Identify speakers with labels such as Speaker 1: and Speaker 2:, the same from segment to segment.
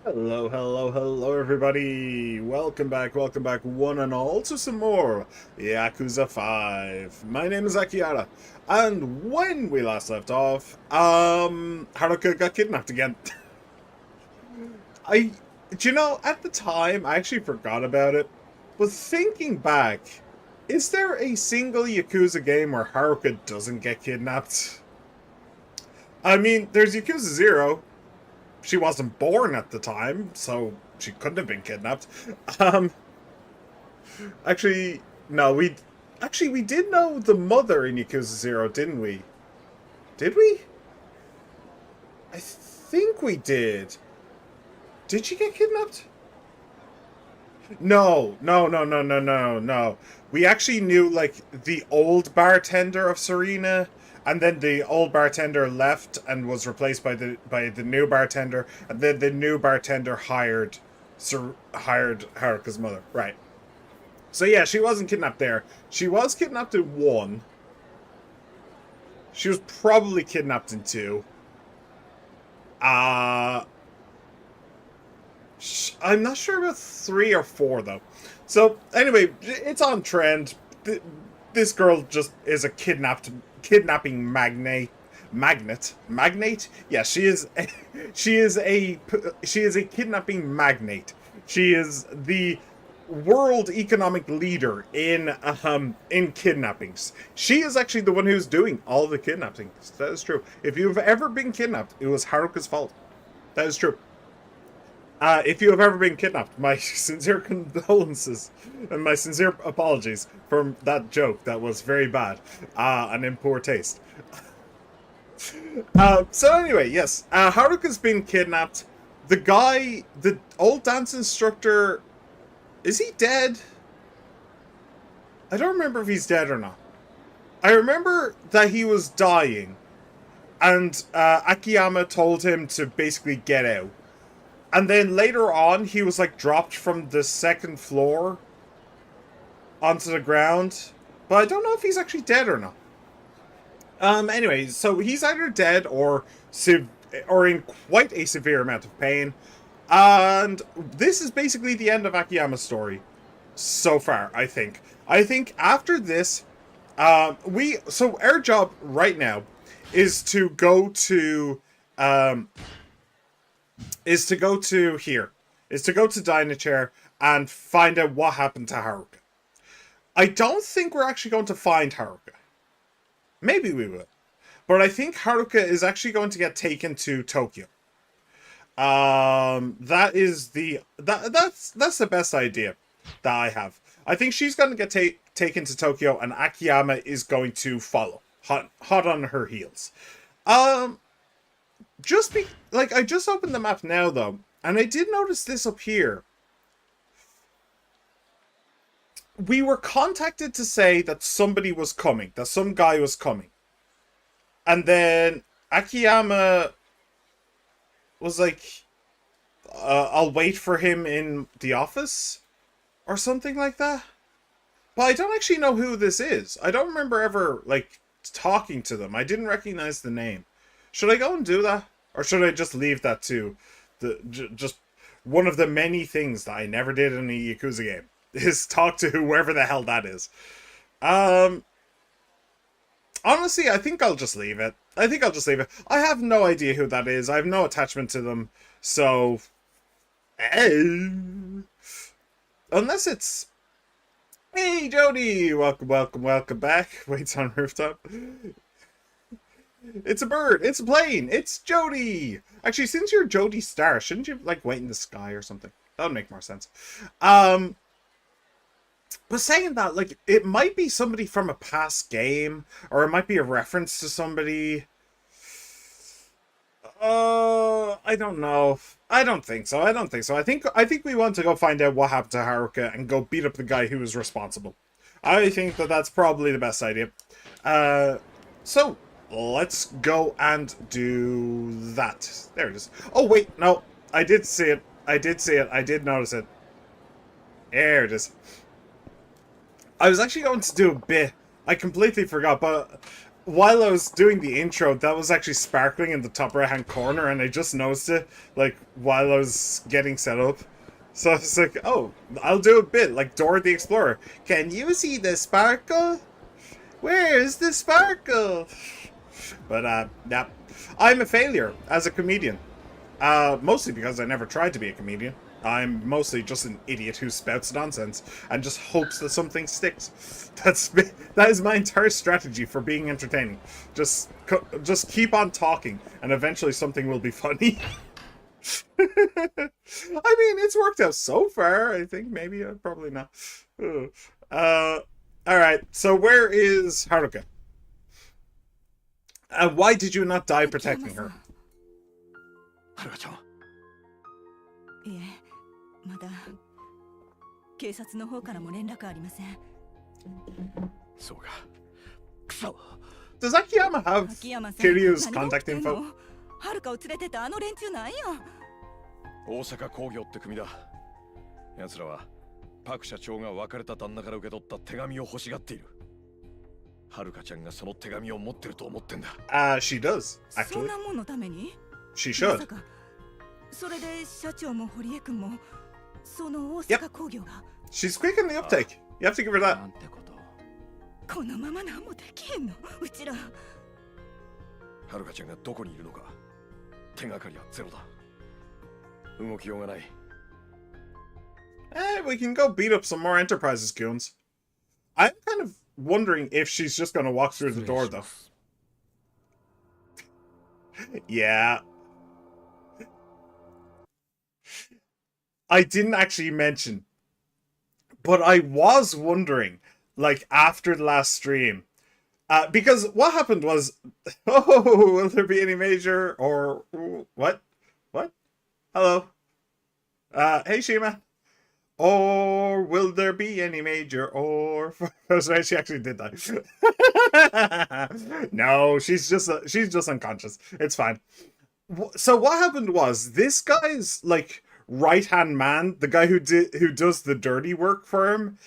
Speaker 1: Hello, hello, hello, everybody. Welcome back, one and all, to some more Yakuza 5. My name is Akiara, and when we last left off, Haruka got kidnapped again. I, do you know, at the time, I actually forgot about it, but thinking back, is there a single Yakuza game where Haruka doesn't get kidnapped? I mean, there's Yakuza 0. She wasn't born at the time, so she couldn't have been kidnapped. Um, actually, no, we did know the mother in Yakuza 0, didn't we? Did we? I think we did. Did she get kidnapped? No, no, no, no, no, no, no. We actually knew, like, the old bartender of Serena, and then the old bartender left and was replaced by the new bartender, and then the new bartender hired Haruka's mother. Right. So yeah, she wasn't kidnapped there. She was kidnapped in 1. She was probably kidnapped in 2. Uh I'm not sure about 3 or 4 though. So anyway, it's on trend. This girl just is a kidnapping magnate. Yeah, she is. She is a kidnapping magnate. She is the world economic leader in kidnappings. She is actually the one who's doing all the kidnappings. That is true. If you've ever been kidnapped, it was Haruka's fault. That is true. If you have ever been kidnapped, my sincere condolences and my sincere apologies for that joke. That was very bad and in poor taste. So anyway, yes, Haruka's been kidnapped. The old dance instructor, is he dead? I don't remember if he's dead or not. I remember that he was dying, and Akiyama told him to basically get out. And then later on, he was like dropped from the 2nd floor onto the ground. But I don't know if he's actually dead or not. Anyway, so he's either dead or in quite a severe amount of pain. And this is basically the end of Akiyama's story so far, I think. I think after this, so our job right now is to go to Dynachair and find out what happened to Haruka. I don't think we're actually going to find Haruka. Maybe we will. But I think Haruka is actually going to get taken to Tokyo. That's the best idea that I have. I think she's going to get taken to Tokyo, and Akiyama is going to follow, hot on her heels. I just opened the map now though, and I did notice this up here. We were contacted to say that somebody was coming, that some guy was coming. And then Akiyama was like, I'll wait for him in the office or something like that. But I don't actually know who this is. I don't remember ever, like, talking to them. I didn't recognize the name. Should I go and do that? Or should I just leave that to just one of the many things that I never did in a Yakuza game? Is talk to whoever the hell that is. Honestly, I think I'll just leave it. I have no idea who that is. I have no attachment to them. So, unless it's, hey Jody, welcome back. Waits on rooftop. It's a bird. It's a plane. It's Jody. Actually, since you're Jody Star, shouldn't you like wait in the sky or something? That would make more sense. But saying that, like, it might be somebody from a past game, or it might be a reference to somebody. I don't know. I don't think so. I think we want to go find out what happened to Haruka and go beat up the guy who was responsible. I think that's probably the best idea. So let's go and do that. There it is. Oh wait, no, I did see it. I did notice it. There it is. I was actually going to do a bit. I completely forgot, but while I was doing the intro, that was actually sparkling in the top right-hand corner, and I just noticed it, like, while I was getting set up. So it's like, oh, I'll do a bit, like Dora the Explorer. Can you see the sparkle? Where's the sparkle? But, yeah. I'm a failure as a comedian. Mostly because I never tried to be a comedian. I'm mostly just an idiot who spouts nonsense and just hopes that something sticks. That is my entire strategy for being entertaining. Just keep on talking, and eventually something will be funny. I mean, it's worked out so far. I think maybe probably not. All right. So where is Haruka? Why did you not die protecting her?
Speaker 2: はるかちゃん。
Speaker 3: いえ、まだ警察の方からも連絡ありません。
Speaker 2: そうか。くそ。
Speaker 1: Does Akiyama have Kiryu's contact info?
Speaker 3: はるかを連れてたあの連中なんや。
Speaker 2: 大阪工業って組だ。奴らはパク社長が別れた旦那から受け取った手紙を欲しがっている。はるかちゃんがその手紙を持ってると思ってんだ。
Speaker 1: She does, actually.
Speaker 3: そんなもんのために
Speaker 1: She should.
Speaker 3: まさかそれで社長も堀江君もその大阪工業が
Speaker 1: She's quick in the uptake. You have to give her that.
Speaker 2: なんてこと。
Speaker 3: このまま何もできへんのうちら。
Speaker 2: はるかちゃんがどこにいるのか手がかりはゼロだ。動きようがない。
Speaker 1: We can go beat up some more Enterprises goons. I'm kind of wondering if she's just gonna walk through the door, though. Yeah. I didn't actually mention, but I was wondering, like, after the last stream, because what happened was, oh, will there be any major or what? What? Hello. Hey, Shima. Or will there be any major or? That's right. She actually did that. No, she's just unconscious. It's fine. So what happened was this guy's like right-hand man, the guy who does the dirty work for him,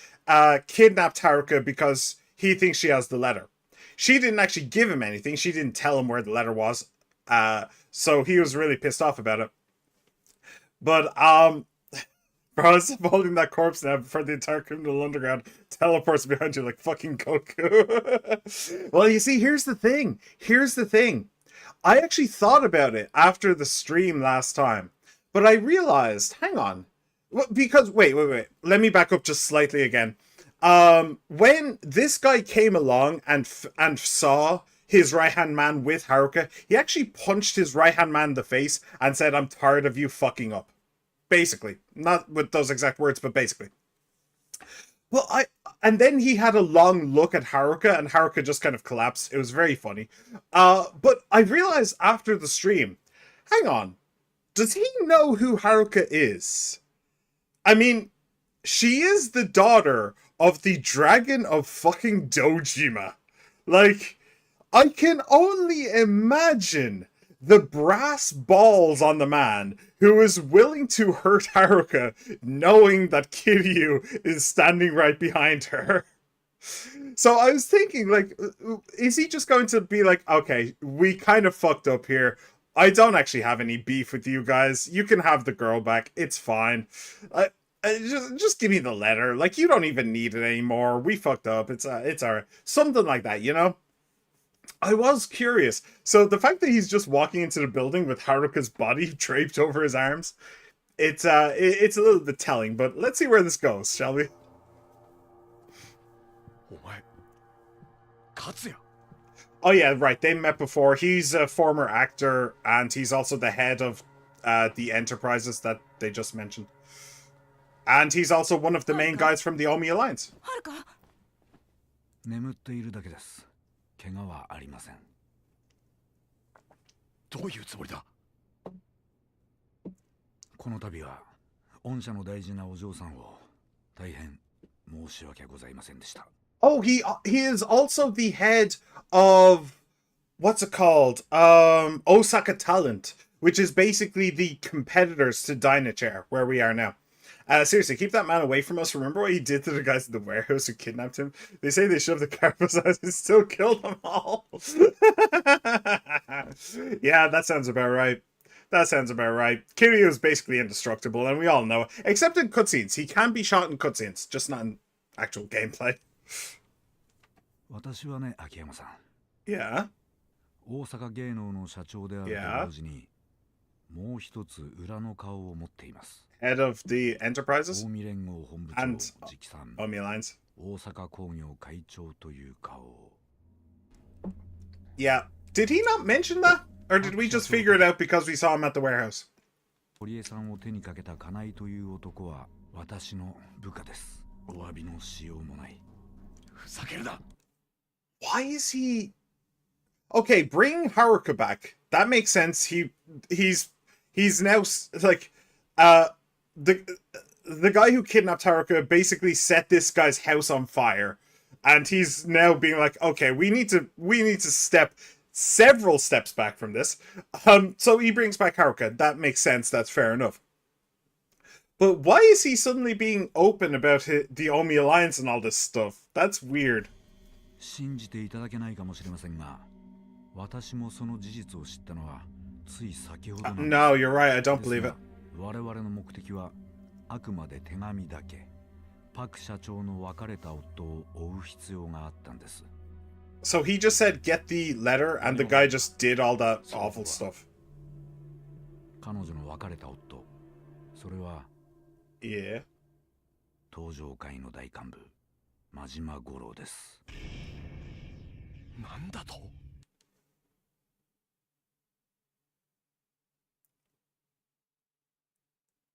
Speaker 1: kidnapped Haruka because he thinks she has the letter. She didn't actually give him anything. She didn't tell him where the letter was. So he was really pissed off about it. But bro, I holding that corpse now for the entire criminal underground teleports behind you like fucking Goku. Well, you see, here's the thing. I actually thought about it after the stream last time, but I realized, hang on, because wait. Let me back up just slightly again. When this guy came along and saw his right-hand man with Haruka, he actually punched his right-hand man in the face and said, "I'm tired of you fucking up." Basically, not with those exact words, but basically. Well, and then he had a long look at Haruka, and Haruka just kind of collapsed. It was very funny. But I realized after the stream, hang on, does he know who Haruka is? I mean, she is the daughter of the Dragon of fucking Dojima. Like, I can only imagine the brass balls on the man who is willing to hurt Haruka knowing that Kiryu is standing right behind her. So I was thinking, like, is he just going to be like, okay, we kind of fucked up here. I don't actually have any beef with you guys. You can have the girl back. It's fine. Just give me the letter. Like, you don't even need it anymore. We fucked up. It's alright. Something like that, you know? I was curious. So the fact that he's just walking into the building with Haruka's body draped over his arms, it's a little bit telling, but let's see where this goes, shall we? Oh yeah, right. They met before. He's a former actor, and he's also the head of the enterprises that they just mentioned. And he's also one of the main guys from the Omi Alliance.
Speaker 4: 眠っているだけです。怪我はありません。
Speaker 2: どういうつもりだ。
Speaker 4: この度は御社の大事なお嬢さんを大変申し訳ございませんでした。
Speaker 1: Oh, he is also the head of what's it called? Osaka Talent, which is basically the competitors to Dynachair, where we are now. Seriously, keep that man away from us. Remember what he did to the guys in the warehouse who kidnapped him? They say they shoved the car beside and still killed them all. Yeah, that sounds about right. That sounds about right. Kiryu is basically indestructible, and we all know it. Except in cutscenes. He can be shot in cutscenes, just not in actual gameplay.
Speaker 4: 私はね、秋山さん。
Speaker 1: Yeah.
Speaker 4: 大阪芸能の社長であると同時に、もう一つ裏の顔を持っています。
Speaker 1: Head of the enterprises
Speaker 4: 近江連合本部長
Speaker 1: and
Speaker 4: 直参
Speaker 1: Omi Lines.
Speaker 4: 大阪工業会長という顔を。
Speaker 1: Yeah. Did he not mention that? Or did we just figure it out because we saw him at the warehouse?
Speaker 4: 堀江さんを手にかけた金井という男は私の部下です。お詫びのしようもない。
Speaker 2: ふざけるな。
Speaker 1: Why is he... Okay, bring Haruka back. That makes sense. He's now like the guy who kidnapped Haruka basically set this guy's house on fire, and he's now being like, okay, we need to step several steps back from this. So he brings back Haruka. That makes sense. That's fair enough. But why is he suddenly being open about the Omi Alliance and all this stuff? That's weird.
Speaker 4: 信じていただけないかもしれませんが、私もその事実を知ったのはつい先ほどなんです。
Speaker 1: No, you're right. I don't believe it.
Speaker 4: 我々の目的はあくまで手紙だけ。パク社長の別れた夫を追う必要があったんです。
Speaker 1: So he just said get the letter and the guy just did all that awful stuff.
Speaker 4: 彼女の別れた夫、それは
Speaker 1: Yeah.
Speaker 4: 東上会の大幹部、真島五郎です。
Speaker 2: なんだと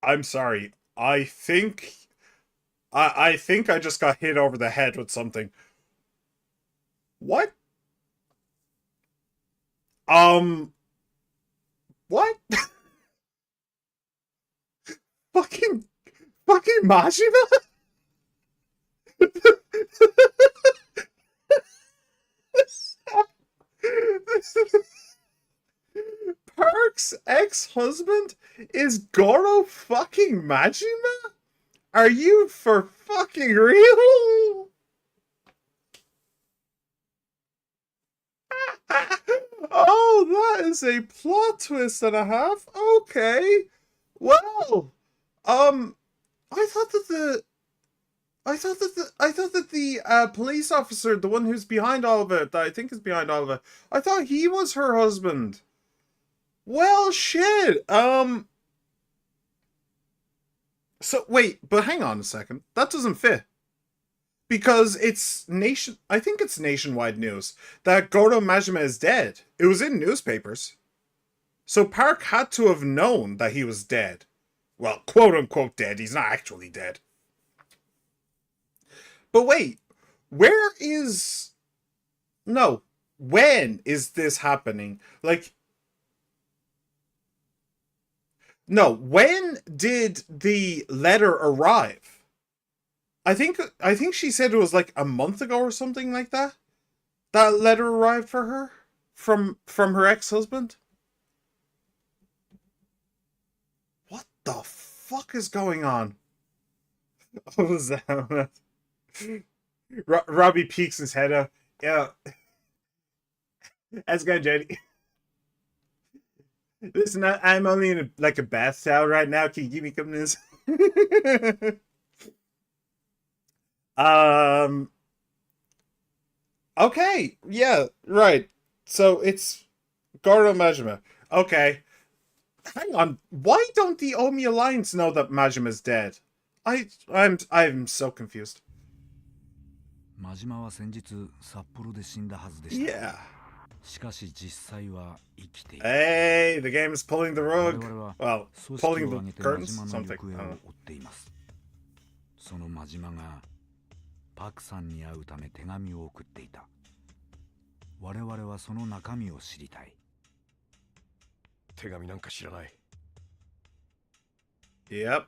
Speaker 1: I'm sorry. I think I just got hit over the head with something. What? What? fucking Majima? Park's ex-husband is Goro fucking Majima? Are you for fucking real? Oh, that is a plot twist and a half. Okay. Well, I thought that the police officer, the one who's behind all of it, that I think is behind all of it, I thought he was her husband. Well, shit. So wait, but hang on a second. That doesn't fit. Because I think it's nationwide news that Goro Majima is dead. It was in newspapers. So Park had to have known that he was dead. Well, quote unquote dead. He's not actually dead. But wait, when is this happening? When did the letter arrive? I think she said it was like a month ago or something like that. That letter arrived for her from her ex-husband. What the fuck is going on? What was that? Robbie peeks his head out. Yeah. That's good, Jenny. Listen, I'm only in a bath towel right now. Can you give me a couple minutes? Okay. Yeah, right. So it's Goro Majima. Okay. Hang on. Why don't the Omi Alliance know that Majima's dead? I'm so confused.
Speaker 4: 真島は先日札幌で死んだはずでした。
Speaker 1: Yeah.
Speaker 4: しかし実際は生きている。
Speaker 1: Hey, the game is pulling the
Speaker 4: 我
Speaker 1: rug.
Speaker 4: 々は
Speaker 1: Well,
Speaker 4: 組織を
Speaker 1: pulling
Speaker 4: 挙
Speaker 1: the
Speaker 4: げて
Speaker 1: curtains?
Speaker 4: 真島の
Speaker 1: Something.
Speaker 4: 行方を追っています。その真島がパクさんに会うため手紙を送っていた。我々はその中身を知りたい。
Speaker 2: 手紙なんか知らない。
Speaker 1: Yep.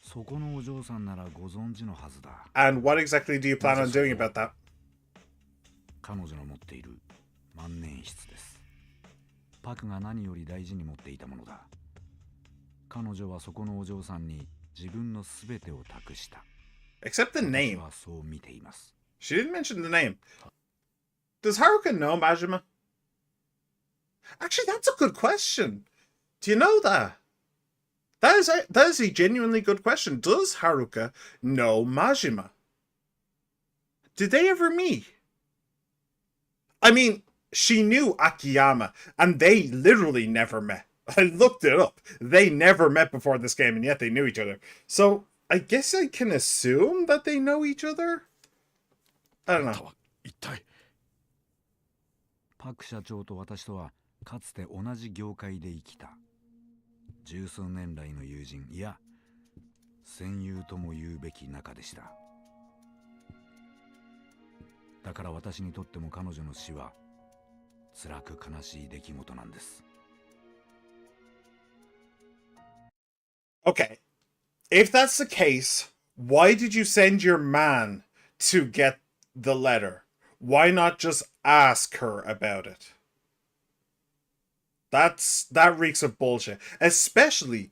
Speaker 4: そこのお嬢さんならご存知のはずだ。
Speaker 1: And what exactly do you plan on doing about that?
Speaker 4: 彼女の持っている万年筆です。パクが何より大事に持っていたものだ。彼女はそこのお嬢さんに自分のすべてを託した。
Speaker 1: Except the
Speaker 4: 私
Speaker 1: name.
Speaker 4: はそう見ています。
Speaker 1: She didn't mention the name. Does Haruka know Majima? Actually, that's a good question. Do you know that? That is a genuinely good question. Does Haruka know Majima? Did they ever meet? I mean, she knew Akiyama, and they literally never met. I looked it up. They never met before this game, and yet they knew each other. So, I guess I can assume that they know each other? I don't know.
Speaker 2: 一体
Speaker 4: パク社長と私とはかつて同じ業界で生きた十数年来の友人、いや戦友とも言うべき仲でした。だから私にとっても彼女の死は辛く悲しい出来事なんです。
Speaker 1: Okay. If that's the case, why did you send your man to get the letter? Why not just ask her about it? That reeks of bullshit. Especially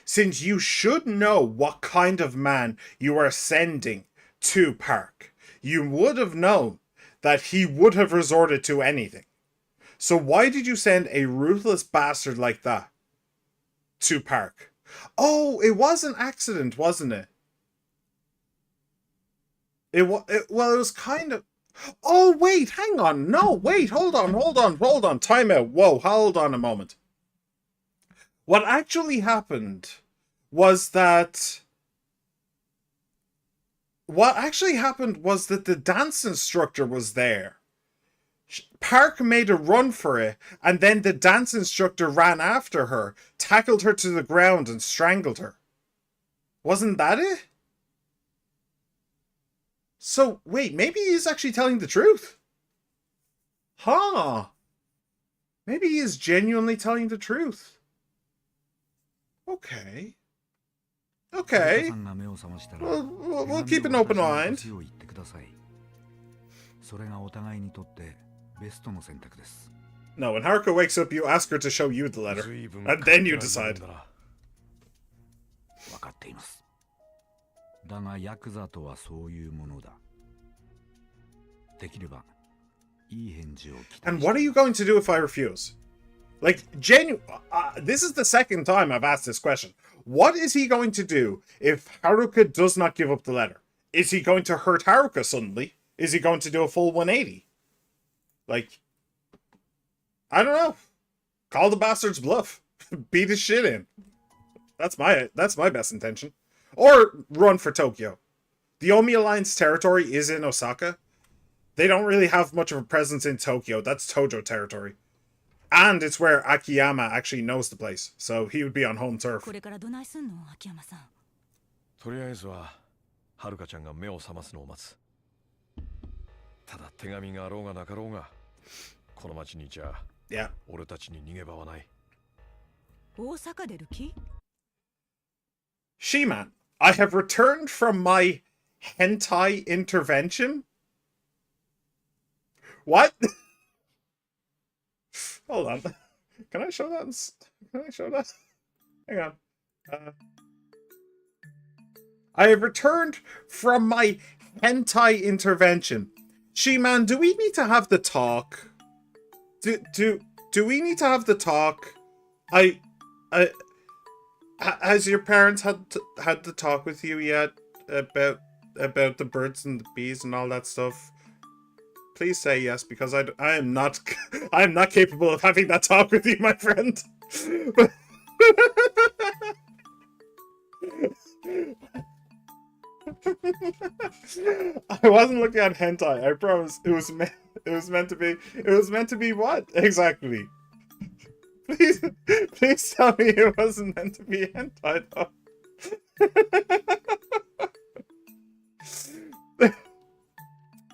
Speaker 1: since you should know what kind of man you are sending to Park. You would have known that he would have resorted to anything. So why did you send a ruthless bastard like that to Park? Oh, it was an accident, wasn't it? It was kind of... Oh, wait, hang on. No, wait, hold on. Time out. Whoa, hold on a moment. What actually happened was that... the dance instructor was there. Park made a run for it, and then the dance instructor ran after her, tackled her to the ground, and strangled her. Wasn't that it? So, wait, maybe he's actually telling the truth. Huh. Maybe he is genuinely telling the truth. Okay. Okay. We'll keep an open mind.
Speaker 4: それがお互いにとってベストの選択です。
Speaker 1: No, when Haruka wakes up, you ask her to show you the letter. And then you decide.
Speaker 4: 分かっています。だがヤクザとはそういうものだ。できればいい返事を期待して。
Speaker 1: And what are you going to do if I refuse? Like, this is the second time I've asked this question. What is he going to do if Haruka does not give up the letter? Is he going to hurt Haruka suddenly? Is he going to do a full 180? Like, I don't know. Call the bastard's bluff. Beat his shit in. That's my best intention. Or run for Tokyo. The Omi Alliance territory is in Osaka. They don't really have much of a presence in Tokyo. That's Tojo territory. And it's where Akiyama actually knows the place. So he would be on home turf.
Speaker 3: これからどないすんの、秋山さん。
Speaker 2: とりあえずははるかちゃんが目を覚ますのを待つ。ただ手紙があろうがなかろうがこの町にいちゃ、俺たちに逃げ場はない。
Speaker 3: 大阪出る気？
Speaker 1: She-Man, I have returned from my hentai intervention. What? Hold on. Can I show that? Can I show that? Hang on. I have returned from my hentai intervention. She-Man, do we need to have the talk? Do we need to have the talk? Has your parents had the talk with you yet about the birds and the bees and all that stuff? Please say yes, because I am not capable of having that talk with you, my friend. I wasn't looking at hentai. I promise. It was meant to be what exactly? Please tell me it wasn't meant to be hentai though.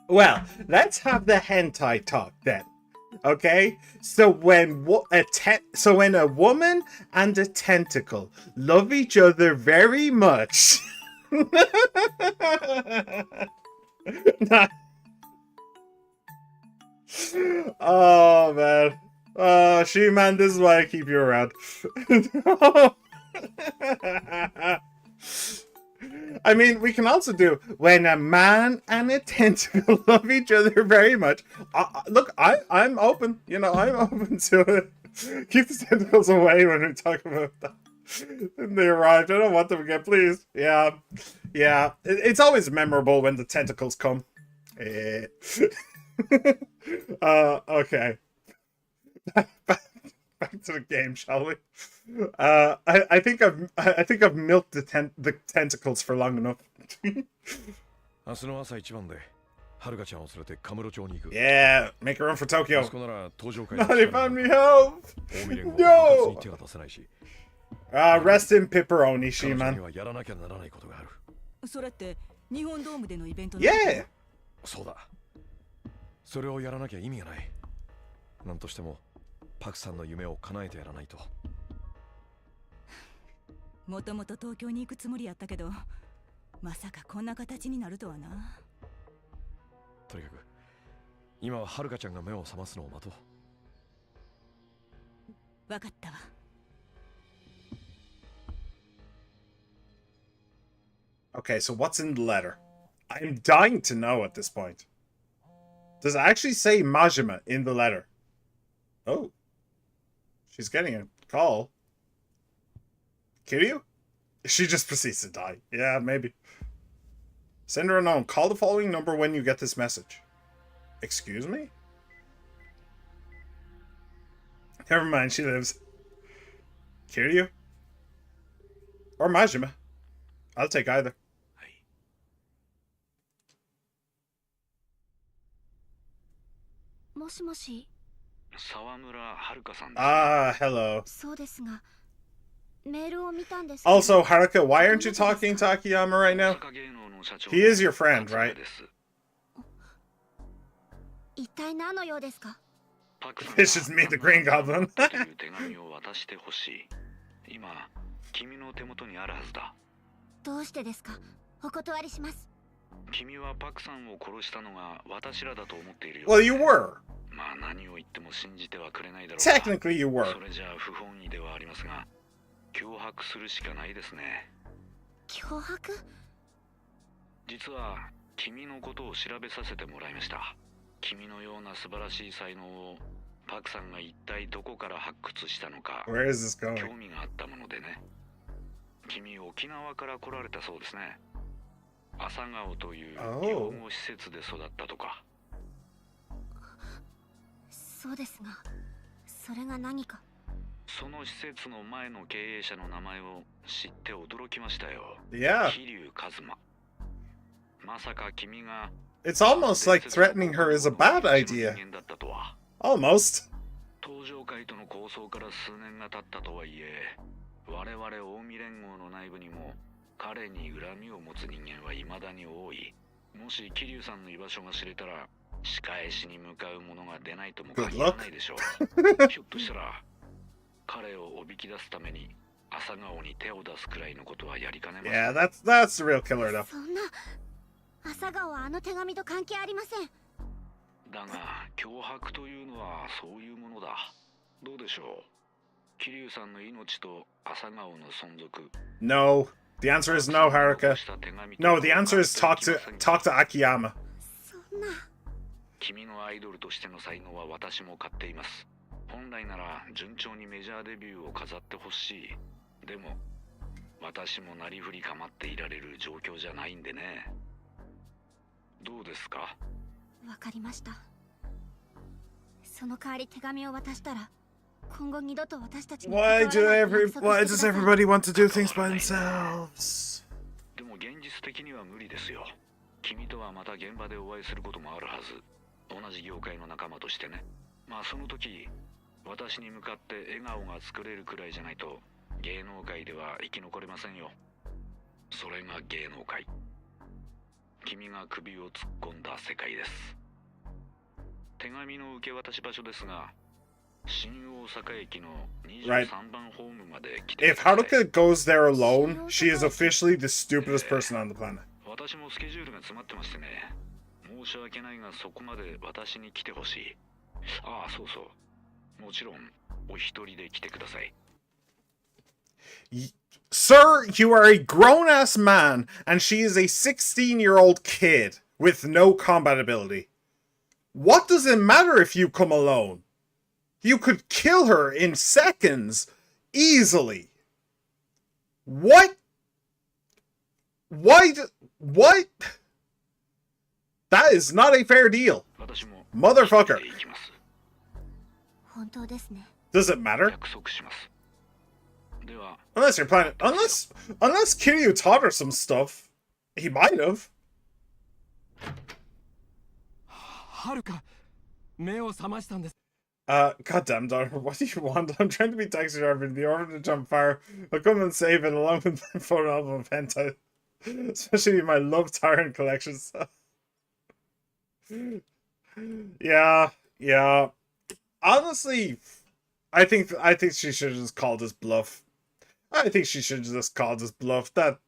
Speaker 1: Well, let's have the hentai talk then. Okay? So when a woman and a tentacle love each other very much. Nah. Oh man. She-Man, this is why I keep you around. I mean, we can also do when a man and a tentacle love each other very much. Look, I'm open. You know, I'm open to it. Keep the tentacles away when we talk about that. And they arrived. I don't want them again, please. Yeah. It's always memorable when the tentacles come. Okay. Back to the game, shall we? I think I've milked the tentacles for long enough.
Speaker 2: 明日の朝一番ではるかちゃんを連れてカムロ町に行く。
Speaker 1: Yeah, make a run for
Speaker 2: あ
Speaker 1: Tokyo.
Speaker 2: そこなら登場会
Speaker 1: Not if I'm me help.
Speaker 2: 近江連合は部活に手が出せないし、
Speaker 1: Rest in pepperoni,
Speaker 2: 彼
Speaker 1: she
Speaker 2: 女に
Speaker 1: man.
Speaker 2: はやらなきゃならないことがある。
Speaker 3: それって日本ドームでのイベントの
Speaker 1: Yeah.
Speaker 2: そうだ。それをやらなきゃ意味がない。なんとしてもパクさんの夢を叶えてやらないと。
Speaker 3: もともと東京に行くつもりやったけど、まさかこんな形になるとはな。
Speaker 2: とにかく今ははるかちゃんが目を覚ますのを待とう。
Speaker 3: わかったわ。
Speaker 1: Okay, so what's in the letter? I'm dying to know at this point. Does it actually say Majima in the letter? Oh. She's getting a call. Kiryu? She just proceeds to die. Yeah, maybe. Send her a note. Call the following number when you get this message. Excuse me? Never mind, she lives. Kiryu? Or Majima. I'll take either.
Speaker 5: もしもし。
Speaker 4: 沢村遥さんです。
Speaker 1: Ah, hello.
Speaker 5: そうですが、メールを見たんですけど。
Speaker 1: Also, Haruka, why aren't you talking to Akiyama right now? He is your friend, right?
Speaker 5: 一体何の用ですか？
Speaker 1: This is me, the Green Goblin.
Speaker 4: 手紙を渡してほしい。今、君の手元にあるはずだ。
Speaker 5: どうしてですか？お断りします。
Speaker 4: 君はパクさんを殺したのが私らだと思っているよ。
Speaker 1: Well, you were.
Speaker 4: まあ何を言っても信じてはくれないだろう。
Speaker 1: Technically, you were.
Speaker 4: それじゃあ不本意ではありますが、脅迫するしかないですね。
Speaker 5: 脅迫？
Speaker 4: 実は君のことを調べさせてもらいました。君のような素晴らしい才能をパクさんが一体どこから発掘したのか
Speaker 1: Where is this
Speaker 4: 興
Speaker 1: going?
Speaker 4: 味があったものでね。君沖縄から来られたそうですね。朝顔という養護施設で育ったとか。
Speaker 5: そうですが、それが何か。
Speaker 4: その施設の前の経営者の名前を知って驚きましたよ。
Speaker 1: Yeah.
Speaker 4: 桐生一馬。まさか君が
Speaker 1: It's almost like threatening her is a bad idea. Almost.
Speaker 4: 登場会との構想から数年が経ったとはいえ、我々近江連合の内部にも彼に恨みを持つ人間は未だに多い。もし桐生さんの居場所が知れたら、仕返しに向かう者が出ないとも限らないでしょう。ひょっとしたら彼をおびき出すために朝顔に手を出すくらいのことはやりかねません。
Speaker 1: Yeah, that's the real killer though.
Speaker 5: そんな。朝顔はあの手紙と関係ありません。
Speaker 4: だが脅迫というのはそういうものだ。どうでしょう。桐生さんの命と朝顔の存続。
Speaker 1: No. The answer is no, Haruka. No, the answer is talk to Akiyama.
Speaker 5: そんな。
Speaker 4: 君のアイドルとしての才能は私も買っています。本来なら順調にメジャーデビューを飾ってほしい。でも私もなりふり構っていられる状況じゃないんでね。どうですか？
Speaker 5: わかりました。その代わり手紙を渡したら、今後二度と私たちに
Speaker 1: Why does everybody want to do things by themselves?
Speaker 4: でも現実的には無理ですよ。君とはまた現場でお会いすることもあるはず。同じ業界の仲間としてね。まあその時、私に向かって笑顔が作れるくらいじゃないと芸能界では生き残れませんよ。それが芸能界。君が首を突っ込んだ世界です。手紙の受け渡し場所ですが、新大阪駅の23番ホームまで来てください。
Speaker 1: If Haruka goes there alone, she is officially the stupidest person on the planet.
Speaker 4: 私もスケジュールが詰まってましてね。申し訳ないがそこまで私に来てほしい。ああ、そうそう。もちろんお一人で来てください。
Speaker 1: Sir, you are a grown-ass man, and she is a 16-year-old kid with no combat ability. What does it matter if you come alone? You could kill her in seconds, easily. What? What? That is not a fair deal. Motherfucker.
Speaker 5: 本当ですね。
Speaker 1: Does it matter?
Speaker 4: 約束します。では、
Speaker 1: Unless you're planning, unless Kiryu taught her some stuff, he might have.
Speaker 6: はるか目を覚ましたんです。
Speaker 1: Goddamn daughter, what do you want? I'm trying to be taxi driver in the order to jump fire. I'll come and save it along with my photo album of hentai, especially my Love Tyrant collection stuff. Yeah. Honestly, I think she should have just called his bluff. That,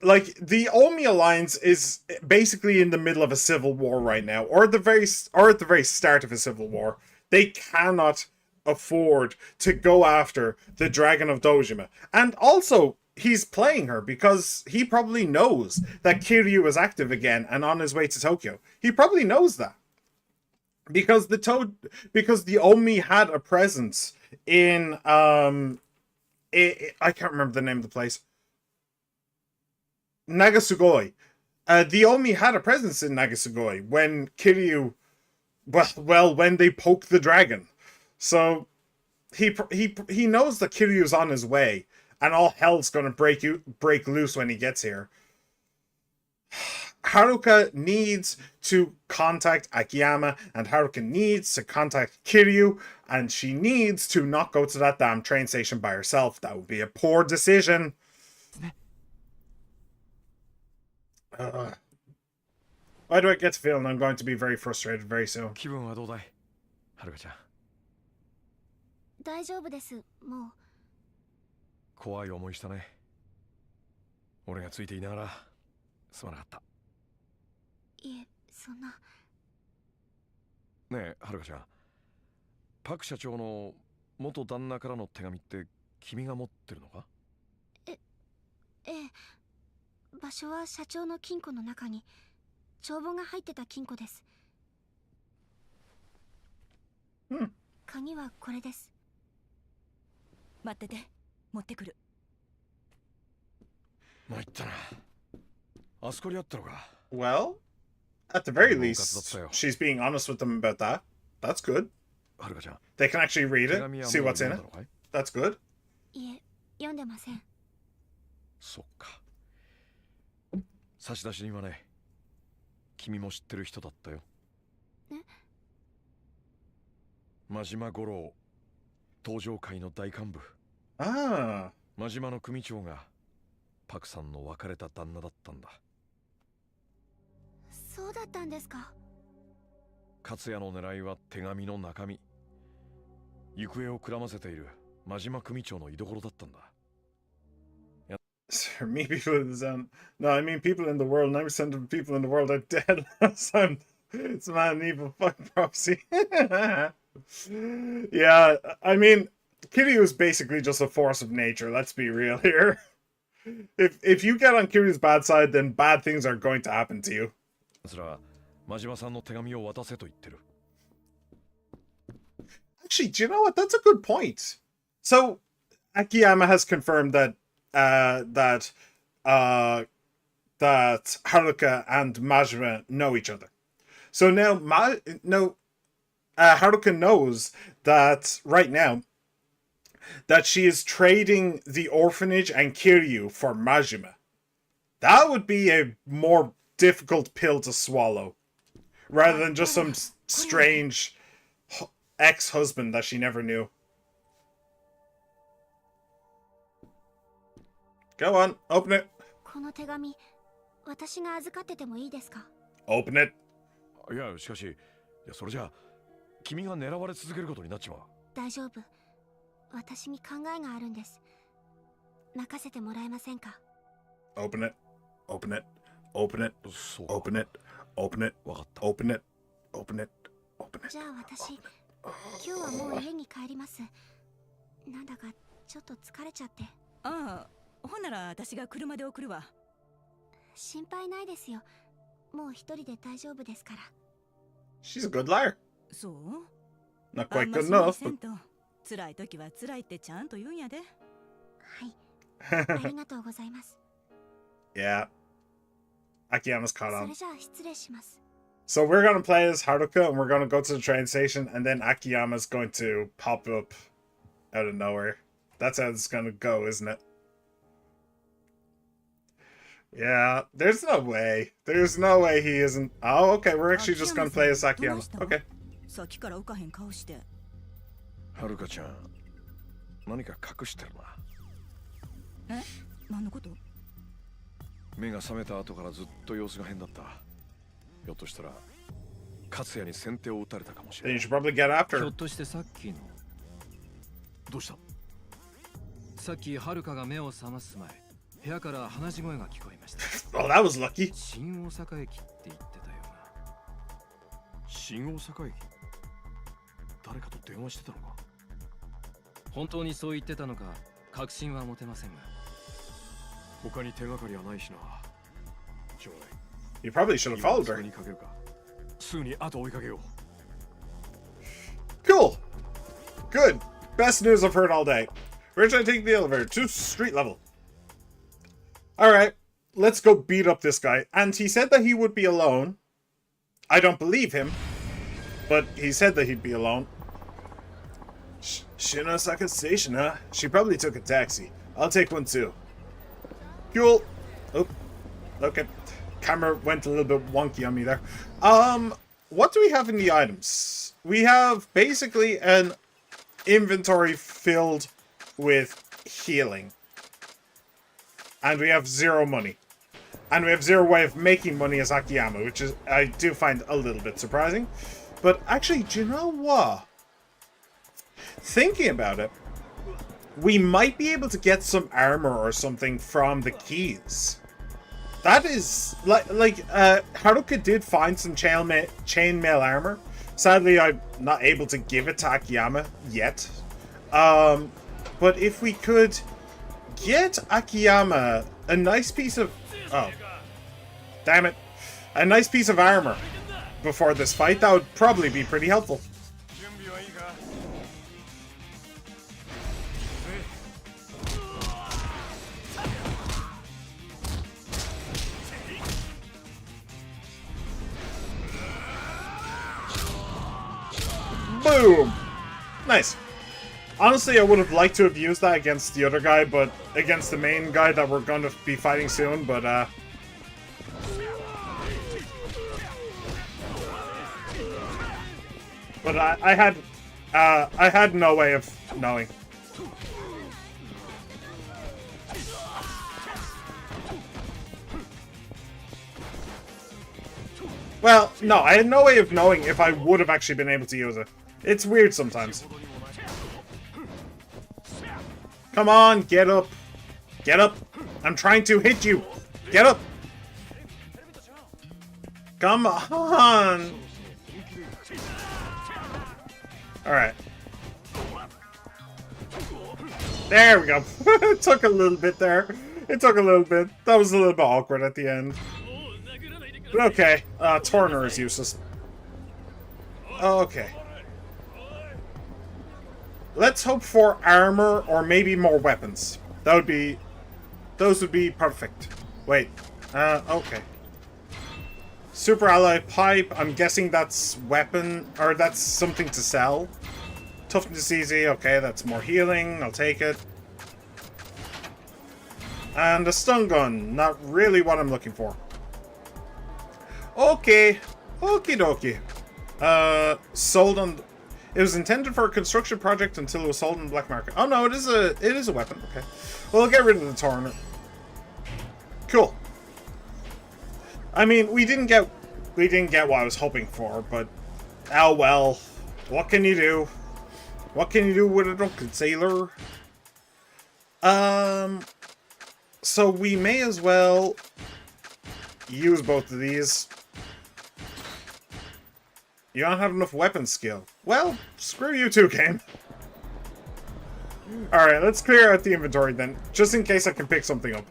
Speaker 1: like, the Omi Alliance is basically in the middle of a civil war right now, or at the very start of a civil war. They cannot afford to go after the Dragon of Dojima. And also, he's playing her because he probably knows that Kiryu is active again and on his way to Tokyo. He probably knows that. Because the Omi had a presence in I can't remember the name of the place. Nagasugoi. The Omi had a presence in Nagasugoi when Kiryu, when they poked the dragon. So he knows that Kiryu's on his way, and all hell's gonna break loose when he gets here. Haruka needs to contact Akiyama, and Haruka needs to contact Kiryu, and she needs to not go to that damn train station by herself. That would be a poor decision. Why do I get the feeling I'm going to be very frustrated very soon?
Speaker 2: 気分はどうだい、はるかちゃん。
Speaker 5: 大丈夫です。もう。
Speaker 2: 怖い思いしたね。俺がついていながらすまなかった。
Speaker 5: いえ、そんな。
Speaker 2: ねえ、はるかちゃん。パク社長の元旦那からの手紙って君が持ってるのか？
Speaker 5: ええ。場所は社長の金庫の中に帳簿が入ってた金庫です。鍵はこれです。
Speaker 3: 待ってて、持ってくる。
Speaker 2: 参ったな。あそこにあったのか。
Speaker 1: Well, at the very least, she's being honest with them about that. That's good.
Speaker 2: はるかちゃん。
Speaker 1: They can actually read it, see what's in it. That's good.
Speaker 5: いえ、読んでません。
Speaker 2: そっか。差出人はね、君も知ってる人だったよ。真島五郎、東上会の大幹部。
Speaker 1: ああ。
Speaker 2: 真島の組長がパクさんの別れた旦那だったんだ。
Speaker 5: そうだったんですか。
Speaker 2: 勝也の狙いは手紙の中身。行方をくらませている真島組長の居所だったんだ。
Speaker 1: Sir, me people in the zone. No, I mean people in the world. 90% of people in the world are dead last time. It's man evil fucking prophecy. Yeah, I mean, Kiryu is basically just a force of nature. Let's be real here. If you get on Kiryu's bad side, then bad things are going to happen to you.
Speaker 2: それは真島さんの手紙を渡せと言ってる。
Speaker 1: Actually, do you know what? That's a good point. So, Akiyama has confirmed that that Haruka and Majima know each other. So now Haruka knows that right now that she is trading the orphanage and Kiryu for Majima. That would be a more difficult pill to swallow, rather than just some strange ex-husband that she never knew. Go on, open it.
Speaker 5: この手紙、私が預かっててもいいですか？
Speaker 1: Open it.
Speaker 2: いや、しかし、それじゃ君が狙われ続けることになっちまう。
Speaker 5: 大丈夫。私に考えがあるんです。任せてもらえませんか？
Speaker 1: Open it. Open it. Open it. Open it. Open it. Open it. Open it. Open it.
Speaker 5: じゃあ私、今日はもう家に帰ります。なんだかちょっと疲れちゃって。
Speaker 3: ああ、ほんなら私が車で送るわ。
Speaker 5: 心配ないですよ。もう一人で大丈夫ですから。
Speaker 1: She's a good liar.
Speaker 3: そう
Speaker 1: Not
Speaker 3: あ
Speaker 1: quite
Speaker 3: んま
Speaker 1: good
Speaker 3: し無理
Speaker 1: enough,
Speaker 3: せ
Speaker 1: but
Speaker 3: んと辛い時は辛いってちゃんと言うんやで。
Speaker 5: はい、ありがとうございます。
Speaker 1: yeah. Akiyama's caught
Speaker 5: そ
Speaker 1: on.
Speaker 5: れじゃあ失礼します。
Speaker 1: So we're gonna play as Haruka, and we're gonna go to the train station, and then Akiyama's going to pop up out of nowhere. That's how it's gonna go, isn't it? Yeah, there's no way. There's no way he isn't. Oh, okay, we're actually just gonna play as Akiyama. Okay.
Speaker 3: さっきから浮かへん顔して。
Speaker 2: はるかちゃん何か隠してるな。
Speaker 3: え、何のこと？
Speaker 2: 目が覚めた後からずっと様子が変だった。ひょっとしたら勝也に先手を打たれたかもし
Speaker 1: Then
Speaker 2: れ
Speaker 1: you
Speaker 2: ない。
Speaker 1: should probably get
Speaker 6: ひょ
Speaker 1: after.
Speaker 6: っとしてさっきの
Speaker 2: どうした？
Speaker 6: さっきはるかが目を覚ます前、部屋から話し声が聞こえました。
Speaker 1: Oh, that was lucky.
Speaker 6: 新大阪駅って言ってたよ
Speaker 2: 新大阪駅？誰かと電話してたのか？
Speaker 6: な。本当にそう言ってたのか確信は持てませんが。
Speaker 2: 他に手がかりはないしな。しょうがない。
Speaker 1: You probably should have
Speaker 2: 今
Speaker 1: followed
Speaker 2: す
Speaker 1: her.
Speaker 2: ぐにかけるか。すぐに後を追いかけよう。
Speaker 1: Cool. Good. Best news I've heard all day. Where should I take the elevator? To street level. Alright. Let's go beat up this guy. And he said that he would be alone. I don't believe him. But he said that he'd be alone. Shinosaka Station, huh? She probably took a taxi. I'll take one too. Cool. Oh. Okay. Camera went a little bit wonky on me there. What do we have in the items? We have basically an inventory filled with healing. And we have 0 money. And we have 0 way of making money as Akiyama, which is I do find a little bit surprising. But actually, do you know what? Thinking about it, we might be able to get some armor or something from the keys. That is Haruka did find some chainmail armor. Sadly, I'm not able to give it to Akiyama yet. But if we could get Akiyama a nice piece of... Oh. Damn it. A nice piece of armor before this fight, that would probably be pretty helpful. Boom! Nice. Honestly, I would have liked to have used that against the other guy, but against the main guy that we're going to be fighting soon, but I had no way of knowing. Well, no, I had no way of knowing if I would have actually been able to use it. It's weird sometimes. Come on, get up. Get up. I'm trying to hit you. Get up. Come on. Alright. There we go. It took a little bit there. It took a little bit. That was a little bit awkward at the end. But okay. Torner is useless. Okay. Let's hope for armor or maybe more weapons. That would be... Those would be perfect. Wait. Okay. Super Alloy Pipe. I'm guessing that's weapon... Or that's something to sell. Toughness easy. Okay, that's more healing. I'll take it. And a stun gun. Not really what I'm looking for. Okay. Okie dokie. Sold on... It was intended for a construction project until it was sold in the black market. Oh no, it is a weapon. Okay. Well, I'll get rid of the Torrent. Cool. I mean, we didn't get what I was hoping for, but oh well. What can you do? What can you do with a drunken sailor? So we may as well use both of these. You don't have enough weapon skill. Well, screw you too, game. Alright, let's clear out the inventory then, just in case I can pick something up.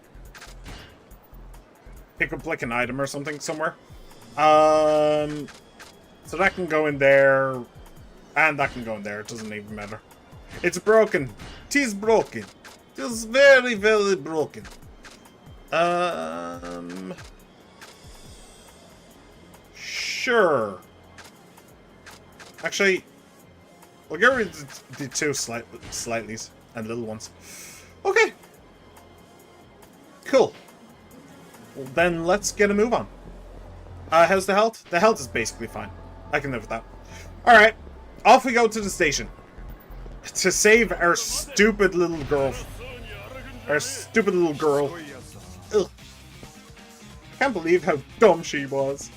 Speaker 1: Pick up like an item or something somewhere. So that can go in there, and that can go in there, it doesn't even matter. It's broken. Tis broken. It's very, very broken. Sure. Actually, we'll get rid of the two slightlies and little ones. Okay. Cool. Well, then let's get a move on. How's the health? The health is basically fine. I can live with that. Alright. Off we go to the station. To save our stupid little girl. Our stupid little girl. Ugh. Can't believe how dumb she was.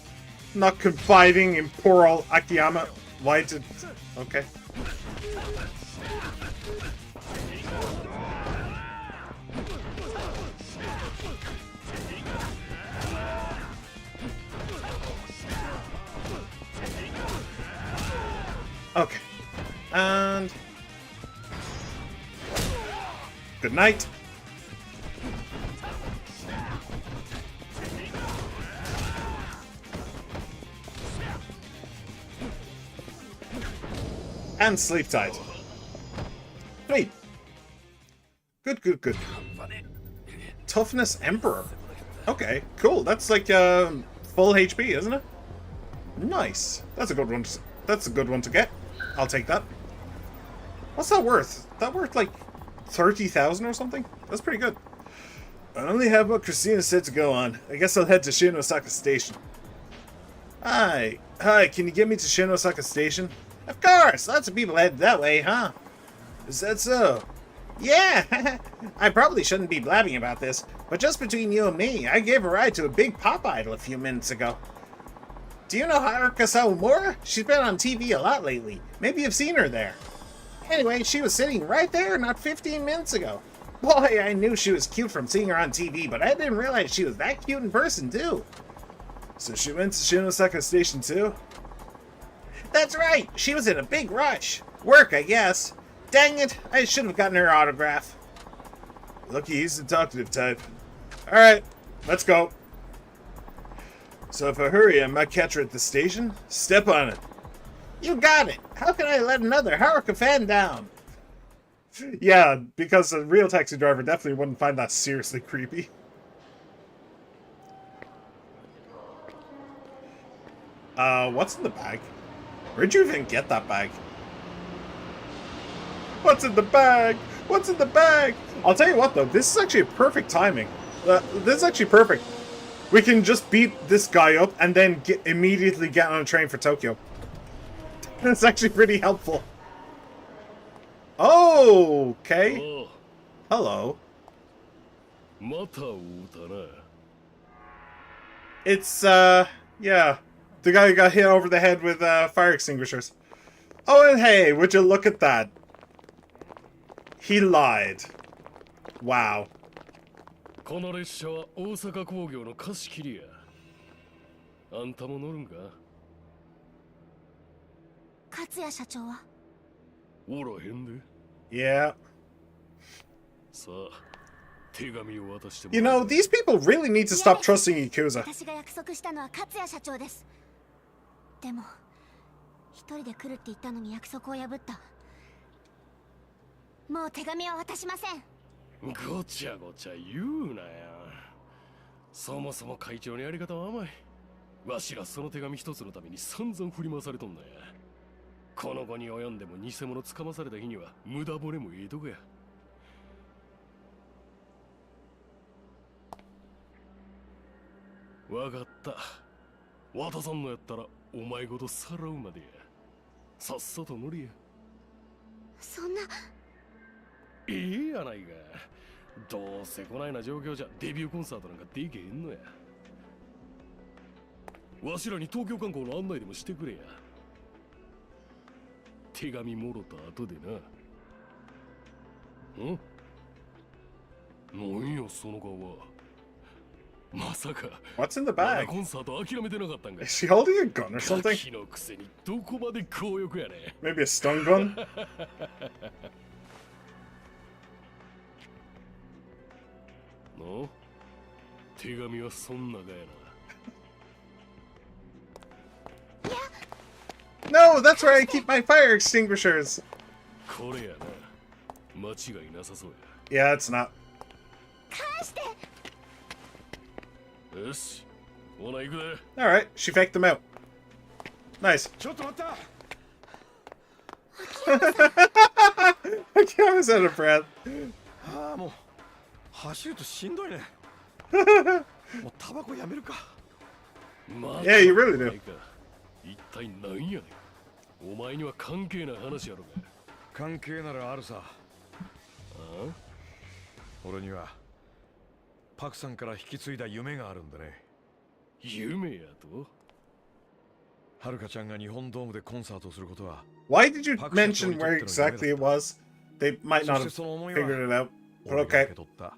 Speaker 1: Not confiding in poor old Akiyama. Why did... Okay. Okay. And... good night. And sleep tight. Sweet. Good, good, good. Toughness Emperor. Okay, cool. That's like full HP, isn't it? Nice. That's a good one. That's a good one to get. I'll take that. What's that worth? That worth like 30,000 or something? That's pretty good. I only have what Christina said to go on. I guess I'll head to Shinosaka Station. Hi, can you get me to Shinosaka Station? Of course! Lots of people head that way, huh? Is that so? Yeah! I probably shouldn't be blabbing about this, but just between you and me, I gave a ride to a big pop idol a few minutes ago. Do you know Haruka Sawamura? She's been on TV a lot lately. Maybe you've seen her there. Anyway, she was sitting right there not 15 minutes ago. Boy, I knew she was cute from seeing her on TV, but I didn't realize she was that cute in person, too. So she went to Shinosaka Station, too? That's right! She was in a big rush. Work, I guess. Dang it, I should have gotten her autograph. Lucky he's the talkative type. Alright, let's go. So if I hurry, I might catch her at the station. Step on it. You got it! How can I let another Haruka fan down? Yeah, because a real taxi driver definitely wouldn't find that seriously creepy. What's in the bag? Where'd you even get that bag? What's in the bag? What's in the bag? I'll tell you what though, this is actually perfect timing. This is actually perfect. We can just beat this guy up and then immediately get on a train for Tokyo. That's actually pretty helpful. Oh, okay. Hello. It's, yeah. The guy who got hit over the head with, fire extinguishers. Oh, and hey, would you look at that? He lied. Wow.
Speaker 7: この列車は大阪工業の貸し切りや。あんたも乗るんか？
Speaker 5: 勝谷社長は？
Speaker 7: おらへんで。
Speaker 1: Yeah.
Speaker 7: さあ、手紙を渡しても
Speaker 1: You know, these people really need to stop trusting Yakuza.
Speaker 5: 私が約束したのは勝谷社長です。でも、一人で来るって言ったのに約束を破った。もう手紙は渡しません。
Speaker 7: ごちゃごちゃ言うなや。そもそも会長のやり方は甘い。わしらその手紙一つのために散々振り回されとんだや。この後に及んでも偽物つかまされた日には無駄骨もええとこや。わかった。渡さんのやったらお前ごとさらうまでや。さっさと乗りや。
Speaker 5: そんな。
Speaker 7: ええやないか。どうせこないな状況じゃデビューコンサートなんかできへんのや。わしらに東京観光の案内でもしてくれや。手紙もろた後でな。なんやその顔は。まさか。
Speaker 1: What's in the bag?
Speaker 7: コンサート諦めてなかったんか。
Speaker 1: Is she holding a gun or something?
Speaker 7: ガキのくせにどこまで強欲やね。
Speaker 1: Maybe a stun gun?
Speaker 7: 手紙はそんながやな。
Speaker 1: No, that's where I keep my fire extinguishers.
Speaker 7: これやな。間違いなさそうや。
Speaker 1: Yeah, it's not.
Speaker 5: 返して。
Speaker 7: よし、ほな行くで。
Speaker 1: Alright, she faked them out. Nice.
Speaker 2: ちょっと待った
Speaker 1: Akiyama's out of breath.
Speaker 2: ああもう走るとしんどいねもうタバコやめるか
Speaker 1: Yeah, you really do.
Speaker 7: 一体何やねん。お前には関係ない話やろが。
Speaker 2: 関係ならあるさ
Speaker 7: あ
Speaker 2: 俺にはパクさんから引き継いだ夢があるんだね。
Speaker 7: 夢やと。
Speaker 2: はるかちゃんが日本ドームでコンサートをすることは
Speaker 1: Why did you mention where exactly it was? They might
Speaker 2: そ
Speaker 1: not
Speaker 2: して
Speaker 1: have
Speaker 2: その思い
Speaker 1: figured
Speaker 2: は
Speaker 1: it out.
Speaker 2: 俺
Speaker 1: But
Speaker 2: が受
Speaker 1: okay.
Speaker 2: け取った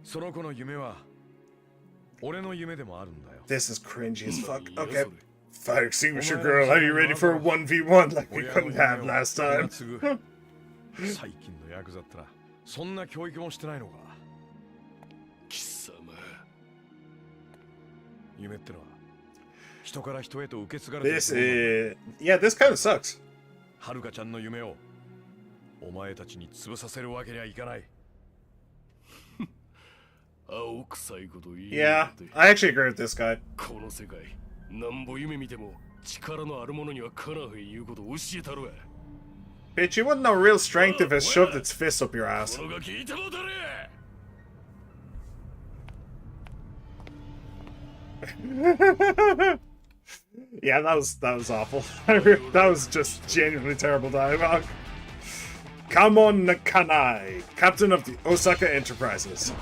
Speaker 2: その子の夢は俺の夢でもあるんだよ
Speaker 1: This is cringy as fuck.
Speaker 7: 何や
Speaker 1: Okay.
Speaker 7: それ。
Speaker 1: Fire extinguisher girl, are you ready for a 1v1 like we couldn't have last time?
Speaker 2: 最近のヤクザってなそんな教育もしてないのか。
Speaker 7: 貴様。
Speaker 2: 夢ってのは人から人へと受け継がれていく
Speaker 1: This is... Yeah, this kind of sucks.
Speaker 2: はるかちゃんの夢をお前たちに潰させるわけにはいかない。
Speaker 7: 青臭いこと言い
Speaker 1: Yeah, I actually agree with this guy.
Speaker 7: この世界、なんぼ夢見ても力のある者にはかなへんいうことを教えたるわ。
Speaker 1: Bitch, you wouldn't know real strength if it shoved its fist up your ass.
Speaker 7: このガキいてもうたれ。
Speaker 1: Yeah, that was awful. That was just genuinely terrible dialogue. Kamon Nakanai, captain of the Osaka Enterprises.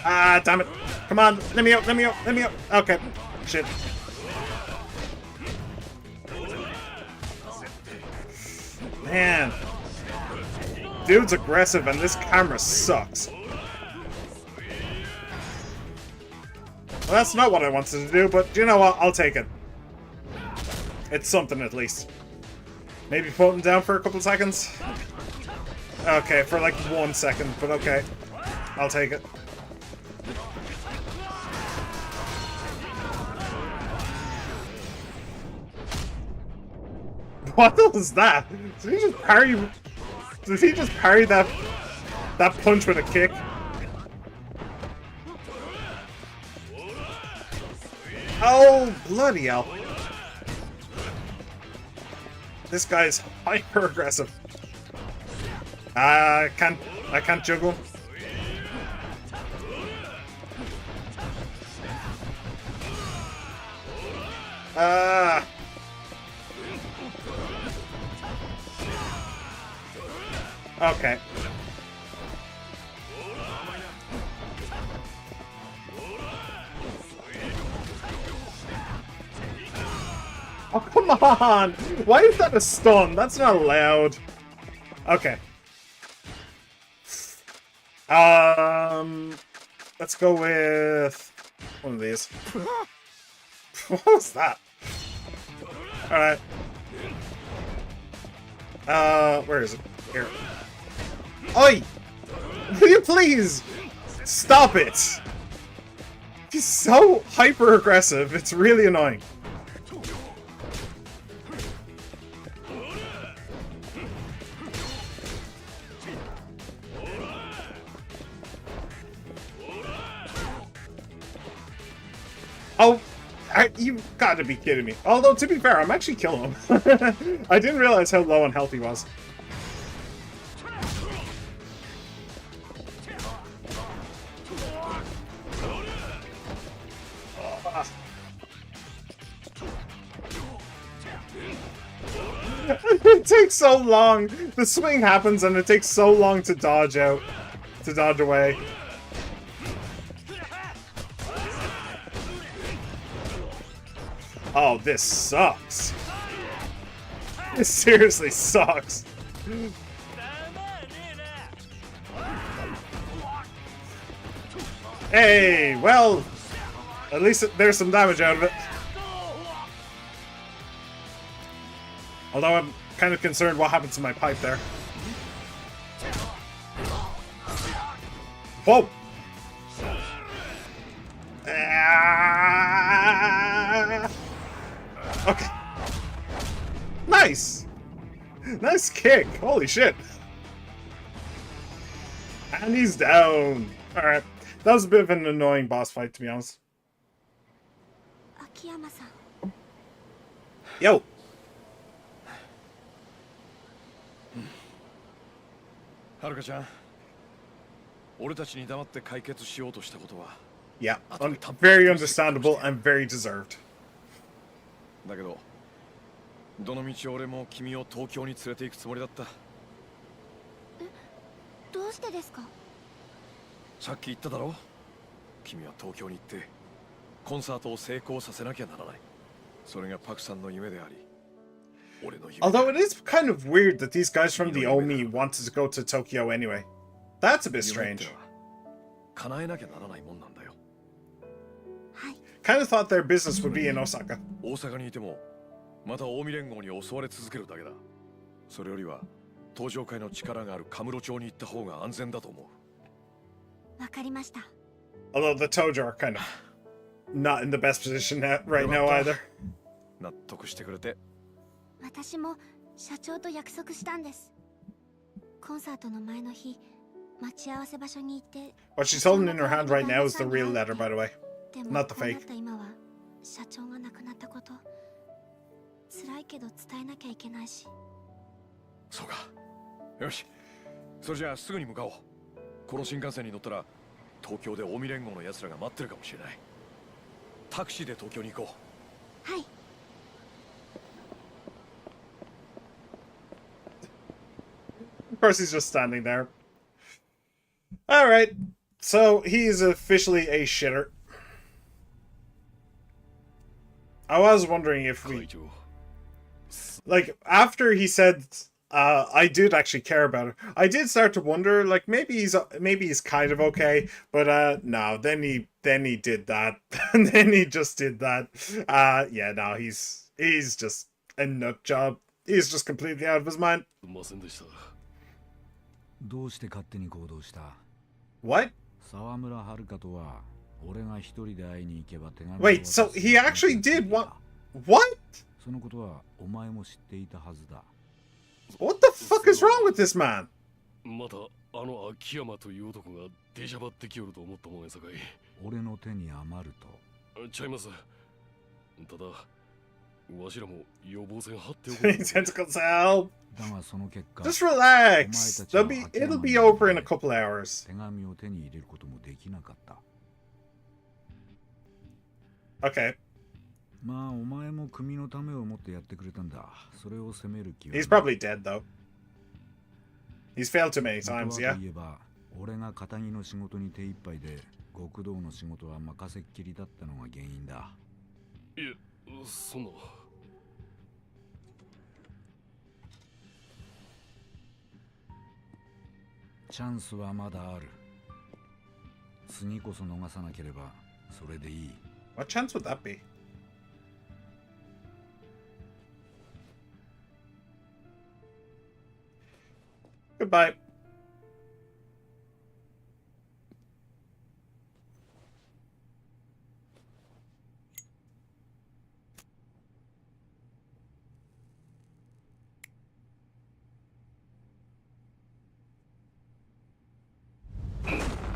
Speaker 1: Ah, damn it. Come on, let me out, let me out, let me out. Okay, shit. Man. Dude's aggressive and this camera sucks. Well, that's not what I wanted to do, but you know what? I'll take it. It's something at least. Maybe put him down for a couple seconds? Okay, for like 1 second, but okay. I'll take it. What was that? Did he just parry? Did he just parry that punch with a kick? Oh bloody hell! This guy's hyper aggressive. I can't juggle. Okay. Oh, come on! Why is that a stun? That's not allowed. Okay. Let's go with one of these. What was that? Alright. Where is it? Here. Oi! Will you please stop it? He's so hyper aggressive, it's really annoying. Oh, you've got to be kidding me. Although, to be fair, I'm actually killing him. I didn't realize how low on health he was. It takes so long. The swing happens and it takes so long to dodge out, to dodge away. Oh, this sucks. This seriously sucks. Hey, well, at least there's some damage out of it. Although I'm kind of concerned what happened to my pipe there. Whoa! Ah! Okay. Nice! Nice kick! Holy shit! And he's down. Alright. That was a bit of an annoying boss fight, to be honest.
Speaker 5: Akiyama-san.
Speaker 1: Yo!
Speaker 2: はるかちゃん、俺たちに黙って解決しようとしたことは
Speaker 1: Yeah, very understandable and very deserved.
Speaker 2: だけど、どの道俺も君を東京に連れて行くつもりだった。
Speaker 5: どうしてですか？
Speaker 2: さっき言っただろ。君は東京に行ってコンサートを成功させなきゃならない。それがパクさんの夢であり、俺の夢。
Speaker 1: Although it is kind of weird that these guys from the Omi wanted to go to Tokyo anyway. That's a bit strange.
Speaker 2: 叶えなきゃならないもんなんだよ。
Speaker 5: はい。
Speaker 1: Kind of thought their business would be in Osaka.
Speaker 2: 大阪にいてもまた近江連合に襲われ続けるだけだ。それよりは東上会の力があるカムロ町に行った方が安全だと思う。
Speaker 5: わかりました。
Speaker 1: Although the Tojo are kind of not in the best position right now either.
Speaker 2: 納得してくれて。
Speaker 5: 私も社長と約束したんです。コンサートの前の日、待ち合わせ場所に行って。
Speaker 1: What she's holding in her hand right now is the real letter, by the way.
Speaker 5: でも
Speaker 1: Not the
Speaker 5: こうな
Speaker 1: fake.
Speaker 5: った今は社長が亡くなったこと、辛いけど伝えなきゃいけないし。
Speaker 2: そうか。よし。それじゃあすぐに向かおう。この新幹線に乗ったら東京で近江連合の奴らが待ってるかもしれない。タクシーで東京に行こう。
Speaker 5: はい。
Speaker 1: Of course, he's just standing there. Alright, so he's officially a shitter. I was wondering if we... Like, after he said, I did actually care about it, I did start to wonder, like, maybe he's kind of okay, but, no, then he did that, and then he just did that. Yeah, no, he's just a nut job. He's just completely out of his mind.
Speaker 8: どうして勝手に行動した？
Speaker 1: What?
Speaker 8: 沢村遥とは俺が一人で会いに行けば手紙を。
Speaker 1: Wait, so he actually did what? What?
Speaker 8: そのことはお前も知っていたはずだ。
Speaker 1: What the fuck is wrong with this man?
Speaker 7: またあの秋山という男が出しゃばってきよると思ったもんやさかい。
Speaker 8: 俺の手に余ると。
Speaker 7: ちゃいます。ただわしらも予防線張っておこう。
Speaker 1: Tentacles help.
Speaker 8: だがその結果、
Speaker 1: Just relax. It'll be over in a couple hours.
Speaker 8: 手紙を手に入れることもできなかった。
Speaker 1: Okay.
Speaker 8: まあお前も組のためを思ってやってくれたんだ。それを責める気は。
Speaker 1: He's probably dead though. He's failed too many times,
Speaker 8: 元は
Speaker 1: yeah.
Speaker 8: といえば、俺が片木の仕事に手一杯で極道の仕事は任せっきりだったのが原因だ。
Speaker 7: いえ、そんな。
Speaker 8: チャンスはまだある。次こそ逃さなければそれでいい。
Speaker 1: What chance would that be? Goodbye.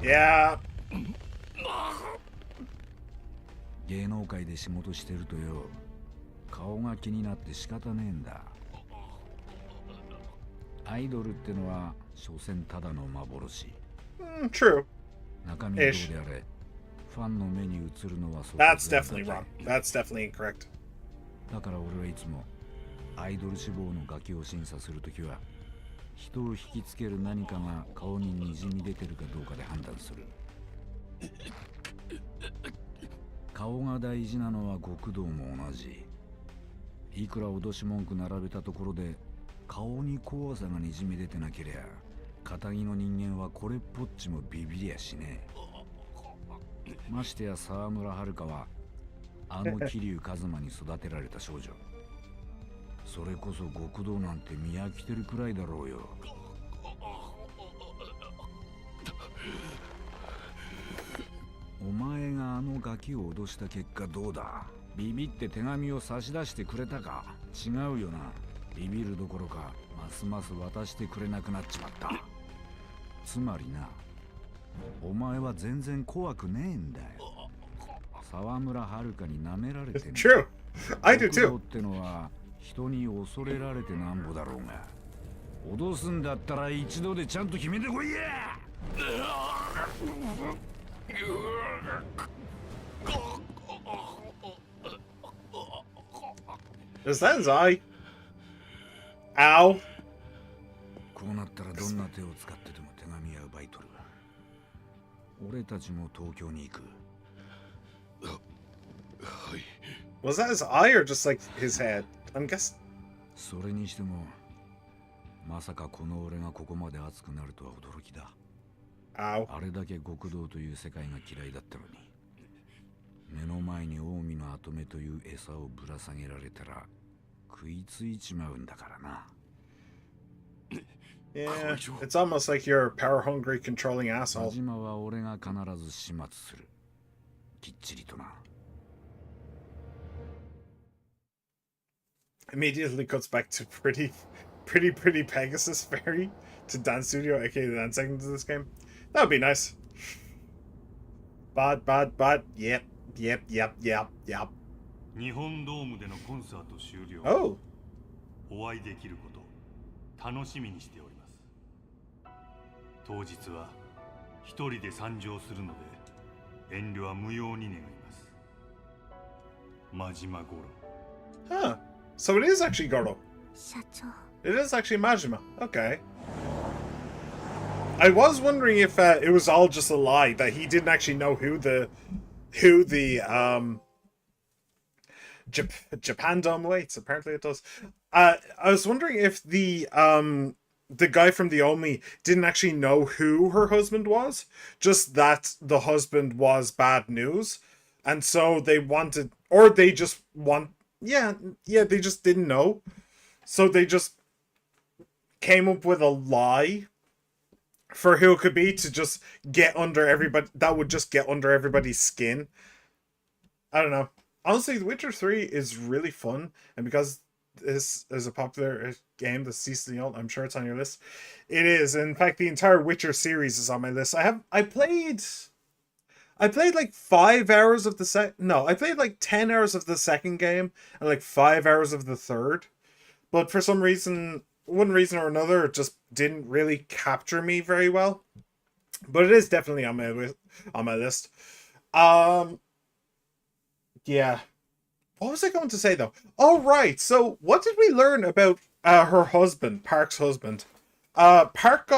Speaker 1: Yeah.
Speaker 8: 芸能界で仕事してるとよ、顔が気になって仕方ねえんだ。アイドルってのは所詮ただの幻。
Speaker 1: True.
Speaker 8: 中身どうであれ、ファンの目に映るのはそこ
Speaker 1: That's definitely wrong. That's definitely incorrect.
Speaker 8: だから俺はいつもアイドル志望のガキを審査するときは、人を引きつける何かが顔ににじみ出てるかどうかで判断する。顔が大事なのは極道も同じ。いくら脅し文句並べたところで顔に怖さがにじみ出てなけりゃ、片木の人間はこれっぽっちもビビりやしねえ。ましてや沢村遥はあの桐生一馬に育てられた少女。それこそ極道なんて見飽きてるくらいだろうよ。お前があのガキを脅した結果どうだ？ビビって手紙を差し出してくれたか？違うよな。ビビるどころかますます渡してくれなくなっちまった。つまりな、お前は全然怖くねえんだよ。沢村遥に舐められてね。
Speaker 1: True. I do
Speaker 8: 極道
Speaker 1: too.
Speaker 8: ってのは人に恐れられてなんぼだろうが、脅すんだったら一度でちゃんと決めてこいや。
Speaker 1: Is that his eye? Ow.
Speaker 8: こうなったらどんな手を使ってでも手紙や奪い取る。俺たちも東京に行く。
Speaker 1: Was that his eye or just like his head? I'm guessing.
Speaker 8: それにしてもまさかこの俺がここまで熱くなるとは驚きだ。
Speaker 1: Ow.
Speaker 8: あれだけ極道という世界が嫌いだったのに、目の前に近江の跡目という餌をぶら下げられたら食いついちまうんだからな。
Speaker 1: Yeah, it's almost like you're a power-hungry, controlling
Speaker 8: 田
Speaker 1: asshole.
Speaker 8: 島は俺が必ず始末する。きっちりとな。
Speaker 1: Immediately cuts back to pretty Pegasus Fairy to Dance Studio, aka the dance segment of this game. That would be nice. But, yep.
Speaker 9: 日本ドームでのコンサート終了。
Speaker 1: Oh,
Speaker 9: お会いできること楽しみにしております。当日は一人で参上するので遠慮は無用に願います。真島五郎。
Speaker 1: huh. So it is actually Goro.
Speaker 5: 社長。
Speaker 1: It is actually Majima. Okay. I was wondering if it was all just a lie, that he didn't actually know who the Japan Dome waits. Apparently it does. I was wondering if the guy from the Omi didn't actually know who her husband was, just that the husband was bad news, and so they wanted, or they just want, they just didn't know, so they just came up with a lie for who it could be to just get under everybody. That would just get under everybody's skin. I don't know. Honestly, The Witcher 3 is really fun, and because this is a popular game that's seasonally old, I'm sure it's on your list. It is. In fact, the entire Witcher series is on my list. I played like 5 hours of the I played like 10 hours of the second game and like 5 hours of the third. But for some reason, one reason or another, it just didn't really capture me very well. But it is definitely on my list. Yeah. What was I going to say though? Oh right. So what did we learn about her husband, Park's husband? Park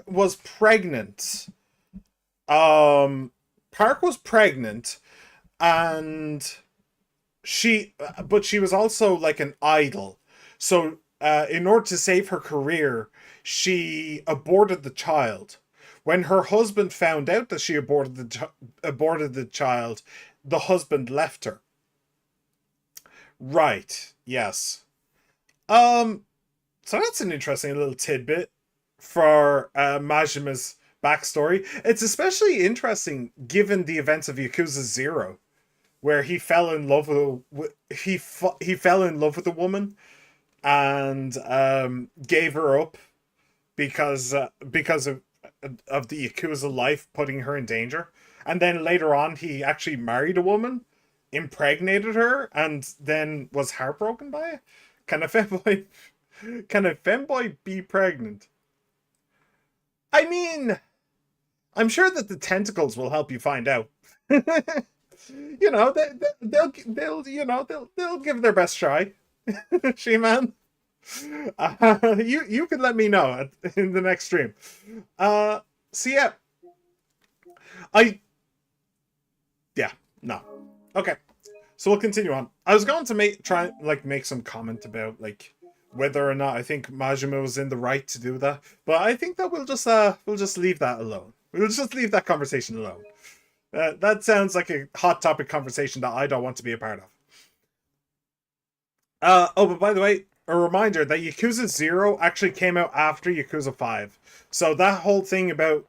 Speaker 1: was pregnant. Park was pregnant, and she was also like an idol. So in order to save her career, she aborted the child. When her husband found out that she aborted the child, the husband left her. Right. Yes. So that's an interesting little tidbit for Majima's backstory. It's especially interesting given the events of Yakuza 0, where he fell in love with he fell in love with a woman and gave her up because of the Yakuza life putting her in danger. And then later on, he actually married a woman, impregnated her, and then was heartbroken by it. Can a femboy be pregnant? I mean, I'm sure that the tentacles will help you find out. You know, they'll give their best try. She-Man. You can let me know in the next stream. So yeah. No. Okay. So we'll continue on. I was going to make some comment about like whether or not I think Majima was in the right to do that, but I think that we'll just leave that alone. We'll just leave that conversation alone. That sounds like a hot topic conversation that I don't want to be a part of. Oh, but by the way, a reminder that Yakuza 0 actually came out after Yakuza 5. So that whole thing about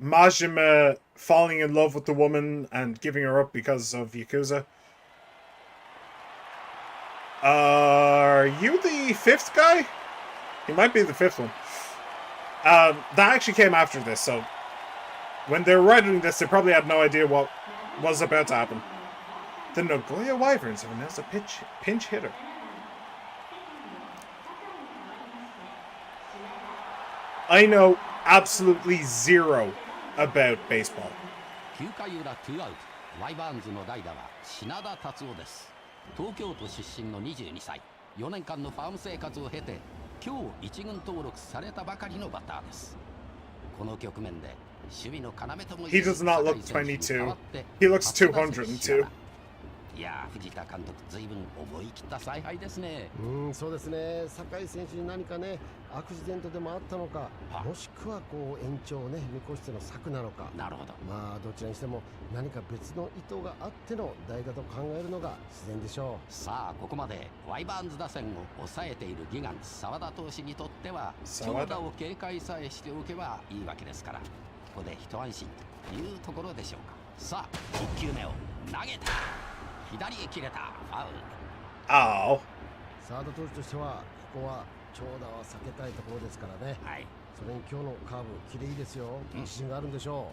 Speaker 1: Majima falling in love with the woman and giving her up because of Yakuza. Are you the fifth guy? He might be the fifth one. That actually came after this, so when they were writing this, they probably had no idea what was about to happen. The Nagoya Wyverns have announced a pinch hitter. I know absolutely zero about baseball.
Speaker 10: 9回裏2アウト、ワイバーンズの代打は品田達夫です。東京都出身の22歳、4年間のファーム生活を経て、今日一軍登録されたばかりのバッターです。この局面で守備の要ともいえる
Speaker 1: He does not look 22. He looks 202.
Speaker 10: いやー、藤田監督、ずいぶん思い切った采配ですね。
Speaker 11: そうですね。酒井選手に何かね、アクシデントでもあったのか、もしくはこう延長をね見越しての策なのか。
Speaker 10: なるほど。
Speaker 11: まあどちらにしても何か別の意図があっての代打と考えるのが自然でしょう。
Speaker 10: さあここまでワイバーンズ打線を抑えているギガン澤田投手にとっては長打を警戒さえしておけばいいわけですから、ここで一安心というところでしょうか。さあ1球目を投げた。左へ切れた。ファウル。
Speaker 11: 澤田投手としてはここは長打は避けたいところですからね。
Speaker 10: はい。
Speaker 11: それに今日のカーブきれいですよ。自信があるんでしょ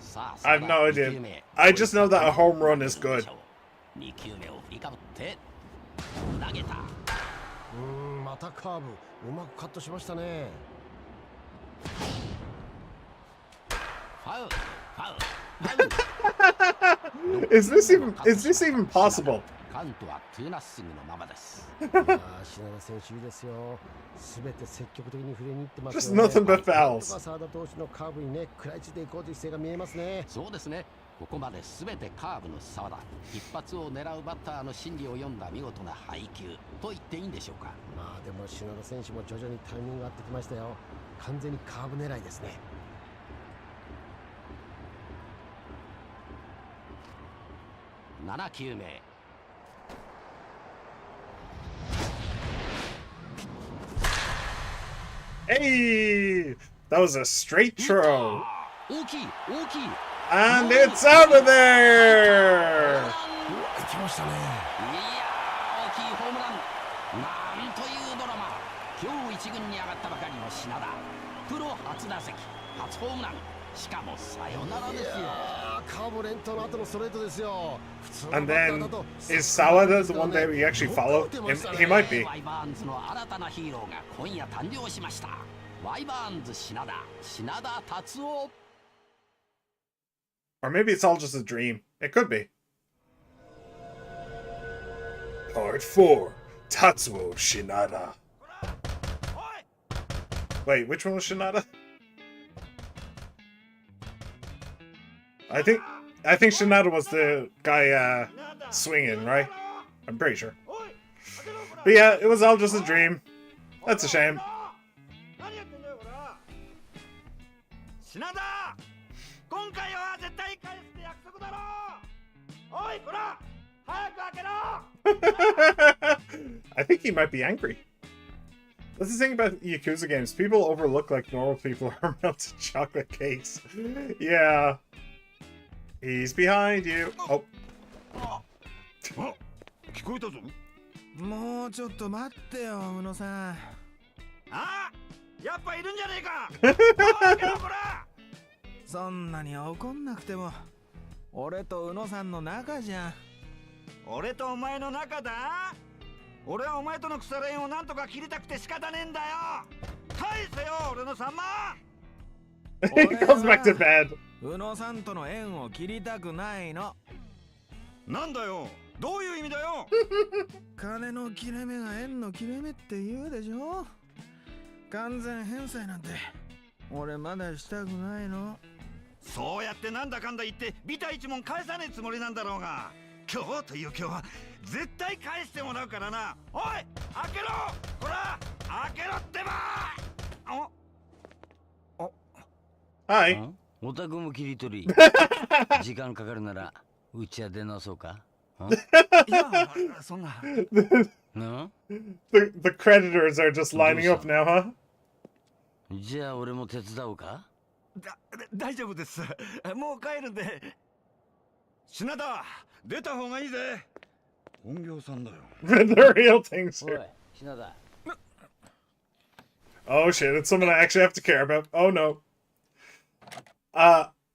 Speaker 10: う。さあ、
Speaker 1: I have no idea. I just know that a home run is good.
Speaker 10: 2球目を振りかぶって投げた。
Speaker 11: またカーブうまくカットしましたね。
Speaker 10: ファウル。
Speaker 1: Is this even possible?
Speaker 10: カウントは2ナッシングのままです。
Speaker 11: 品田選手いいですよ。すべて積極的に振りに行ってますよね。
Speaker 1: Just nothing but fouls.
Speaker 11: 澤田投手のカーブにね食らいついていこうという姿勢が見えますね。
Speaker 10: そうですね。ここまで全てカーブの澤田。一発を狙うバッターの心理を読んだ見事な配球と言っていいんでしょうか。
Speaker 11: まあでも品田選手も徐々にタイミングが合ってきましたよ。完全にカーブ狙いですね。
Speaker 10: 7球目。
Speaker 1: Hey! That was a straight throw.
Speaker 10: 大きい。
Speaker 1: And it's out of there!
Speaker 11: 行きましたね。
Speaker 10: いやー、大きいホームラン。なんというドラマ。今日一軍に上がったばかりの品田。プロ初打席、初ホームラン。しかもサヨナラですよ。
Speaker 11: カーブ連投の後のストレートですよ。
Speaker 1: And then, is Sawada the one that we actually follow? He might be.
Speaker 10: ワイバーンズの新たなヒーローが今夜誕生しました。ワイバーンズ品田達夫。
Speaker 1: Or maybe it's all just a dream. It could be. Part 4. Tatsuo Shinada. Wait, which one was Shinada? I think Shinada was the guy swinging, right? I'm pretty sure. But yeah, it was all just a dream. That's a shame. I think he might be angry. That's the thing about Yakuza games. People overlook like normal people are melted chocolate cakes. Yeah. He's behind you. Oh.
Speaker 12: 聞こえたぞ。
Speaker 6: もうちょっと待ってよ、宇野さん。
Speaker 12: あ、やっぱいるんじゃねえか。
Speaker 6: そんなに怒んなくても、俺と宇野さんの仲じゃん。
Speaker 12: 俺とお前の仲だ。俺はお前との腐れ縁をなんとか切りたくて仕方ねえんだよ。返せよ、俺の3万。
Speaker 1: He goes back to bed.
Speaker 6: 宇野さんとの縁を切りたくないの。
Speaker 12: なんだよ、どういう意味だよ。
Speaker 6: 金の切れ目が縁の切れ目って言うでしょ。完全返済なんて俺まだしたくないの。
Speaker 12: そうやってなんだかんだ言ってビタ一文返さねえつもりなんだろうが、今日という今日は絶対返してもらうからな。おい、開けろ。ほら、開けろってば。
Speaker 1: Hi.
Speaker 13: お宅も切り取り。時間かかるならうちは出直そうか。
Speaker 12: いや、そんな。
Speaker 1: The creditors are just lining up now, huh?
Speaker 13: じゃあ俺も手伝おうか。
Speaker 12: 大丈夫です。もう帰るんで。品田、出た方がいいぜ。本業さんだよ。
Speaker 1: The real things here.
Speaker 13: おい、品田。
Speaker 1: Oh shit, it's someone I actually have to care about. Oh no.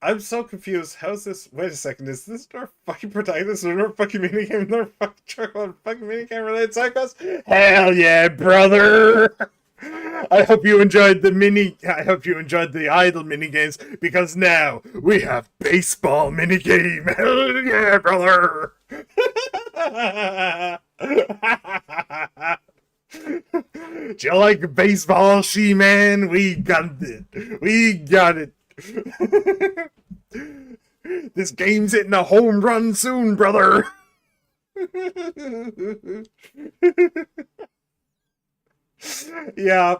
Speaker 1: I'm so confused. How's this? Wait a second, is this our fucking protagonist or our fucking minigame? Our fucking trickle fucking minigame related side quest? Hell yeah, brother! I hope you enjoyed the idle minigames, because now we have baseball minigame. Hell yeah, brother! Do you like baseball, She-Man? We got it. We got it. This game's hitting a home run soon, brother. Yeah.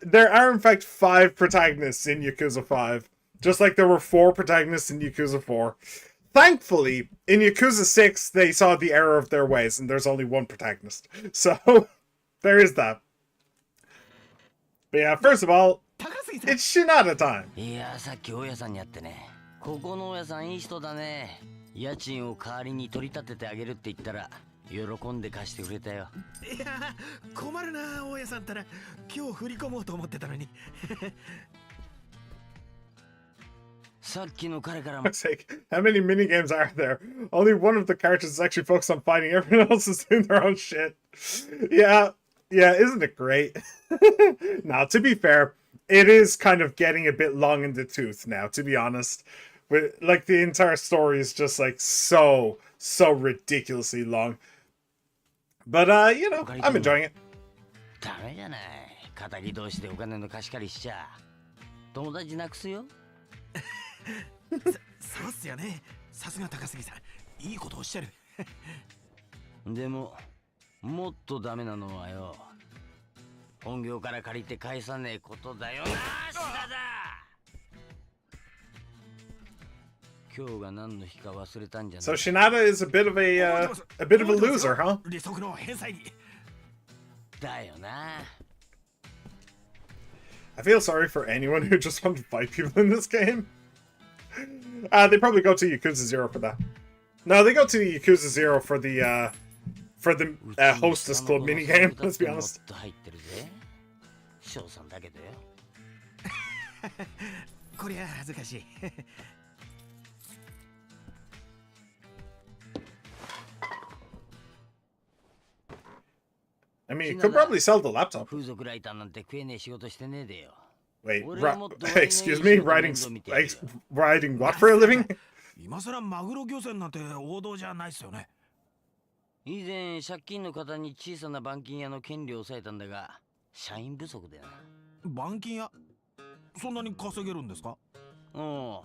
Speaker 1: There are, in fact, 5 protagonists in Yakuza 5. Just like there were 4 protagonists in Yakuza 4. Thankfully, in Yakuza 6, they saw the error of their ways, and there's only 1 protagonist. So, there is that. But yeah, first of all, it's Shinada time.
Speaker 13: いや、さっき大家さんに会ってね。ここの大家さんいい人だね。家賃を代わりに取り立ててあげるって言ったら喜んで貸してくれたよ。
Speaker 6: いや、困るな大家さんったら今日振り込もうと思ってたのに。
Speaker 13: さっきの彼からも。
Speaker 1: Sake, how many minigames are there? Only one of the characters is actually focused on fighting. Everyone else is doing their own shit. Yeah, isn't it great? Now, to be fair, it is kind of getting a bit long in the tooth now, to be honest. But, like, the entire story is just, like, so ridiculously long. But, I'm enjoying it.
Speaker 13: ダメじゃない。仇同士でお金の貸し借りしちゃ友達なくすよ。
Speaker 6: そうっすよね。さすが高杉さん、いいことおっしゃる。
Speaker 13: でももっとダメなのはよ、本業から借りて返さねえことだよな。今日が何の日か忘れたんじゃない。
Speaker 1: So Shinada is a bit of a loser, huh?
Speaker 6: 利息の返済に。
Speaker 13: だよな。
Speaker 1: I feel sorry for anyone who just wants to fight people in this game. They probably go to Yakuza 0 for that. No, they go to Yakuza 0 for the Hostess Club minigame, let's be honest.
Speaker 13: 翔さんだけどよ。
Speaker 6: こりゃ恥ずかしい。
Speaker 1: I mean, you could probably sell the laptop.
Speaker 13: 風俗ライターなんて食えねえ仕事してねえでよ。
Speaker 1: Wait, excuse me? Writing what for a living?
Speaker 6: 今さらマグロ漁船なんて王道じゃないっすよね。
Speaker 13: 以前借金の方に小さな板金屋の権利を抑えたんだが、社員不足でな。
Speaker 6: 板金屋？そんなに稼げるんですか？
Speaker 13: うん。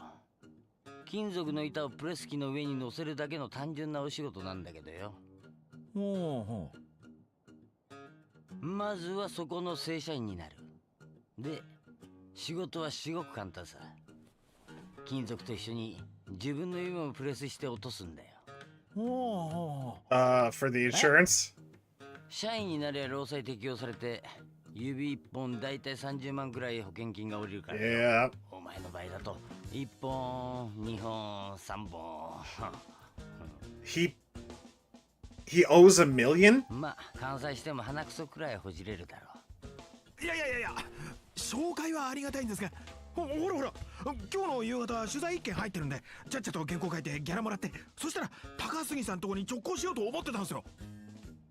Speaker 13: 金属の板をプレス機の上に乗せるだけの単純なお仕事なんだけどよ。
Speaker 6: ほう。
Speaker 13: まずはそこの正社員になる。で、仕事はすごく簡単さ。金属と一緒に自分の指もプレスして落とすんだよ。
Speaker 1: For the insurance?
Speaker 13: 社員になれば労災適用されて、指一本だいたい30万くらい保険金が下りるから。
Speaker 1: Yeah.
Speaker 13: お前の場合だと1本、2本、3本。
Speaker 1: He owes $1 million?
Speaker 13: まあ、完済しても鼻くそくらいほじれるだろ
Speaker 6: う。いや、紹介はありがたいんですが、ほら、今日の夕方取材1件入ってるんで、ちゃっちゃと原稿書いてギャラもらって、そしたら高杉さんとこに直行しようと思ってたんですよ。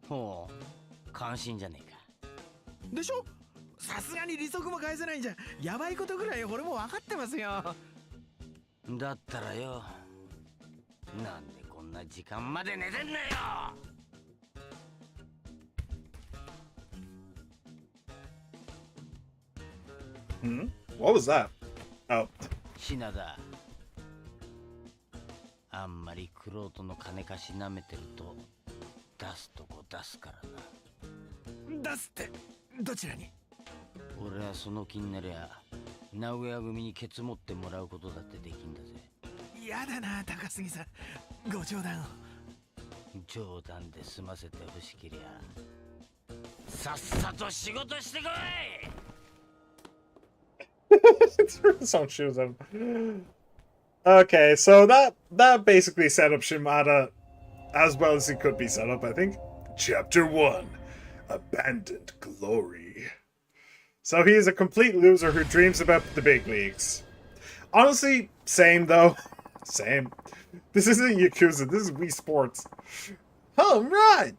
Speaker 13: ほう、関心じゃねえか。
Speaker 6: でしょ？さすがに利息も返せないんじゃ、やばいことぐらい俺も分かってますよ。
Speaker 13: だったらよ、なんでこんな時間まで寝てんだよ。
Speaker 1: What was that? Oh.
Speaker 13: 品田、あんまりクロートの金貸しなめてると出すとこ出すからな。
Speaker 6: 出すってどちらに？
Speaker 13: 俺はその気になりゃ名古屋組にケツ持ってもらうことだってできんだぜ。
Speaker 6: やだな高杉さん、ご冗談を。
Speaker 13: 冗談で済ませてほしけりゃさっさと仕事してこい。
Speaker 1: Threw his own shoes at him. Okay, so that basically set up Shimada as well as he could be set up, I think. Chapter 1, Abandoned Glory. So he is a complete loser who dreams about the big leagues. Honestly, same though. Same. This isn't Yakuza, this is Wii Sports. Oh, right!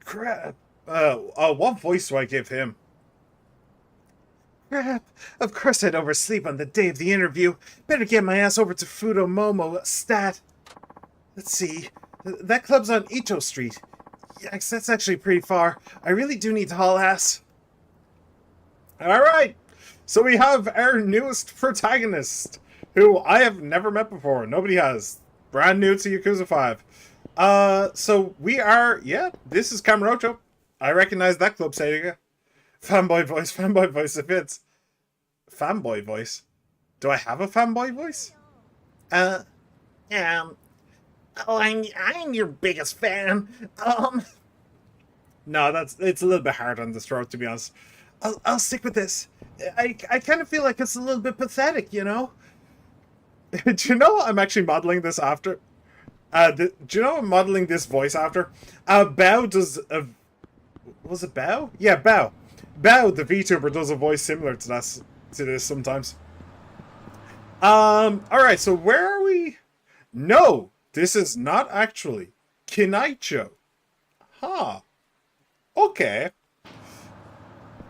Speaker 1: Crap. What voice do I give him? Crap. Of course I'd oversleep on the day of the interview. Better get my ass over to Fudomomo Stat. Let's see. That club's on Ito Street. Yikes, that's actually pretty far. I really do need to haul ass. Alright. So we have our newest protagonist, who I have never met before. Nobody has. Brand new to Yakuza 5. So we are... Yeah, this is Kamurocho. I recognize that club saying. Fanboy voice, it fits. Fanboy voice? Do I have a fanboy voice? Oh, I'm your biggest fan. No, it's a little bit hard on the throat, to be honest. I'll stick with this. I kind of feel like it's a little bit pathetic, you know? Do you know I'm actually modeling this after? Do you know I'm modeling this voice after? Bao does a... Was it Bao? Yeah, Bao. Bao, the VTuber, does a voice similar to this sometimes. Alright, so where are we? No, this is not actually Kinaicho. Huh. Okay.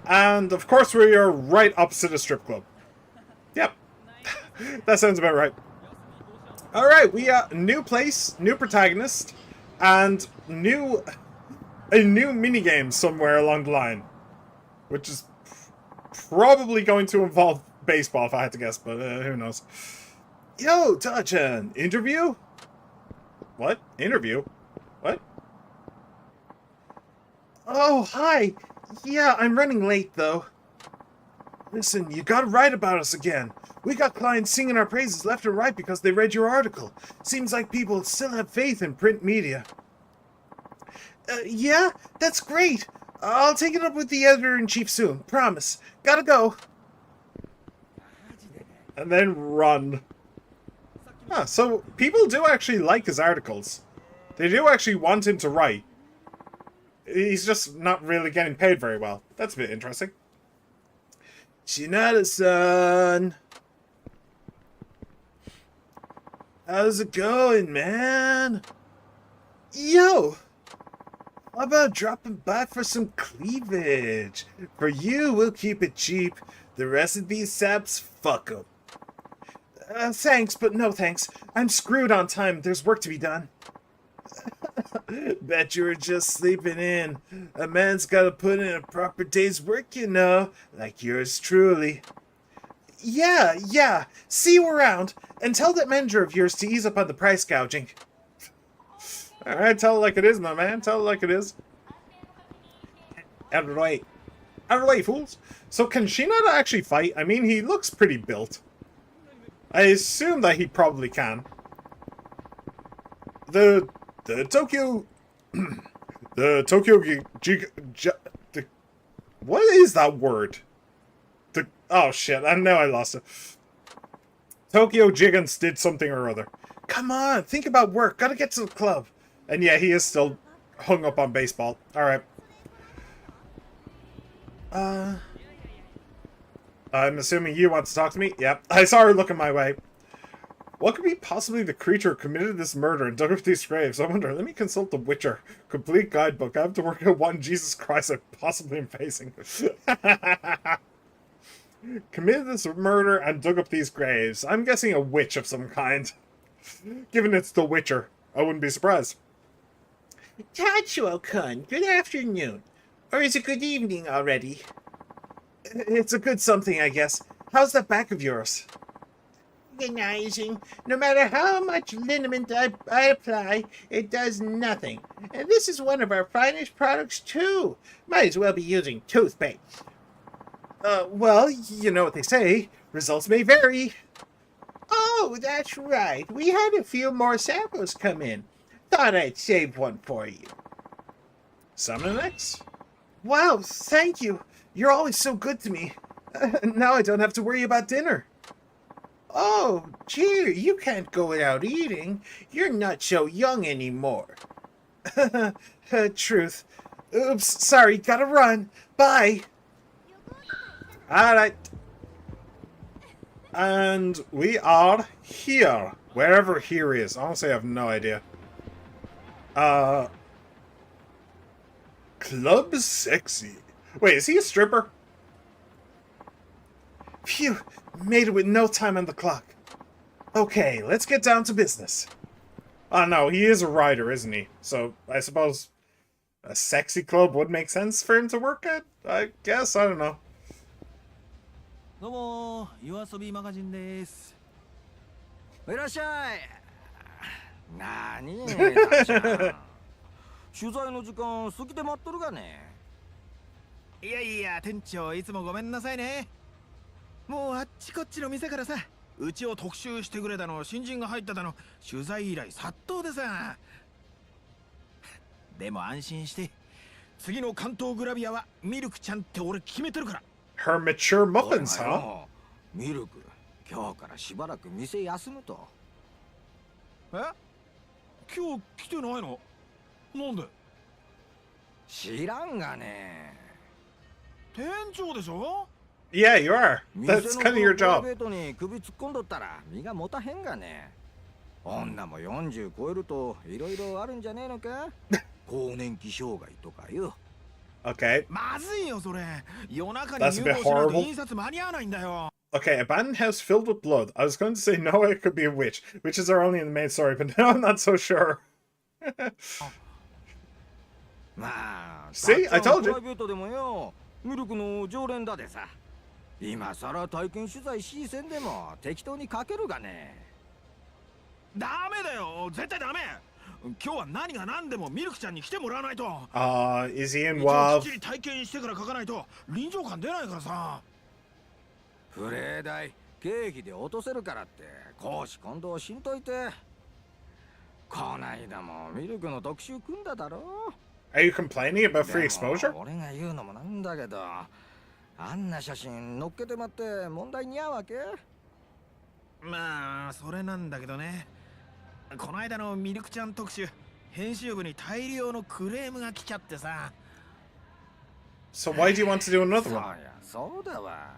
Speaker 1: And of course we are right opposite a strip club. Yep. That sounds about right. Alright, we new place, new protagonist, and a new minigame somewhere along the line. Which is probably going to involve baseball if I had to guess, but who knows. Yo, Ta-chan, interview? What? Interview? What? Oh, hi. Yeah, I'm running late, though. Listen, you gotta write about us again. We got clients singing our praises left and right because they read your article. Seems like people still have faith in print media. Yeah? That's great. I'll take it up with the editor-in-chief soon. Promise. Gotta go. And then run. Huh, so people do actually like his articles. They do actually want him to write. He's just not really getting paid very well. That's a bit interesting. Shinada-san. How's it going, man? Yo! How about dropping by for some cleavage? For you, we'll keep it cheap. The rest of these saps, fuck 'em. Thanks, but no thanks. I'm screwed on time. There's work to be done. Bet you were just sleeping in. A man's gotta put in a proper day's work, you know. Like yours truly. Yeah. See you around. And tell that manager of yours to ease up on the price gouging. Alright, tell it like it is, my man. Tell it like it is. Out of the way. Out of the way, fools. So can Shinada actually fight? I mean, he looks pretty built. I assume that he probably can. The Tokyo... the Tokyo... what is that word? Oh shit, I know I lost it. Tokyo Gigants did something or other. Come on, think about work. Gotta get to the club. And yeah, he is still hung up on baseball. Alright. I'm assuming you want to talk to me? Yep. I saw her looking my way. What could be possibly the creature who committed this murder and dug up these graves? I wonder. Let me consult the Witcher. Complete guidebook. I have to work out what Jesus Christ I possibly am facing. Committed this murder and dug up these graves. I'm guessing a witch of some kind. Given it's the Witcher, I wouldn't be surprised. Tatsuo-kun, good afternoon. Or is it good evening already? It's a good something, I guess. How's that back of yours? Agonizing. No matter how much liniment I apply, it does nothing. And this is one of our finest products, too. Might as well be using toothpaste. Well, you know what they say. Results may vary. Oh, that's right. We had a few more samples come in. Thought I'd save one for you. Summon X? Wow, thank you. You're always so good to me. Now I don't have to worry about dinner. Oh, gee, you can't go without eating. You're not so young anymore. Truth. Oops, sorry, gotta run. Bye. Alright. And we are here. Wherever here is. Honestly, I have no idea. Club Sexy. Wait, is he a stripper? Phew, made it with no time on the clock. Okay, let's get down to business. Oh no, he is a writer, isn't he? So, I suppose a sexy club would make sense for him to work at? I guess, I don't know.
Speaker 6: どうも、夜遊びマガジンです。
Speaker 14: いらっしゃい。なに、たっちゃん。取材の時間過ぎて待っとるがね。
Speaker 6: いやいや、店長いつもごめんなさいね。もうあっちこっちの店からさ、うちを特集してくれたの、新人が入っただの、取材依頼殺到でさ。でも安心して、次の関東グラビアはミルクちゃんって俺決めてるから。
Speaker 1: Her mature muffins, huh?
Speaker 14: ミルク、今日からしばらく店休むと。
Speaker 6: え？今日来てないの？なんで？
Speaker 14: 知らんがね。
Speaker 6: 店長でしょ？
Speaker 1: Yeah, you are. That's kind of your job.
Speaker 14: プライベートに首突っ込んどったら身が持たへんがね。女も40超えるといろいろあるんじゃねえのか？更年期障害とかよ。
Speaker 1: Okay.
Speaker 6: まずいよそれ。夜中に入校しないと印刷間に合わないんだよ。
Speaker 1: Okay, abandoned house filled with blood. I was going to say no, it could be a witch. Witches are only in the main story, but now I'm not so sure. See, I told you.
Speaker 14: プライベートでもよ、ミルクの常連だでさ。今さら体験取材しせんでも適当にかけるがね。
Speaker 6: ダメだよ、絶対ダメ。今日は何が何でもミルクちゃんに来てもらわないと。
Speaker 1: Is he
Speaker 6: き
Speaker 1: involved?
Speaker 6: っちり体験してから書かないと臨場感出ないからさ。
Speaker 14: プレイ代経費で落とせるからって講師今度しんといて。こないだもミルクの特集組んだだろ。
Speaker 1: Are you complaining about free exposure?
Speaker 14: 俺が言うのもなんだけど、あんな写真載っけてまって問題に合うわけ？
Speaker 6: まあそれなんだけどね。この間のミルクちゃん特集、編集部に大量のクレームが来ちゃってさ。
Speaker 1: So why do you want to do another one?
Speaker 14: そうだわ。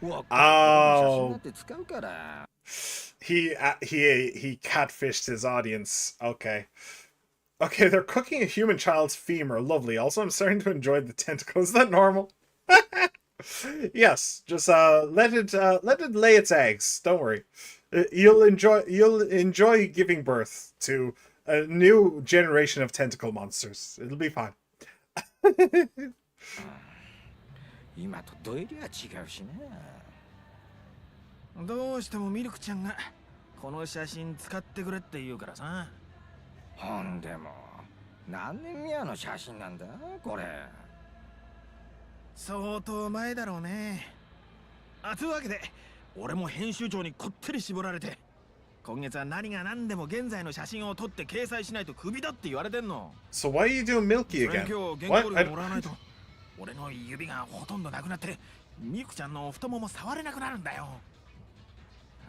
Speaker 1: Oh.
Speaker 14: 使うから。
Speaker 1: He catfished his audience. Okay. Okay, they're cooking a human child's femur. Lovely. Also, I'm starting to enjoy the tentacle. Is that normal? Yes. Just let it lay its eggs. Don't worry. You'll enjoy giving birth to a new generation of tentacle monsters. It'll be fine.
Speaker 14: 今とどうりは違うしね。
Speaker 6: どうしてもミルクちゃんがこの写真使ってくれって言うからさ。
Speaker 14: ほんでも何年目の写真なんだこれ。
Speaker 6: 相当前だろうね。というわけで俺も編集長にこってり絞られて、今月は何が何でも現在の写真を撮って掲載しないとクビだって言われてんの。
Speaker 1: So why are you doing Milky again?
Speaker 6: 今日原稿料もらわないと俺の指がほとんどなくなってミルクちゃんの太もも触れなくなるんだよ。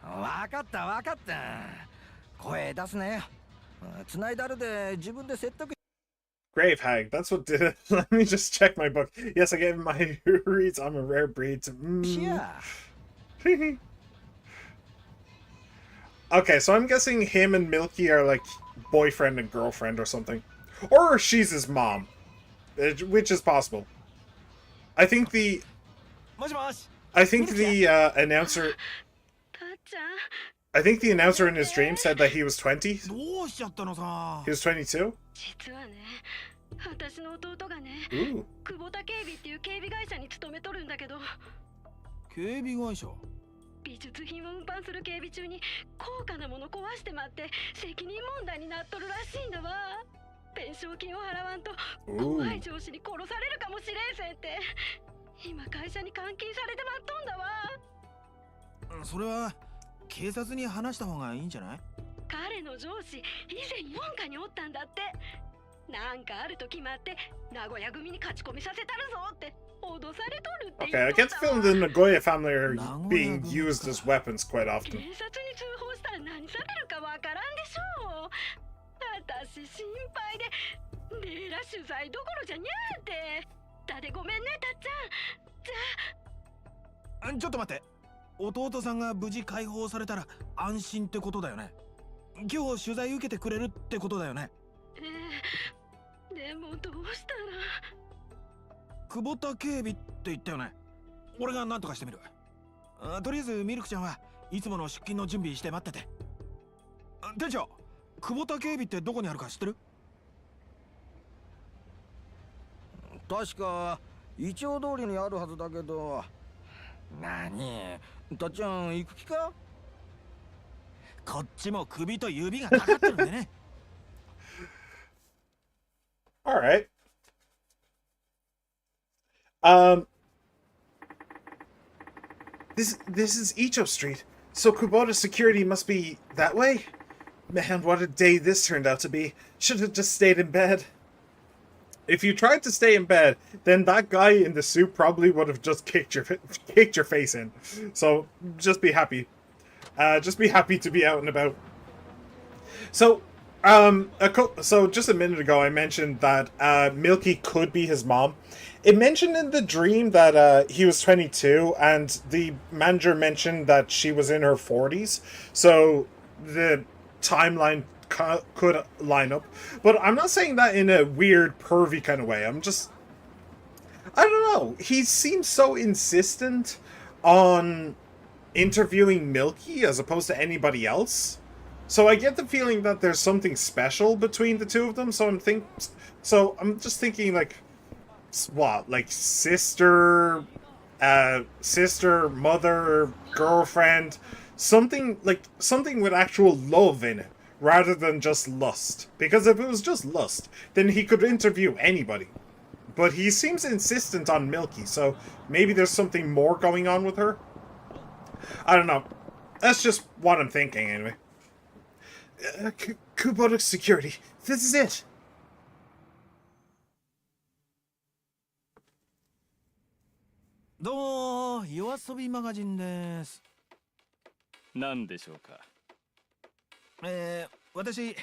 Speaker 14: わかったわかった。声出すね。繋いだるで自分で説得。
Speaker 1: Grave Hag, that's what did it. Let me just check my book. Yes, I gave him my reads. I'm a rare breed.
Speaker 14: Yeah.
Speaker 1: Okay, so I'm guessing him and Milky are like boyfriend and girlfriend or something. Or she's his mom. Which is possible. I think the announcer... I think the announcer in his dream said that he was 20. He was 22?
Speaker 5: 私の弟がね、久保田警備っていう警備会社に勤めとるんだけど。
Speaker 6: 警備会社？
Speaker 5: 美術品を運搬する警備中に高価なもの壊してまって責任問題になっとるらしいんだわ。弁償金を払わんと怖い上司に殺されるかもしれんせんって。
Speaker 15: 今会社に監禁されてまっとんだわ。
Speaker 6: それは警察に話した方がいいんじゃない？
Speaker 15: 彼の上司、以前四課におったんだって。なんかあると決まって名古屋組に勝ち込みさせたるぞって脅されとるって言
Speaker 1: Okay,
Speaker 15: う
Speaker 1: I
Speaker 15: と
Speaker 1: get
Speaker 15: った
Speaker 1: the
Speaker 15: わ。
Speaker 1: feeling the Nagoya family are being used as weapons quite
Speaker 15: 警
Speaker 1: often.
Speaker 15: 察に通報したら何されるかわからんでしょう。私心配でレーラ取材どころじゃにゃーって。だでごめんねたっちゃん。じゃあ
Speaker 6: ちょっと待って。弟さんが無事解放されたら安心ってことだよね。今日取材受けてくれるってことだよね。
Speaker 15: でもどうしたら。
Speaker 6: 久保田警備って言ったよね。俺が何とかしてみる。とりあえずミルクちゃんはいつもの出勤の準備して待ってて。店長、久保田警備ってどこにあるか知ってる？
Speaker 14: 確かイチョウ通りにあるはずだけど。何？たっちゃん行く気か？
Speaker 6: こっちも首と指がかかってるんでね。
Speaker 1: All right. This is Icho Street. So Kubota security must be that way? Man, what a day this turned out to be. Should have just stayed in bed. If you tried to stay in bed, then that guy in the suit probably would have just kicked your face in. So just be happy. Just be happy to be out and about. So, so just a minute ago, I mentioned that Milky could be his mom. It mentioned in the dream that he was 22, and the manager mentioned that she was in her 40s. So the timeline could line up. But I'm not saying that in a weird, pervy kind of way. I don't know. He seems so insistent on interviewing Milky as opposed to anybody else. So I get the feeling that there's something special between the two of them. So I'm just thinking, like, what, like sister, mother, girlfriend, something with actual love in it, rather than just lust. Because if it was just lust, then he could interview anybody. But he seems insistent on Milky, so maybe there's something more going on with her. I don't know. That's just what I'm thinking, anyway. Kubota security. This is it.
Speaker 6: どうも、夜遊びマガジンです。
Speaker 16: 何でしょうか。
Speaker 6: 私、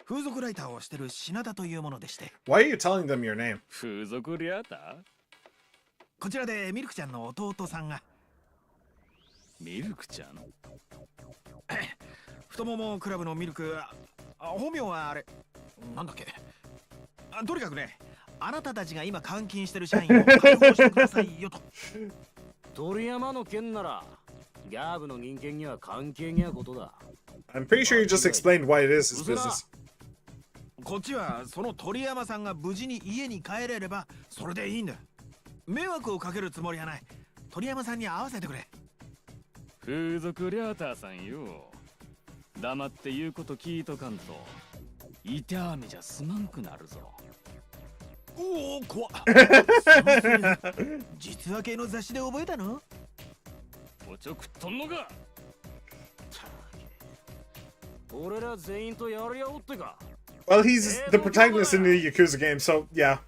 Speaker 6: 風俗ライターをしてる品田というものでして。
Speaker 1: Why are you telling them your name?
Speaker 16: 風俗リアター？
Speaker 6: こちらでミルクちゃんの弟さんが。
Speaker 16: ミルクちゃん？
Speaker 6: 太ももクラブのミルク、本名はあれ、なんだっけ。とにかくね、あなたたちが今監禁してる社員を解放してくださいよと。
Speaker 13: 鳥山の件なら、ギャーブの人間には関係にゃことだ。
Speaker 1: I'm pretty sure you just explained why it is his business.
Speaker 6: こっちはその鳥山さんが無事に家に帰れればそれでいいんだ。迷惑をかけるつもりはない。鳥山さんに会わせてくれ。
Speaker 16: 風俗リアターさんよ。黙って言うこと聞いとかんと、痛みじゃすまんくなるぞ。
Speaker 6: おお、怖っ。実話系の雑誌で覚えたの？
Speaker 16: おちょくっとんのか。
Speaker 13: 俺ら全員とやり合おうってか。
Speaker 1: Well, he's the protagonist in the Yakuza game, so yeah.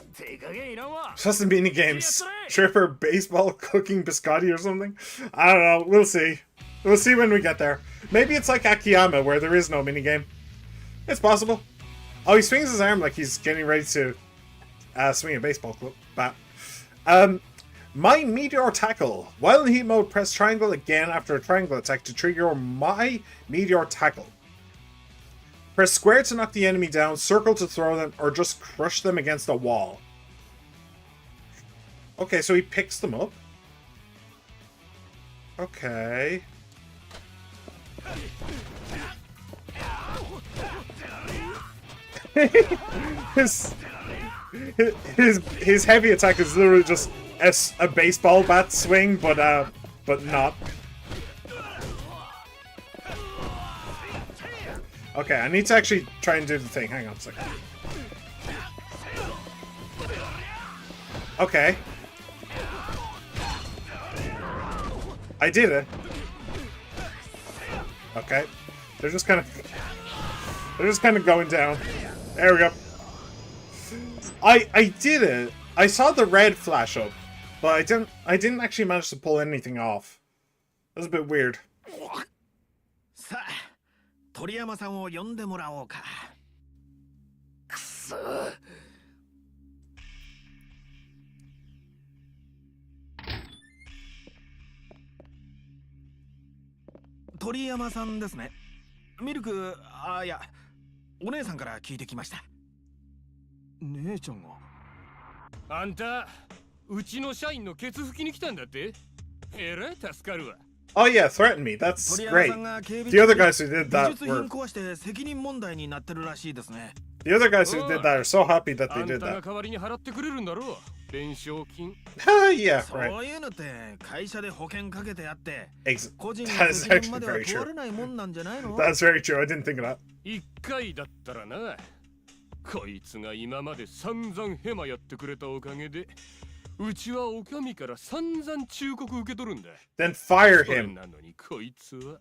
Speaker 1: Plus the mini games. Stripper, baseball, cooking biscotti or something. I don't know. We'll see. We'll see when we get there. Maybe it's like Akiyama, where there is no mini game. It's possible. Oh, he swings his arm like he's getting ready to swing a baseball bat. My Meteor Tackle. While in heat mode, press triangle again after a triangle attack to trigger my Meteor Tackle. Press square to knock the enemy down, circle to throw them, or just crush them against a wall. Okay, so he picks them up. Okay. his heavy attack is literally just a baseball bat swing, but not. Okay, I need to actually try and do the thing. Hang on a second. I did it. Okay. They're just kind of going down. There we go. I did it. I saw the red flash up, but I didn't actually manage to pull anything off. That was a bit weird.
Speaker 6: さあ、鳥山さんを呼んでもらおうか。くそ。鳥山さんですね。ミルク、あ、いや、お姉さんから聞いてきました。
Speaker 7: 姉ちゃんが。あんた、うちの社員のケツ拭きに来たんだって？えらい助かるわ。
Speaker 1: Oh yeah, threaten me. That's great. The other guys who did that were... The other guys who did that are so happy that they did that. Yeah, right. That is actually very true. That's very true. I didn't think of that.
Speaker 7: 一回だったらな。こいつが今まで散々ヘマやってくれたおかげで、うちはお上から散々忠告受け取るんだ。
Speaker 1: Then fire him.
Speaker 7: なのにこいつは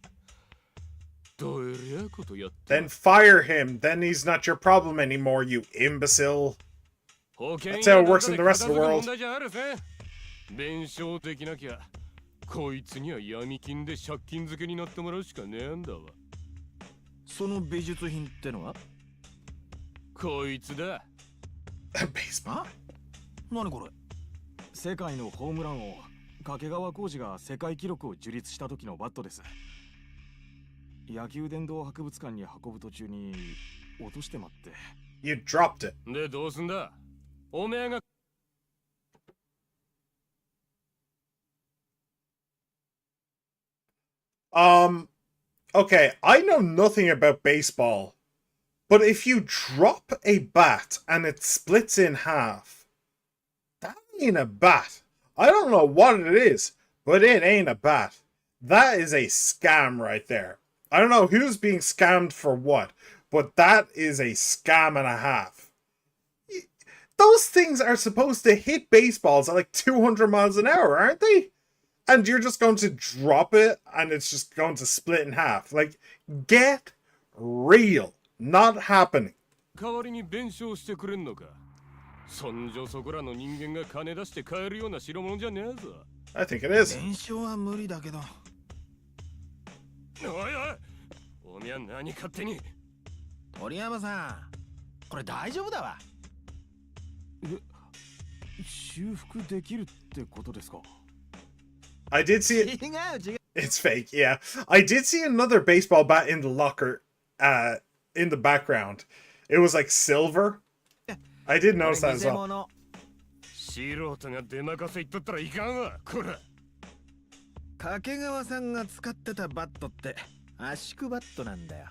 Speaker 7: どうやらことやって。
Speaker 1: Then fire him. Then he's not your problem anymore, you imbecile. That's how it works in the rest of the world.
Speaker 7: 弁償できなきゃ、こいつには闇金で借金漬けになってもらうしかねえんだわ。
Speaker 6: その美術品ってのは？
Speaker 7: こいつだ。
Speaker 1: ベースボール？
Speaker 6: 何これ？
Speaker 17: 世界のホームラン王掛川浩二が世界記録を樹立した時のバットです。野球殿堂博物館に運ぶ途中に落としてまって。
Speaker 1: You dropped it.
Speaker 7: でどうすんだ？おめえが。
Speaker 1: Okay, I know nothing about baseball, but if you drop a bat and it splits in half, that ain't a bat. I don't know what it is, but it ain't a bat. That is a scam right there. I don't know who's being scammed for what, but that is a scam and a half. Those things are supposed to hit baseballs at like 200 miles an hour, aren't they? And you're just going to drop it and it's just going to split in half. Like, get real. Not happening.
Speaker 7: 代わりに弁償してくれんのか。そんじょそこらの人間が金出して買えるような代物じゃねえぞ。
Speaker 1: I think it is.
Speaker 6: 弁償は無理だけど。
Speaker 7: おいおい、おみゃ何勝手に。
Speaker 6: 鳥山さん、これ大丈夫だわ。
Speaker 17: 修復できるってことですか？
Speaker 1: I did see it. It's fake, yeah. I did see another baseball bat in the locker, in the background. It was like silver. I did notice that as well.
Speaker 7: 素人が出任せ言っとったらいかんわ、こら。
Speaker 6: 掛川さんが使ってたバットって圧縮バットなんだよ。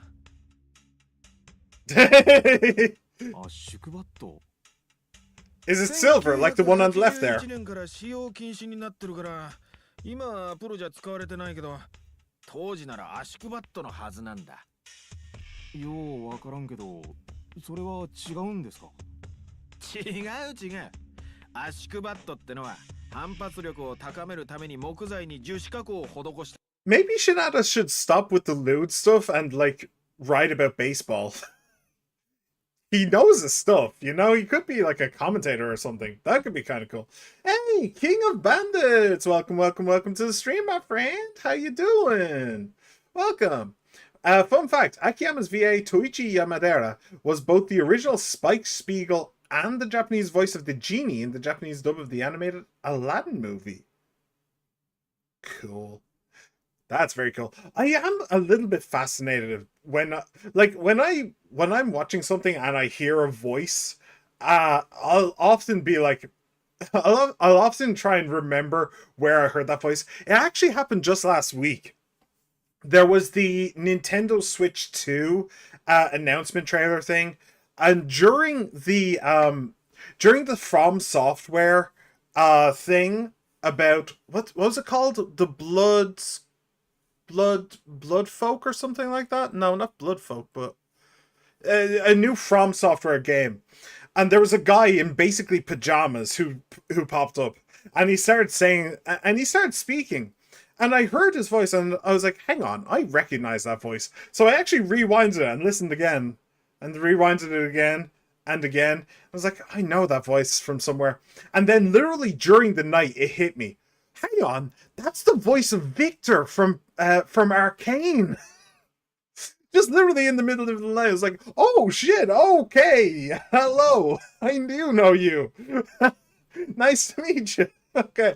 Speaker 17: 圧縮バット
Speaker 1: Is it silver like the one on the left there?
Speaker 6: 1981年から使用禁止になってるから、今はプロじゃ使われてないけど、当時なら圧縮バットのはずなんだ。
Speaker 17: ようわからんけど、それは違うんですか？
Speaker 6: 違う。圧縮バットってのは反発力を高めるために木材に樹脂加工を施した。
Speaker 1: Maybe Shinada should stop with the lewd stuff and like write about baseball. He knows his stuff, you know? He could be like a commentator or something. That could be kind of cool. Hey, King of Bandits! Welcome to the stream, my friend. How you doing? Welcome. Fun fact, Akiyama's VA, Toichi Yamadera, was both the original Spike Spiegel and the Japanese voice of the genie in the Japanese dub of the animated Aladdin movie. Cool. That's very cool. I am a little bit fascinated when I'm watching something and I hear a voice. I'll often be like, I'll often try and remember where I heard that voice. It actually happened just last week. There was the Nintendo Switch 2 announcement trailer thing, and during the From Software thing about what was it called? The Blood Folk or something like that? No, not Blood Folk, but a new From Software game. And there was a guy in basically pajamas who popped up, and he started speaking, And I heard his voice and I was like, hang on, I recognize that voice. So I actually rewinded it and listened again. And rewinded it again and again. I was like, I know that voice from somewhere. And then literally during the night, it hit me. Hang on, that's the voice of Victor from Arcane. Just literally in the middle of the night, I was like, oh shit, okay, hello, I do know you. Nice to meet you. Okay.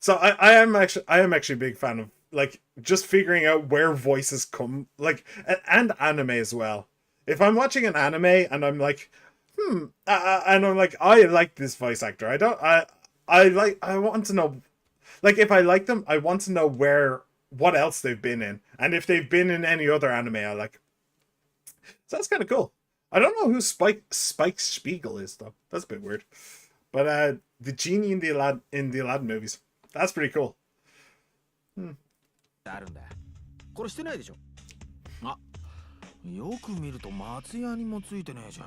Speaker 1: So I am actually a big fan of like just figuring out where voices come, like, and anime as well. If I'm watching an anime and I'm like, and I'm like, I like this voice actor. I want to know, like, if I like them, I want to know what else they've been in, and if they've been in any other anime I like. So that's kind of cool. I don't know who Spike Spiegel is though. That's a bit weird. But the genie in the Aladdin movies. That's pretty cool.
Speaker 6: あるんだ。これしてないでしょ。あ、よく見ると松屋にもついてねえじゃん。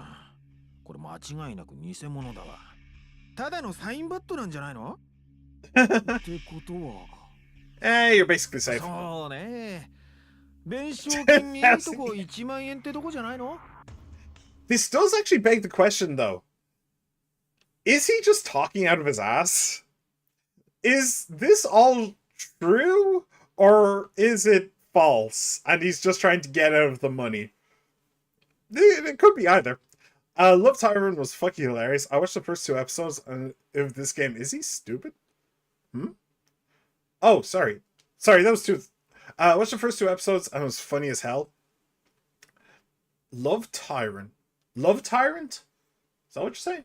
Speaker 6: これ間違いなく偽物だわ。ただのサインバットなんじゃないの？ってことは。
Speaker 1: You're basically safe.
Speaker 6: そうね。弁償金にいいとこ1万円ってとこじゃないの？
Speaker 1: This does actually beg the question though. Is he just talking out of his ass? Is this all true? Or is it false? And he's just trying to get out of the money. It could be either. Love Tyrant was fucking hilarious. I watched the first 2 episodes of this game. Is he stupid? Oh, sorry. Sorry, that was 2. I watched the first 2 episodes and it was funny as hell. Love Tyrant. Love Tyrant? Is that what you're saying?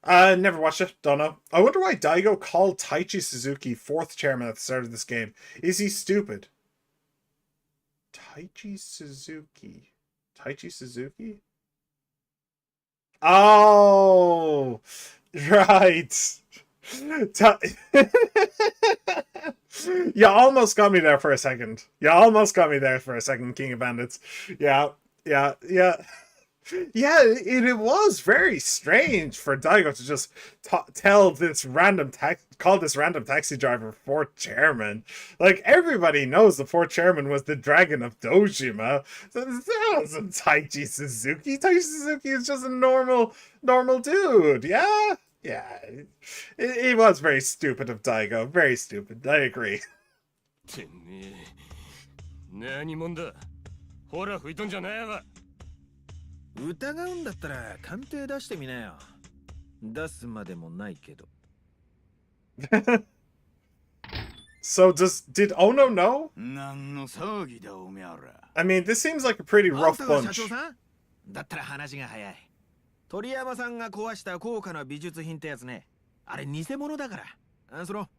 Speaker 1: Never watched it. Don't know. I wonder why Daigo called Taichi Suzuki 4th chairman at the start of this game. Is he stupid? Taichi Suzuki. Taichi Suzuki? Oh! Right. You almost got me there for a second. King of Bandits. Yeah. Yeah, it was very strange for Daigo to just call this random taxi driver 4th chairman. Like, everybody knows the 4th chairman was the Dragon of Dojima. So that wasn't Taichi Suzuki. Taichi Suzuki is just a normal dude. Yeah. It was very stupid of Daigo. Very stupid. I agree.
Speaker 7: 何者だ。ほら吹いとんじゃねえわ。
Speaker 6: 疑うんだったら鑑定出してみなよ。出すまでもないけど。
Speaker 1: So did Ono know?
Speaker 12: 何の騒ぎだおめゃら。
Speaker 1: I mean, this seems like a pretty rough bunch.
Speaker 6: 社長さん？だったら話が早い。鳥山さんが壊した高価な美術品ってやつね。あれ偽物だから。その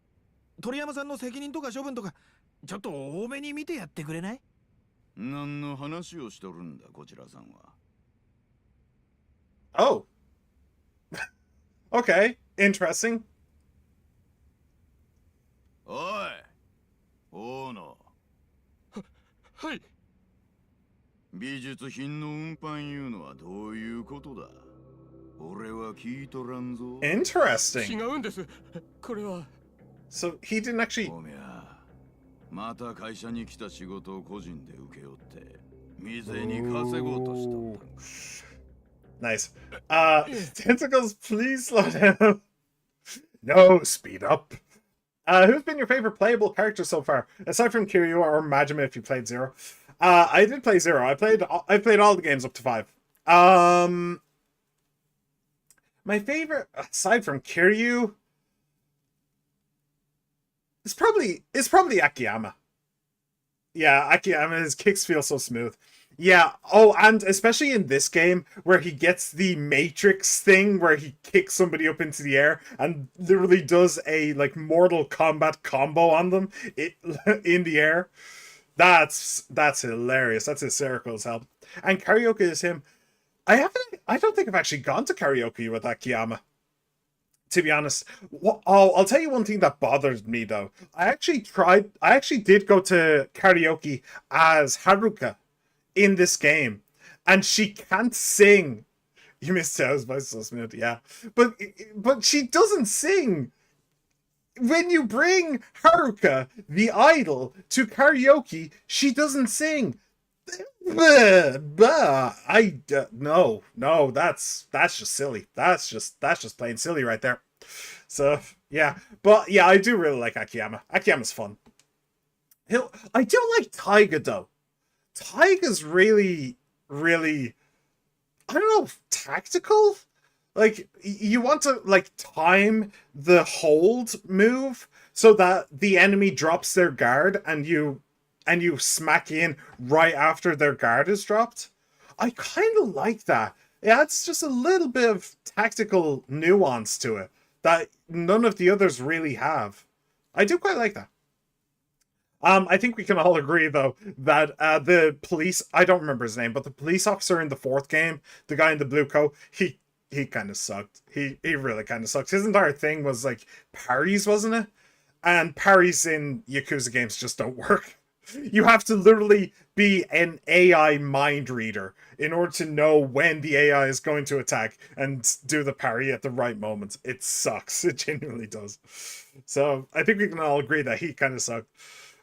Speaker 6: 鳥山さんの責任とか処分とかちょっと多めに見てやってくれない？
Speaker 12: 何の話をしとるんだこちらさんは。
Speaker 1: Oh. Okay, interesting.
Speaker 12: おい、大野。
Speaker 7: はい。
Speaker 12: 美術品の運搬いうのはどういうことだ？俺は聞いとらんぞ。
Speaker 1: Interesting.
Speaker 7: 違うんです。これは。
Speaker 1: So he didn't actually.
Speaker 12: おめゃ、また会社に来た仕事を個人で請け負って店に稼ごうとしとった。
Speaker 1: Nice. Tentacles, please slow down. No, speed up. Who's been your favorite playable character so far, aside from Kiryu or Majima if you played 0? I did play 0. I played all the games up to 5. My favorite, aside from Kiryu, is probably Akiyama. Yeah, Akiyama, his kicks feel so smooth. Yeah, oh, and especially in this game, where he gets the Matrix thing, where he kicks somebody up into the air, and literally does a, like, Mortal Kombat combo on them in the air. That's hilarious. That's hysterical as hell. And karaoke is him. I don't think I've actually gone to karaoke with Akiyama, to be honest. I'll tell you one thing that bothered me, though. I actually did go to karaoke as Haruka in this game, and she can't sing. You missed Tao's voice so smooth, yeah. But she doesn't sing when you bring Haruka, the idol, to karaoke, she doesn't sing. No, that's just silly. That's just plain silly right there. So yeah, but yeah, I do really like Akiyama. Akiyama's fun. I do like Taiga though. Taiga's really, really, I don't know, tactical. Like you want to like time the hold move so that the enemy drops their guard and you smack in right after their guard is dropped. I kind of like that. Yeah, it's just a little bit of tactical nuance to it that none of the others really have. I do quite like that. I think we can all agree though that the police, I don't remember his name, but the police officer in the fourth game, the guy in the blue coat, he kind of sucked. He really kind of sucked. His entire thing was like parries, wasn't it? And parries in Yakuza games just don't work. You have to literally be an AI mind reader in order to know when the AI is going to attack and do the parry at the right moment. It sucks. It genuinely does. So I think we can all agree that he kind of sucked.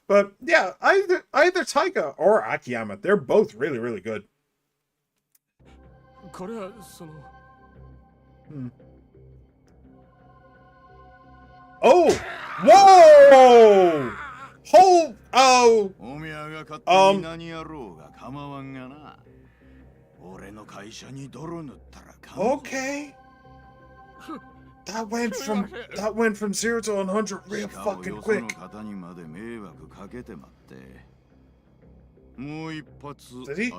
Speaker 1: But yeah, either Taiga or Akiyama, they're both really, really good. Oh! Whoa! Oh! Okay. That went from 0 to 100 real fucking quick. Did he?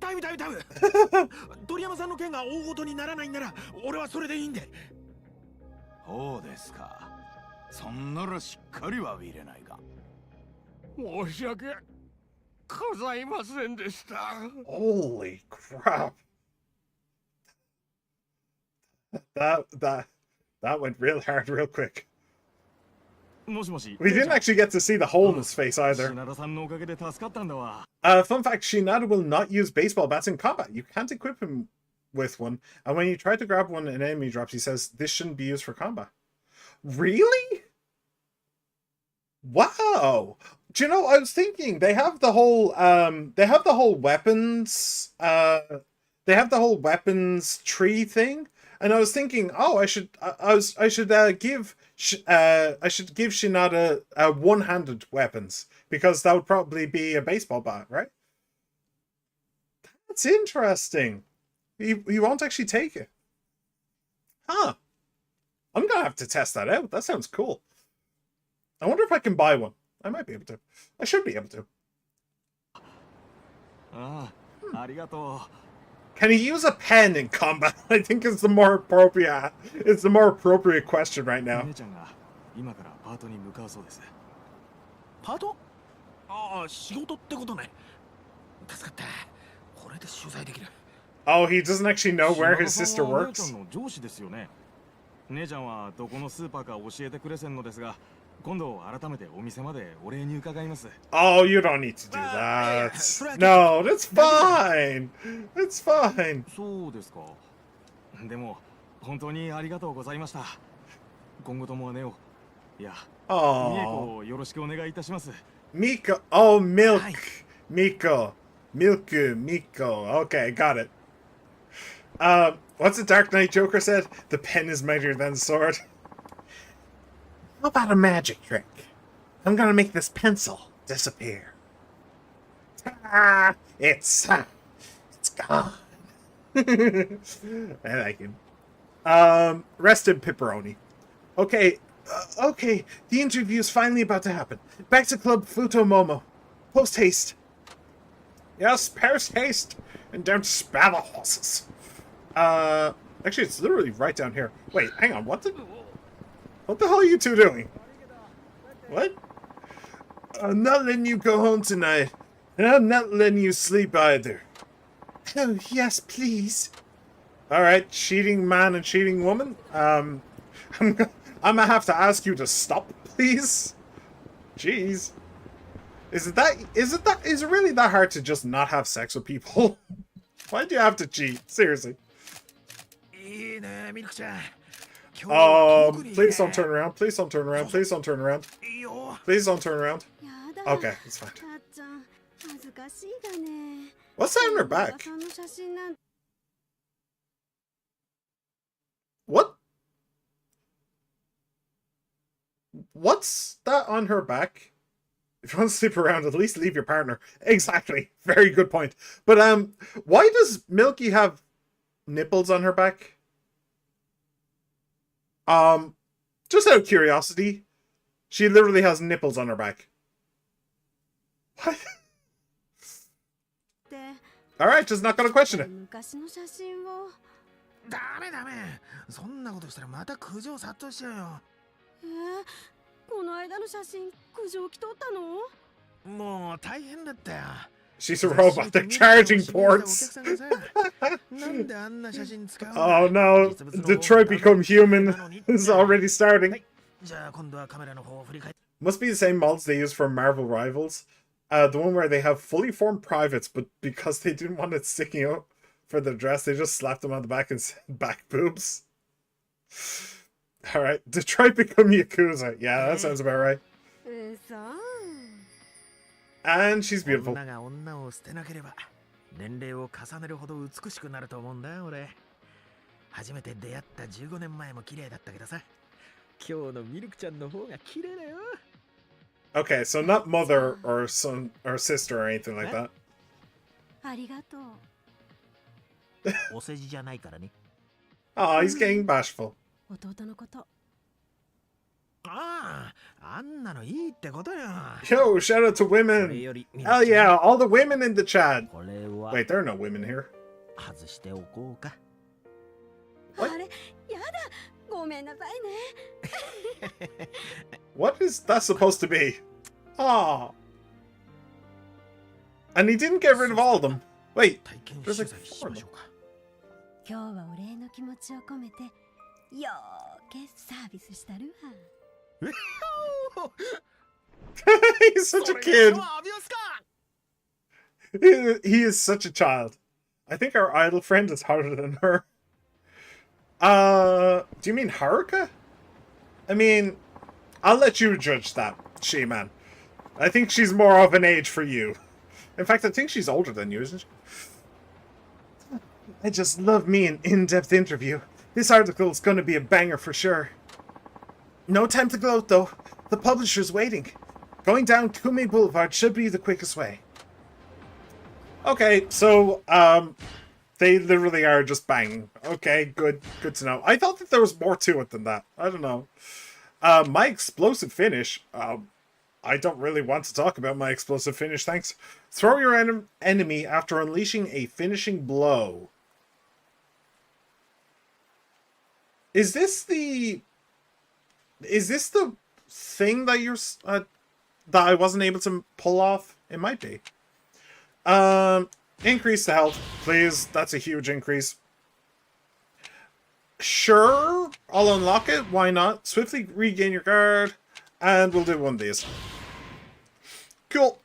Speaker 6: タイム鳥山さんの件が大事にならないんなら俺はそれでいいんで。
Speaker 14: そうですか。そんならしっかりは入れないか。
Speaker 7: 申し訳ございませんでした。
Speaker 1: Holy crap. That went real hard real quick. We didn't actually get to see the hole in his face either. Fun fact, Shinada will not use baseball bats in combat. You can't equip him with one. And when you try to grab one and an enemy drops, he says, this shouldn't be used for combat. Really? Wow. Do you know, I was thinking, they have the whole weapons, they have the whole weapons tree thing. And I was thinking, oh, I should give Shinada one-handed weapons because that would probably be a baseball bat, right? That's interesting. He won't actually take it. Huh. I'm gonna have to test that out. That sounds cool. I wonder if I can buy one. I might be able to. I should be able to. Can he use a pen in combat? I think it's the more appropriate. It's the more appropriate question right now.
Speaker 6: パート？ああ、仕事ってことね。助かった。これで取材できる。
Speaker 1: Oh, he doesn't actually know where his sister works.
Speaker 17: 上司ですよね。姉ちゃんはどこのスーパーか教えてくれせんのですが、今度改めてお店までお礼に伺います。
Speaker 1: Oh, you don't need to do that. No, that's fine. It's fine.
Speaker 17: そうですか。でも本当にありがとうございました。今後とも姉を、いや、ミエコをよろしくお願いいたします。
Speaker 1: Miko, oh, milk, Miko, Miko. Okay, got it. What's the Dark Knight Joker said? The pen is mightier than the sword. How about a magic trick? I'm gonna make this pencil disappear. It's gone. I like him. Rest in pepperoni. Okay, okay. The interview's finally about to happen. Back to Club Futomomo. Post haste. Yes, post haste. And don't spare the horses. Actually, it's literally right down here. Wait, hang on. What the hell are you two doing? What? I'm not letting you go home tonight. And I'm not letting you sleep either. Oh, yes, please. Alright, cheating man and cheating woman. I'm gonna have to ask you to stop, please. Jeez. Is it really that hard to just not have sex with people? Why do you have to cheat? Seriously.
Speaker 6: いいいね、ミルクちゃん。
Speaker 1: Please don't turn around. Please don't turn around. Please don't turn around. Please don't turn around. Okay, it's fine. What's that on her back? What? What's that on her back? If you want to sleep around, at least leave your partner. Exactly. Very good point. But why does Milky have nipples on her back? Just out of curiosity, she literally has nipples on her back. What? Alright, just not gonna question it.
Speaker 6: ダメダメ、そんなことしたらまた苦情殺到しちゃうよ。
Speaker 5: この間の写真、苦情来とったの？
Speaker 6: もう大変だったよ。
Speaker 1: She's a robot. They're charging ports. Oh no, Detroit Become Human is already starting. Must be the same mods they use for Marvel Rivals. The one where they have fully formed privates, but because they didn't want it sticking out for the dress, they just slapped them on the back and said back boobs. Alright, Detroit Become Yakuza. Yeah, that sounds about right. And she's beautiful.
Speaker 6: 女を捨てなければ年齢を重ねるほど美しくなると思うんだ俺。初めて出会った15年前も綺麗だったけどさ、今日のミルクちゃんの方が綺麗だよ。
Speaker 1: Okay, so not mother or son or sister or anything like that.
Speaker 5: ありがとう。
Speaker 6: お世辞じゃないからね。
Speaker 1: Oh, he's getting bashful.
Speaker 5: 弟のこと。
Speaker 6: ああ、あんなのいいってことよ。
Speaker 1: Yo, shout out to women. Hell yeah, all the women in the chat. Wait, there are no women here.
Speaker 6: 外しておこうか。
Speaker 5: あれ、やだ。ごめんなさいね。
Speaker 1: What is that supposed to be? Aw. And he didn't get rid of all of them. Wait, there's like 4 of them.
Speaker 5: 今日はお礼の気持ちを込めて、よーけサービスしたるわ。
Speaker 1: He's such a kid. He is such a child. I think our idol friend is harder than her. Do you mean Haruka? I mean, I'll let you judge that, She-Man. I think she's more of an age for you. In fact, I think she's older than you, isn't she? I just love me an in-depth interview. This article's gonna be a banger for sure. No time to gloat, though. The publisher's waiting. Going down Kumi Boulevard should be the quickest way. Okay, so, they literally are just banging. Okay, good to know. I thought that there was more to it than that. I don't know. My explosive finish, I don't really want to talk about my explosive finish, thanks. Throw your enemy after unleashing a finishing blow. Is this the thing that you're that I wasn't able to pull off? It might be. Increase the health, please. That's a huge increase. Sure, I'll unlock it. Why not? Swiftly regain your guard, and we'll do one of these. Cool.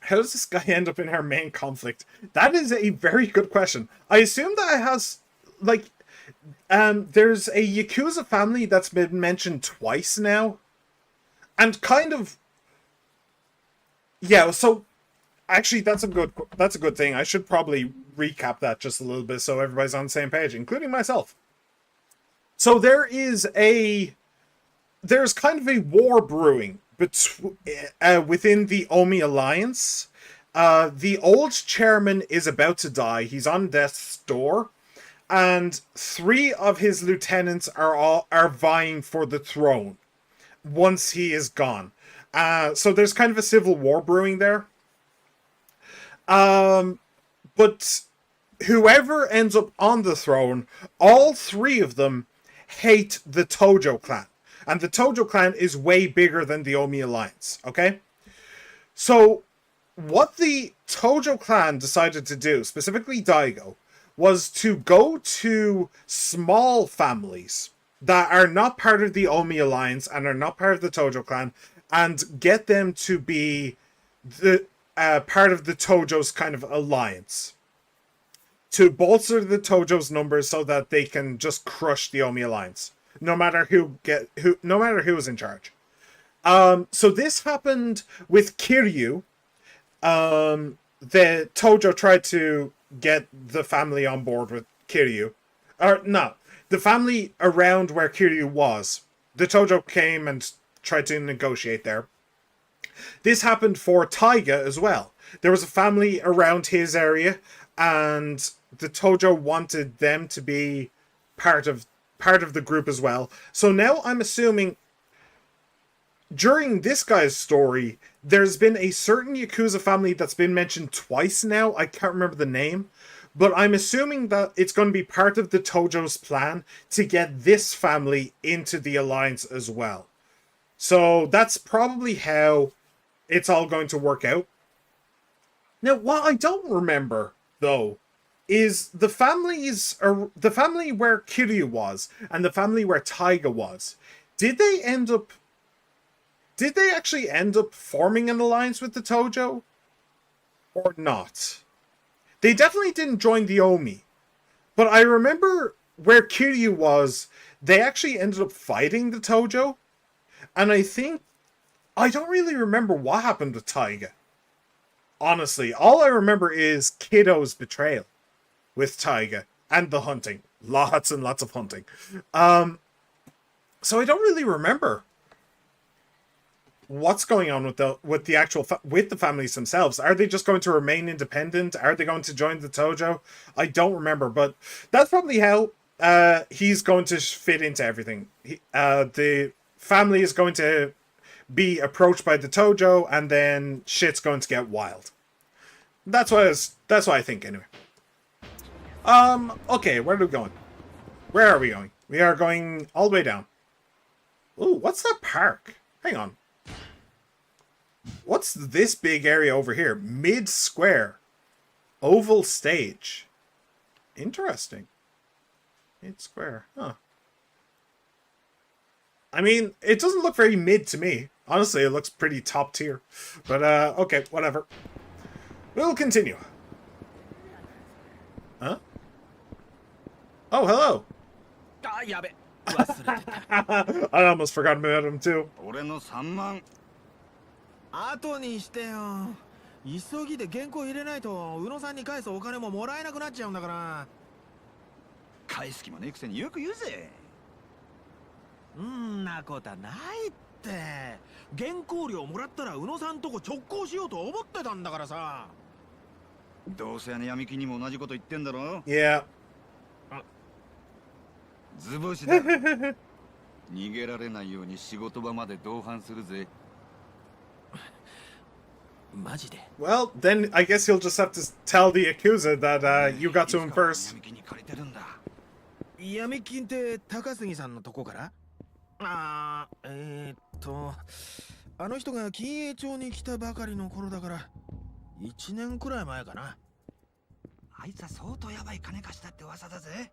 Speaker 1: How does this guy end up in our main conflict? That is a very good question. I assume that it has, like, there's a Yakuza family that's been mentioned twice now. And kind of... Yeah, so... Actually, that's a good thing. I should probably recap that just a little bit so everybody's on the same page, including myself. So there's kind of a war brewing within the Omi Alliance. The old chairman is about to die. He's on death's door. And 3 of his lieutenants are vying for the throne once he is gone. So there's kind of a civil war brewing there. But whoever ends up on the throne, all 3 of them hate the Tojo clan. And the Tojo clan is way bigger than the Omi Alliance, okay? So, what the Tojo clan decided to do, specifically Daigo, was to go to small families that are not part of the Omi Alliance and are not part of the Tojo clan and get them to be the part of the Tojo's kind of alliance. to bolster the Tojo's numbers so that they can just crush the Omi Alliance, no matter no matter who is in charge. So this happened with Kiryu. The Tojo tried to get the family on board with Kiryu, or no, the family around where Kiryu was. The Tojo came and tried to negotiate there. This happened for Taiga as well. There was a family around his area, and the Tojo wanted them to be part of the group as well. So now I'm assuming during this guy's story, there's been a certain Yakuza family that's been mentioned twice now. I can't remember the name, but I'm assuming that it's going to be part of the Tojo's plan to get this family into the alliance as well. So that's probably how it's all going to work out. Now, what I don't remember, though, is the family where Kiryu was and the family where Taiga was. Did they actually end up forming an alliance with the Tojo? Or not? They definitely didn't join the Omi. But I remember where Kiryu was, they actually ended up fighting the Tojo. And I don't really remember what happened with Taiga. Honestly, all I remember is Kiddo's betrayal with Taiga and the hunting. Lots and lots of hunting. So I don't really remember what's going on with the families themselves. Are they just going to remain independent? Are they going to join the Tojo? I don't remember, but that's probably how he's going to fit into everything. The family is going to be approached by the Tojo, and then shit's going to get wild. That's what I think anyway. Okay, where are we going? Where are we going? We are going all the way down. Ooh, what's that park? Hang on. What's this big area over here? Mid-square. Oval stage. Interesting. Mid-square. Huh. I mean, it doesn't look very mid to me. Honestly, it looks pretty top tier. But, okay, whatever. We'll continue. Huh? Oh, hello. I almost forgot about him, too.
Speaker 6: 後にしてよ。急ぎで原稿入れないと宇野さんに返すお金ももらえなくなっちゃうんだから。
Speaker 12: 返す気もねえくせによく言うぜ。
Speaker 6: んなことはないって。原稿料もらったら宇野さんとこ直行しようと思ってたんだからさ。
Speaker 12: どうせあの闇金にも同じこと言ってんだろ。
Speaker 1: Yeah.
Speaker 12: 図星だ。逃げられないように仕事場まで同伴するぜ。
Speaker 1: Well, then I guess you'll just have to tell the Yakuza that you got to him first.
Speaker 6: 闇金って高杉さんのとこから？あの人が金栄町に来たばかりの頃だから1年くらい前かな。
Speaker 12: あいつは相当やばい金貸したって噂だぜ。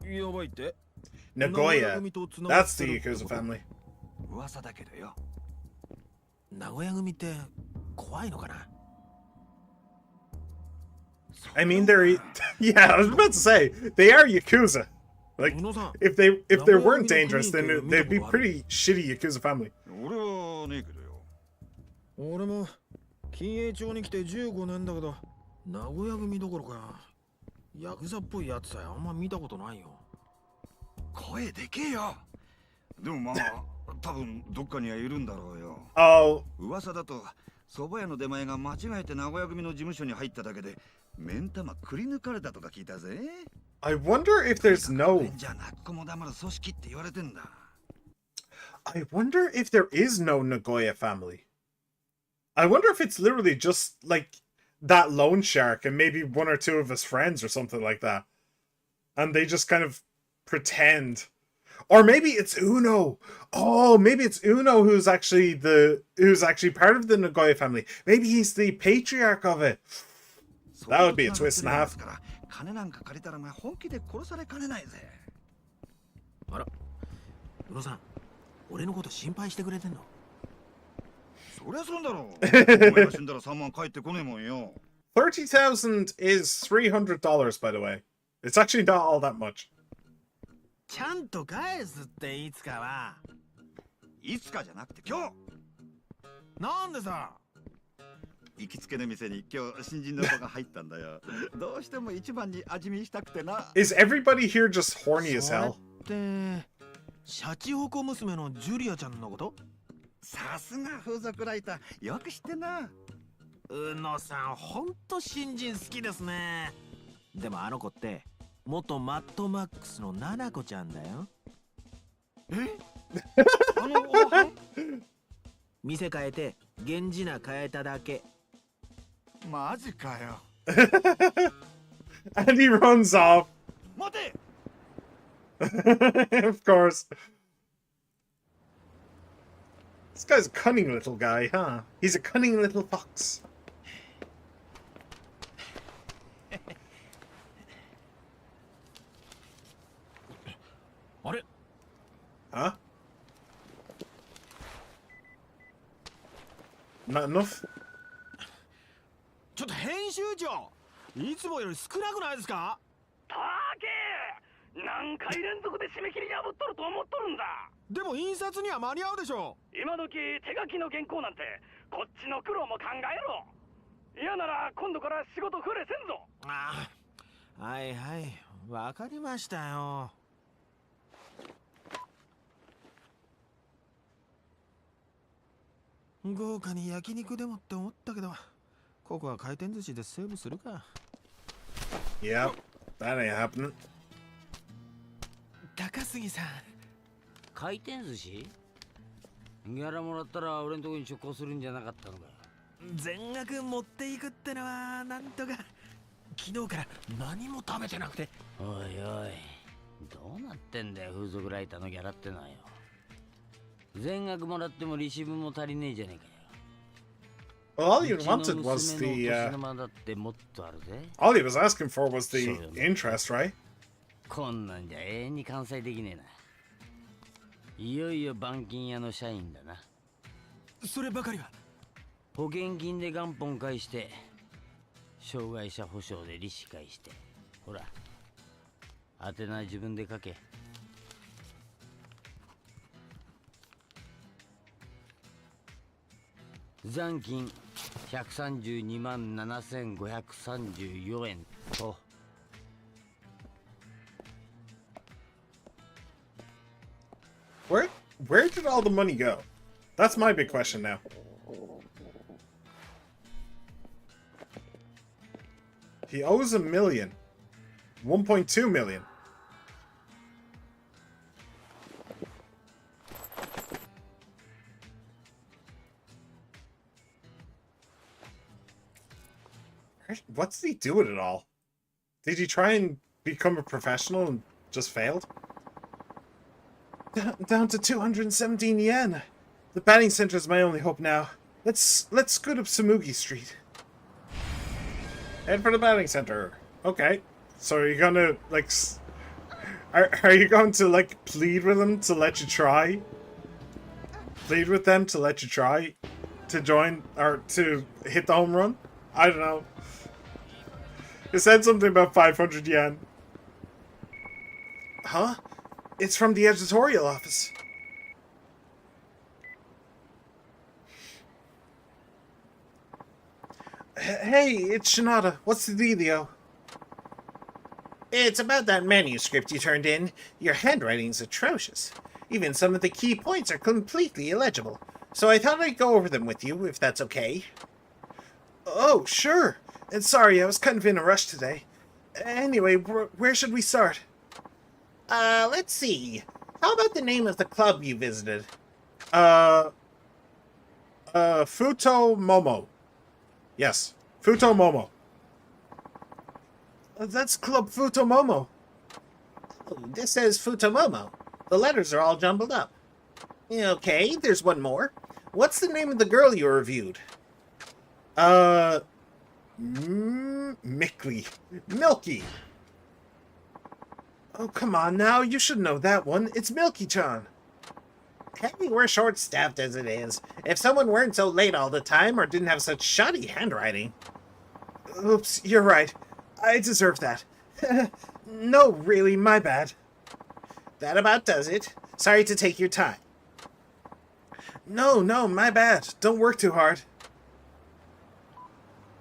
Speaker 6: やばいって？
Speaker 1: Nagoya. That's the Yakuza family.
Speaker 12: 噂だけどよ。
Speaker 6: 名古屋組って怖いのかな？
Speaker 1: I mean, they're yeah. I was about to say they are Yakuza. Like, if they weren't dangerous, then they'd be pretty shitty Yakuza family.
Speaker 12: 俺はねえけどよ。
Speaker 6: 俺も金栄町に来て15年だけど、名古屋組どころかヤクザっぽいやつさえあんま見たことないよ。
Speaker 12: 声でけえよ。でもまあ多分どっかにはいるんだろうよ。
Speaker 1: Oh.
Speaker 12: 噂だと蕎麦屋の出前が間違えて名古屋組の事務所に入っただけで目ん玉くり抜かれたとか聞いたぜ。
Speaker 1: I wonder if there's no.
Speaker 12: じゃなくこも黙る組織って言われてんだ。
Speaker 1: I wonder if there is no Nagoya family. I wonder if it's literally just like that loan shark and maybe one or two of his friends or something like that. And they just kind of pretend. Or maybe it's Uno. Oh, maybe it's Uno who's actually part of the Nagoya family. Maybe he's the patriarch of it. That would be a twist and a half.
Speaker 12: 金なんか借りたら本気で殺されかねないぜ。
Speaker 6: あら、宇野さん、俺のこと心配してくれてんの？
Speaker 12: そりゃそうだろう。お前が死んだら3万返ってこねえもんよ。
Speaker 1: 30,000 is $300, by the way. It's actually not all that much.
Speaker 6: ちゃんと返すっていつかは。
Speaker 12: いつかじゃなくて今日。
Speaker 6: なんでさ。
Speaker 12: 行きつけの店に今日新人の子が入ったんだよ。どうしても一番に味見したくてな。
Speaker 1: Is everybody here just horny as hell?
Speaker 6: で、シャチホコ娘のジュリアちゃんのこと？
Speaker 12: さすが風俗ライター、よく知ってんな。
Speaker 6: うのさん、ほんと新人好きですね。でもあの子って元マッドマックスのナナコちゃんだよ。え？あのおばはん？店変えて源氏名変えただけ。
Speaker 12: マジかよ。
Speaker 1: And he runs off.
Speaker 12: 待て。
Speaker 1: Of course. This guy's a cunning little guy, huh? He's a cunning little fox. Huh? Not enough?
Speaker 6: ちょっと編集長、いつもより少なくないですか？
Speaker 18: たけ、何回連続で締め切り破っとると思っとるんだ。
Speaker 6: でも印刷には間に合うでしょ。
Speaker 18: 今時手書きの原稿なんてこっちの苦労も考えろ。嫌なら今度から仕事増えせんぞ。
Speaker 6: ああ、はいはい、わかりましたよ。豪華に焼肉でもって思ったけど、ここは回転寿司でセーブするか。
Speaker 1: Yep, that ain't happening.
Speaker 6: 高杉さん、
Speaker 13: 回転寿司？ギャラもらったら俺のとこに直行するんじゃなかったのかよ。
Speaker 6: 全額持っていくってのはなんとか。昨日から何も食べてなくて。
Speaker 13: おいおい、どうなってんだよ風俗ライターのギャラってのはよ。全額もらっても利子分も足りねえじゃねえかよ。
Speaker 1: Well, all he wanted was the, all he was asking for was the interest, right?
Speaker 13: こんなんじゃ永遠に完済できねえな。いよいよ板金屋の社員だな。
Speaker 6: そればかりは。
Speaker 13: 保険金で元本返して、障害者保障で利子返して。ほら、宛名自分で書け。残金132万7534円と。
Speaker 1: Where did all the money go? That's my big question now. He owes $1 million. 1.2 million. What did he do with it all? Did he try and become a professional and just failed? Down to 217 yen. The batting center is my only hope now. Let's scoot up Samugi Street. Head for the batting center. Okay. So are you gonna like? Are you going to like plead with them to let you try? Plead with them to let you try to join or to hit the home run? I don't know. It said something about 500 yen. Huh? It's from the editorial office. Hey, it's Shinada. What's the dealio? It's about that manuscript you turned in. Your handwriting's atrocious. Even some of the key points are completely illegible. So I thought I'd go over them with you, if that's okay. Oh, sure. And sorry, I was kind of in a rush today. Anyway, where should we start? Let's see. How about the name of the club you visited? Futo Momo. Yes, Futo Momo. That's Club Futo Momo. Oh, this says Futo Momo. The letters are all jumbled up. Okay, there's one more. What's the name of the girl you reviewed? Milky. Oh, come on now. You should know that one. It's Milky-chan. Hey, we're short-staffed as it is. If someone weren't so late all the time or didn't have such shoddy handwriting. Oops, you're right. I deserve that. No, really, my bad. That about does it. Sorry to take your time. No, my bad. Don't work too hard.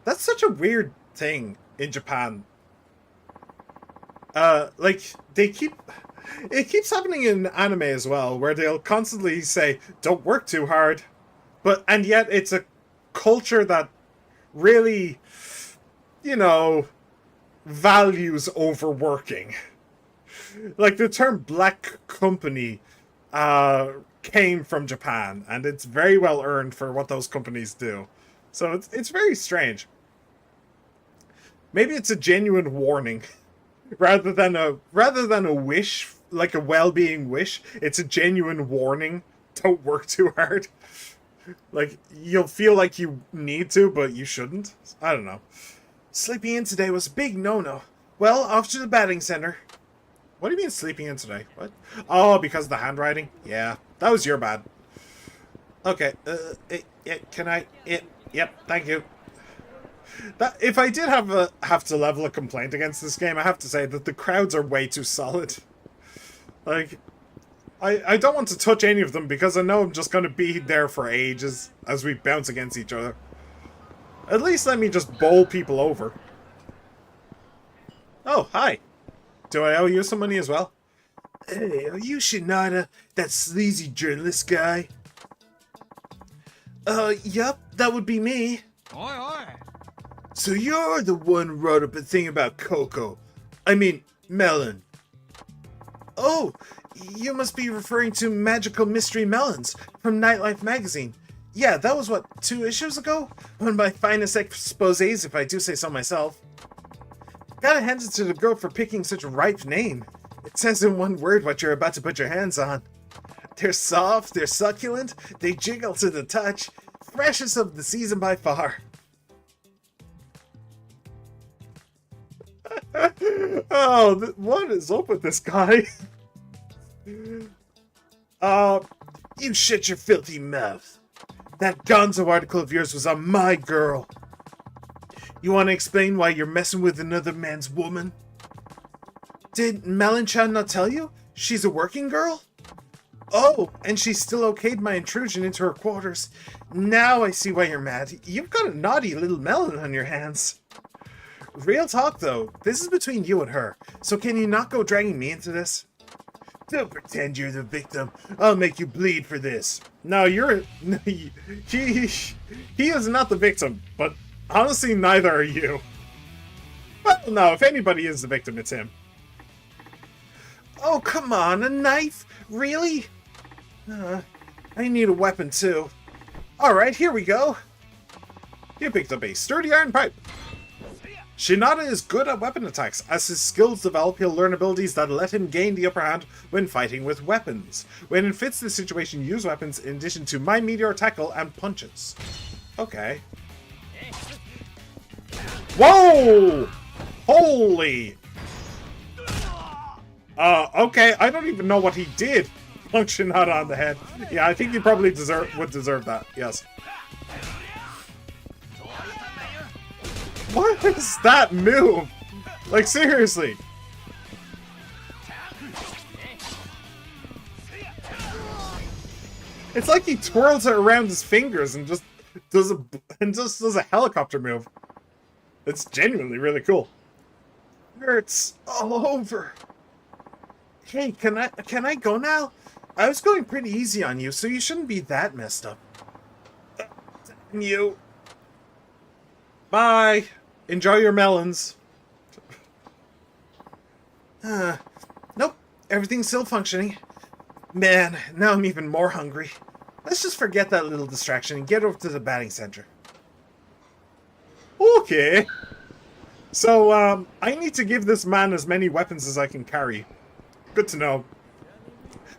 Speaker 1: That's such a weird thing in Japan. Like, it keeps happening in anime as well, where they'll constantly say, don't work too hard. And yet it's a culture that really, values overworking. Like, the term black company came from Japan, and it's very well earned for what those companies do. So it's very strange. Maybe it's a genuine warning. Rather than a wish, like a well-being wish, it's a genuine warning. Don't work too hard. Like, you'll feel like you need to, but you shouldn't. I don't know. Sleeping in today was a big no-no. Well, off to the batting center. What do you mean sleeping in today? What? Oh, because of the handwriting? Yeah, that was your bad. Okay, can I... Yep, thank you. If I did have to level a complaint against this game, I have to say that the crowds are way too solid. Like, I don't want to touch any of them because I know I'm just going to be there for ages as we bounce against each other. At least let me just bowl people over. Oh, hi. Do I owe you some money as well? Hey, are you Shinada, that sleazy journalist guy? Yup, that would be me.
Speaker 14: Oi, oi.
Speaker 1: So you're the one who wrote up a thing about Coco. I mean, Melon. Oh, you must be referring to Magical Mystery Melons from Nightlife magazine. Yeah, that was, what, 2 issues ago? One of my finest exposés, if I do say so myself. Gotta hand it to the girl for picking such a ripe name. It says in one word what you're about to put your hands on. They're soft, they're succulent, they jiggle to the touch. Freshest of the season by far. Oh, what is up with this guy? You shut your filthy mouth. That gonzo article of yours was on my girl. You want to explain why you're messing with another man's woman? Did Melon-chan not tell you? She's a working girl? Oh, and she still okayed my intrusion into her quarters. Now I see why you're mad. You've got a naughty little melon on your hands. Real talk, though. This is between you and her. So can you not go dragging me into this? Don't pretend you're the victim. I'll make you bleed for this. No, he is not the victim, but honestly, neither are you. Well, no, if anybody is the victim, it's him. Oh, come on, a knife? Really? I need a weapon, too. Alright, here we go. You picked up a sturdy iron pipe. Shinada is good at weapon attacks. As his skills develop, he'll learn abilities that let him gain the upper hand when fighting with weapons. When it fits the situation, use weapons in addition to My Meteor Tackle and punches. Okay. Whoa! Holy! Okay, I don't even know what he did. Plunk Shinada on the head. Yeah, I think he probably would deserve that, yes. What is that move? Like, seriously. It's like he twirls it around his fingers and just does a helicopter move. It's genuinely really cool. Hurts all over. Hey, can I go now? I was going pretty easy on you, so you shouldn't be that messed up. Damn you. Bye. Enjoy your melons. Nope. Everything's still functioning. Man, now I'm even more hungry. Let's just forget that little distraction and get over to the batting center. Okay. So, I need to give this man as many weapons as I can carry. Good to know.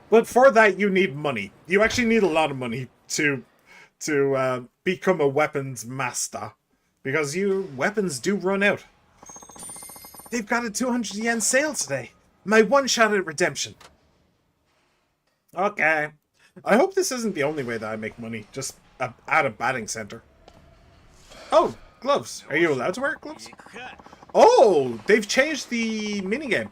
Speaker 1: But for that, you need money. You actually need a lot of money to become a weapons master. Because weapons do run out. They've got a 200 yen sale today. My one shot at redemption. Okay. I hope this isn't the only way that I make money. Just at a batting center. Oh, Gloves. Are you allowed to wear gloves? Oh, they've changed the minigame.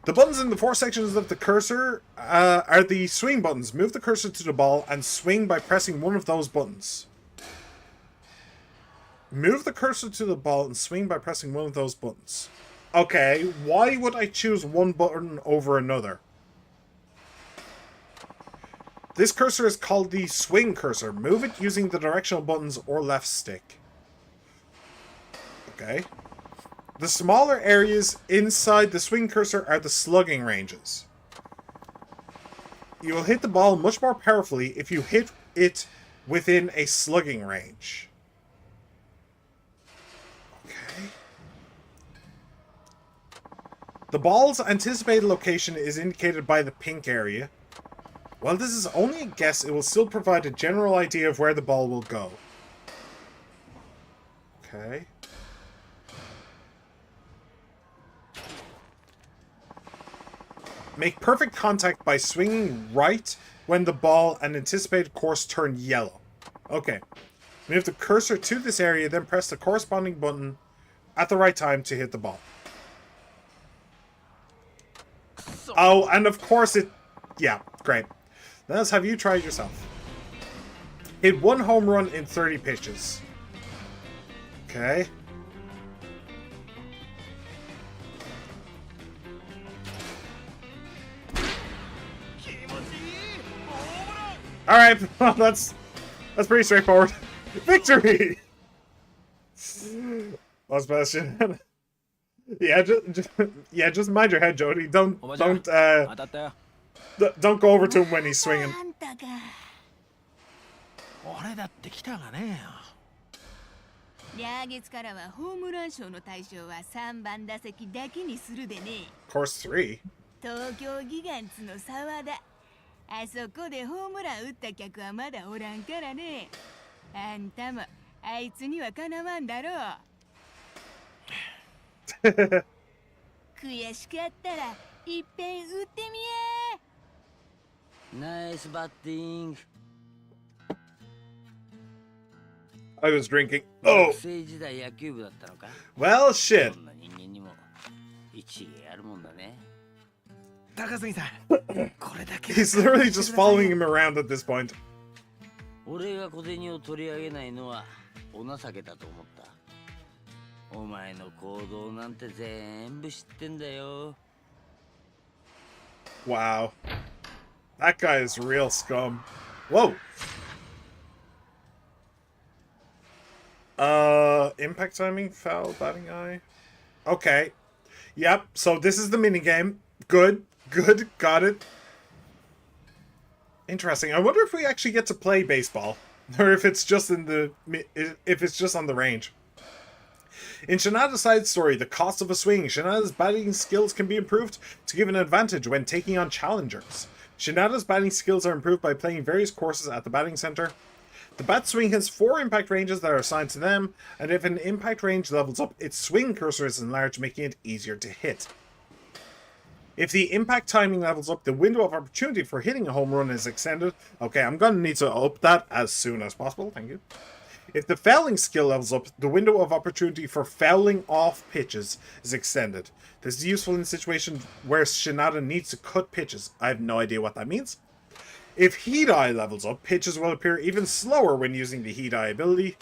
Speaker 1: The buttons in the four sections of the cursor are the swing buttons. Move the cursor to the ball and swing by pressing one of those buttons. Move the cursor to the ball and swing by pressing one of those buttons. Okay, why would I choose one button over another? This cursor is called the swing cursor. Move it using the directional buttons or left stick. Okay. The smaller areas inside the swing cursor are the slugging ranges. You will hit the ball much more powerfully if you hit it within a slugging range. Okay. The ball's anticipated location is indicated by the pink area. While this is only a guess, it will still provide a general idea of where the ball will go. Okay. Make perfect contact by swinging right when the ball and anticipated course turn yellow. Okay. Move the cursor to this area, then press the corresponding button at the right time to hit the ball. Oh, and of course it... Yeah, great. Now let's have you try it yourself. Hit one home run in 30 pitches. Okay. Alright, well, that's pretty straightforward. Victory! Last question. Yeah, just mind your head, Jody. Don't go over to him when he's swinging.
Speaker 6: 俺だって来たがね
Speaker 19: 来月からはホームラン賞の対象は3番打席だけにするでね。
Speaker 1: Of course, 3.
Speaker 19: 東京ギガンツの沢田。あそこでホームラン打った客はまだおらんからね。あんたもあいつにはかなわんだろう。悔しかったらいっぺん打ってみや。
Speaker 13: ナイスバッティング。
Speaker 1: I was drinking. Oh!
Speaker 13: 学生時代野球部だったのか?
Speaker 1: Well, shit.
Speaker 13: そんな人間にも一芸あるもんだね。
Speaker 6: 高杉さん、これだけ
Speaker 1: He's literally just following him around at this point.
Speaker 13: 俺が小銭を取り上げないのはお情けだと思った。お前の行動なんて全部知ってんだよ。
Speaker 1: Wow. That guy is real scum. Whoa. Impact timing, foul, batting eye. Okay. Yep, so this is the minigame. Good, got it. Interesting. I wonder if we actually get to play baseball. Or if it's just on the range. In Shinada's side story, The Cost of a Swing, Shinada's batting skills can be improved to give an advantage when taking on challengers. Shinada's batting skills are improved by playing various courses at the batting center. The bat swing has 4 impact ranges that are assigned to them, and if an impact range levels up, its swing cursor is enlarged, making it easier to hit. If the impact timing levels up, the window of opportunity for hitting a home run is extended. Okay, I'm going to need to up that as soon as possible, thank you. If the fouling skill levels up, the window of opportunity for fouling off pitches is extended. This is useful in situations where Shinada needs to cut pitches. I have no idea what that means. If Heat Eye levels up, pitches will appear even slower when using the Heat Eye ability.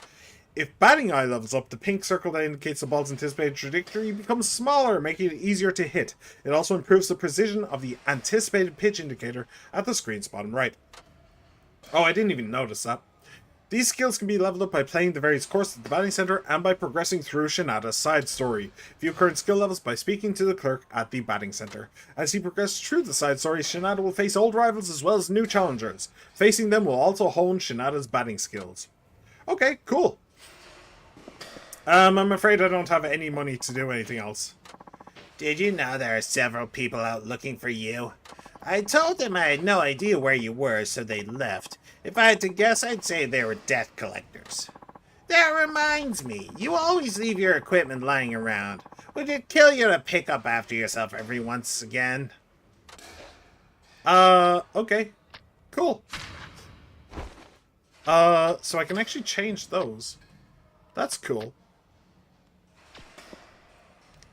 Speaker 1: If Batting Eye levels up, the pink circle that indicates the ball's anticipated trajectory becomes smaller, making it easier to hit. It also improves the precision of the anticipated pitch indicator at the screen's bottom right. Oh, I didn't even notice that. These skills can be leveled up by playing the various courses at the batting center and by progressing through Shinada's side story. View current skill levels by speaking to the clerk at the batting center. As he progresses through the side story, Shinada will face old rivals as well as new challengers. Facing them will also hone Shinada's batting skills. Okay, cool. I'm afraid I don't have any money to do anything else.
Speaker 20: Did you know there are several people out looking for you? I told them I had no idea where you were, so they left. If I had to guess, I'd say they were debt collectors. That reminds me, you always leave your equipment lying around. Would it kill you to pick up after yourself every once again?
Speaker 1: Okay. Cool. So I can actually change those. That's cool.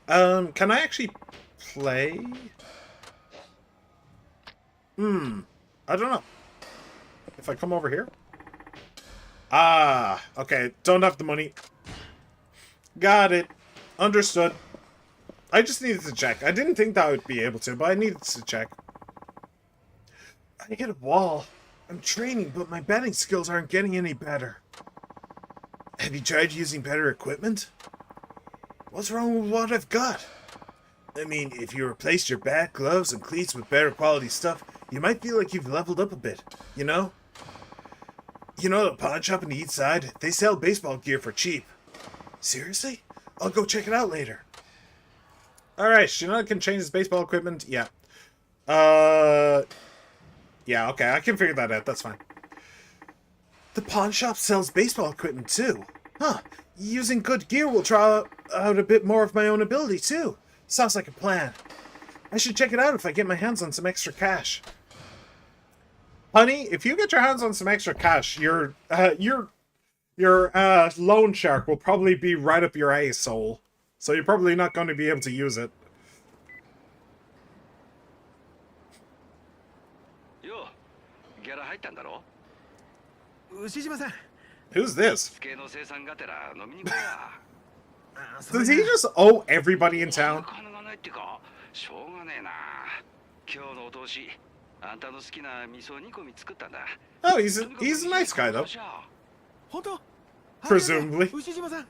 Speaker 1: Can I actually play? I don't know. If I come over here? Ah, okay. Don't have the money. Got it. Understood. I just needed to check. I didn't think that I would be able to, but I needed to check. I hit a wall. I'm training, but my betting skills aren't getting any better. Have you tried using better equipment? What's wrong with what I've got? I mean, if you replaced your bat, gloves, and cleats with better quality stuff, you might feel like you've leveled up a bit, you know? You know the pawn shop on the east side? They sell baseball gear for cheap. Seriously? I'll go check it out later. Alright, Shinoda can change his baseball equipment. Yeah. Yeah, okay, I can figure that out. That's fine. The pawn shop sells baseball equipment too. Huh. Using good gear will draw out a bit more of my own ability too. Sounds like a plan. I should check it out if I get my hands on some extra cash. Honey, if you get your hands on some extra cash, your loan shark will probably be right up your asshole. So you're probably not going to be able to use it.
Speaker 12: Yo, ギャラ入ったんだろ?
Speaker 1: Who's this?
Speaker 12: 机の生産がてら飲みに行こうや。
Speaker 1: Does he just owe everybody in town?
Speaker 12: 金がないってか、しょうがねえな。今日のお通し、あんたの好きな味噌煮込み作ったんだ。
Speaker 1: Oh, he's a nice guy though.
Speaker 6: 本当?
Speaker 1: Presumably.
Speaker 6: 牛島さん。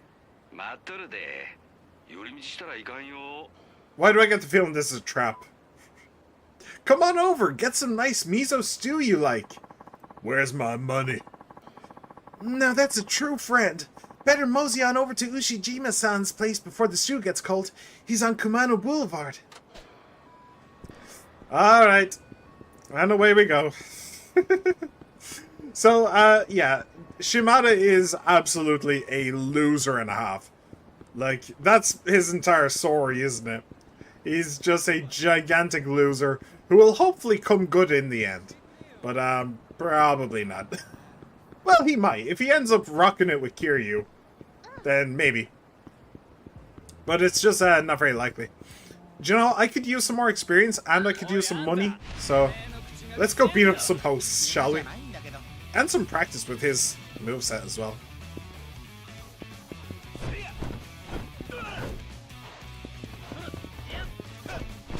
Speaker 12: 待っとるで。寄り道したらいかんよ。
Speaker 1: Why do I get the feeling this is a trap? Come on over, get some nice miso stew you like. Where's my money? Now that's a true friend. Better mosey on over to Ushijima-san's place before the stew gets cold. He's on Kumano Boulevard. Alright. And away we go. So, yeah. Shimada is absolutely a loser and a half. Like, that's his entire story, isn't it? He's just a gigantic loser who will hopefully come good in the end. But, probably not. Well, he might. If he ends up rocking it with Kiryu, then maybe. But it's just not very likely. Do you know, I could use some more experience and I could use some money. So, let's go beat up some hosts, shall we? And some practice with his moveset as well.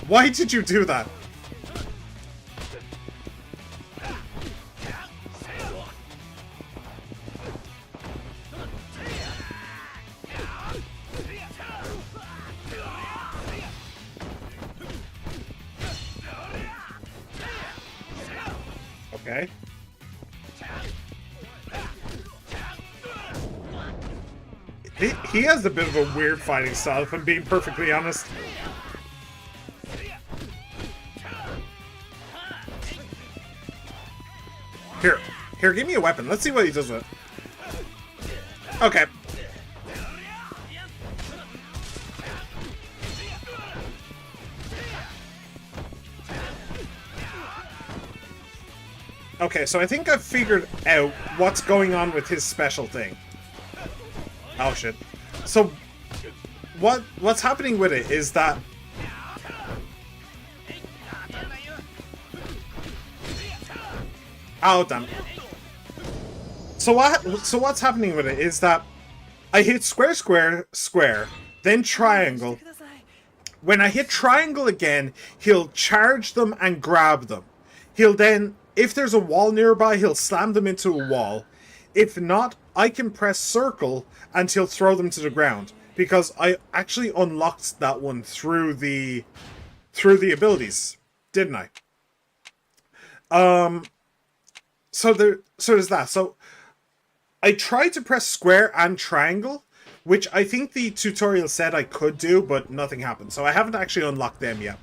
Speaker 1: Why did you do that? Okay. He has a bit of a weird fighting style, if I'm being perfectly honest. Here, give me a weapon. Let's see what he does with it. Okay. Okay, so I think I've figured out what's going on with his special thing. Oh shit. So what's happening with it is that oh damn. So what's happening with it is that I hit square, square, square, then triangle. When I hit triangle again, he'll charge them and grab them. He'll then, if there's a wall nearby, he'll slam them into a wall. If not, I can press circle and he'll throw them to the ground. Because I actually unlocked that one through the abilities, didn't I? So there's that. So I tried to press square and triangle, which I think the tutorial said I could do, but nothing happened. So I haven't actually unlocked them yet.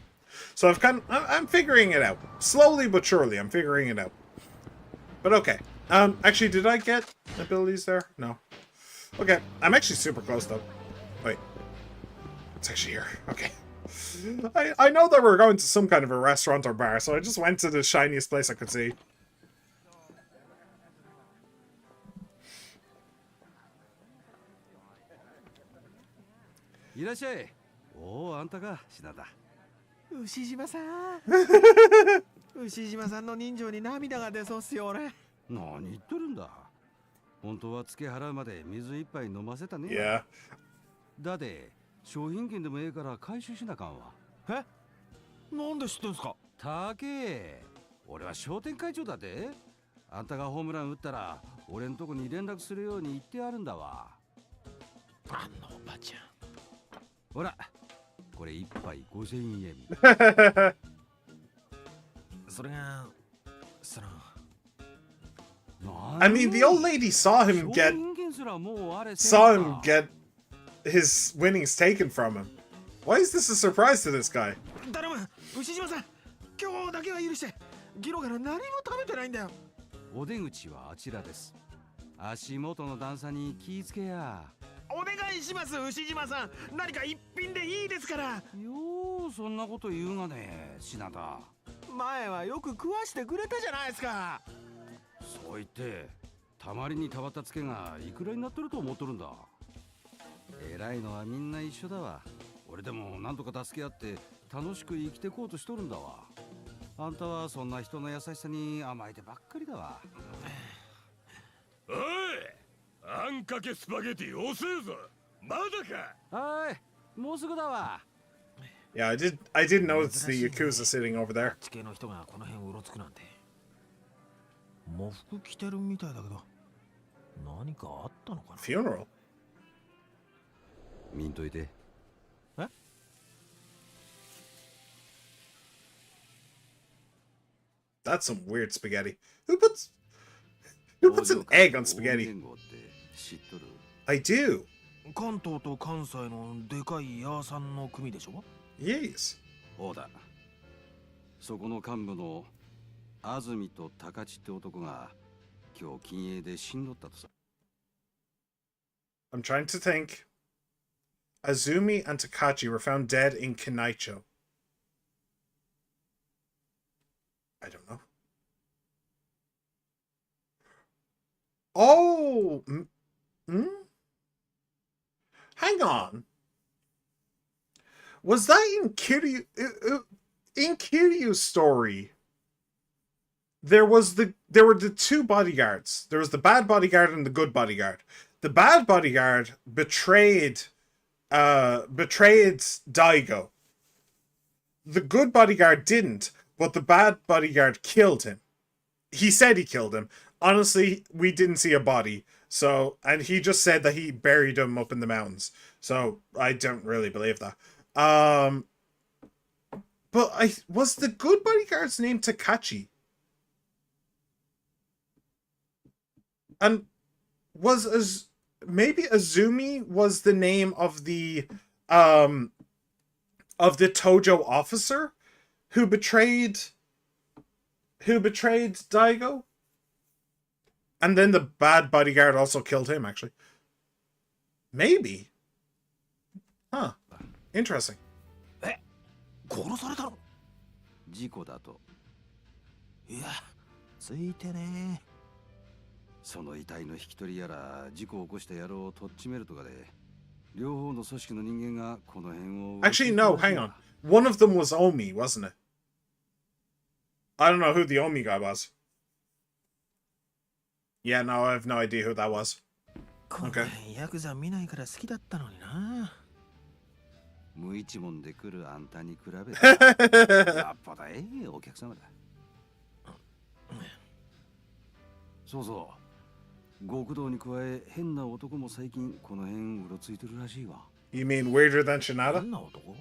Speaker 1: So I'm figuring it out. Slowly but surely, I'm figuring it out. But okay. Actually, did I get abilities there? No. Okay, I'm actually super close though. Wait. It's actually here. Okay. I know that we're going to some kind of a restaurant or bar, so I just went to the shiniest place I could see.
Speaker 21: いらっしゃい。おお、あんたか、品田。
Speaker 6: 牛島さん牛島さんの人情に涙が出そうっすよ俺。
Speaker 21: 何言ってるんだ。本当は付け払うまで水一杯飲ませたね。
Speaker 1: Yeah.
Speaker 21: だって商品券でもええから回収しなあかんわ。
Speaker 6: え、なんで知ってんすか。
Speaker 21: たけ、俺は商店会長だで。あんたがホームラン打ったら俺んとこに連絡するように言ってあるんだわ。
Speaker 6: あんのおばちゃん。
Speaker 21: ほら、これ一杯5000円。
Speaker 6: それがその
Speaker 1: I mean, the old lady saw him get his winnings taken from him. Why is this a surprise to this guy?
Speaker 6: 頼む、牛島さん。今日だけは許して。昨日から何も食べてないんだよ。
Speaker 21: お出口はあちらです。足元の段差に気ぃつけや。
Speaker 6: お願いします、牛島さん。何か一品でいいですから。
Speaker 21: よう、そんなこと言うがね、品田。
Speaker 6: 前はよく食わしてくれたじゃないですか。
Speaker 21: そう言ってたまりにたまったツケがいくらになってると思っとるんだ。偉いのはみんな一緒だわ。俺でもなんとか助け合って楽しく生きてこうとしとるんだわ。あんたはそんな人の優しさに甘えてばっかりだわ。
Speaker 7: おい、あんかけスパゲティ遅えぞ。まだか。
Speaker 21: はい、もうすぐだわ。
Speaker 1: Yeah, I did notice the Yakuza sitting over there.
Speaker 6: 地形の人がこの辺うろつくなんて。喪服着てるみたいだけど、何かあったのかな。
Speaker 1: Funeral?
Speaker 21: 見んといて。
Speaker 6: え？
Speaker 1: That's some weird spaghetti. Who puts an egg on spaghetti? I do.
Speaker 6: 関東と関西のでかいヤーさんの組でしょ。
Speaker 1: Yes.
Speaker 21: そうだ。そこの幹部の安住と高知って男が今日禁煙で死んどったとさ。
Speaker 1: I'm trying to think. Azumi and Takachi were found dead in Kinaicho. I don't know. Oh! Hang on. Was that in Kiryu's story? There were the two bodyguards. There was the bad bodyguard and the good bodyguard. The bad bodyguard betrayed Daigo. The good bodyguard didn't, but the bad bodyguard killed him. He said he killed him. Honestly, we didn't see a body. So, and he just said that he buried him up in the mountains. So, I don't really believe that. But was the good bodyguard's name Takachi? And maybe Azumi was the name of the Tojo officer who betrayed Daigo? And then the bad bodyguard also killed him, actually. Maybe. Huh. Interesting.
Speaker 6: 殺されたの？
Speaker 21: 事故だと。
Speaker 6: いや、ついてね。
Speaker 21: その遺体の引き取りやら事故を起こした野郎をとっちめるとかで、両方の組織の人間がこの辺を。
Speaker 1: Actually, no, hang on. One of them was Omi, wasn't it? I don't know who the Omi guy was. Yeah, no, I have no idea who that was. Okay.
Speaker 6: ヤクザ見ないから好きだったのにな。
Speaker 21: 無一文で来るあんたに比べてやっぱだお客様だ。そうそう。極道に加え変な男も最近この辺うろついてるらしいわ。
Speaker 1: You mean weirder than Shinada?
Speaker 6: 変な男？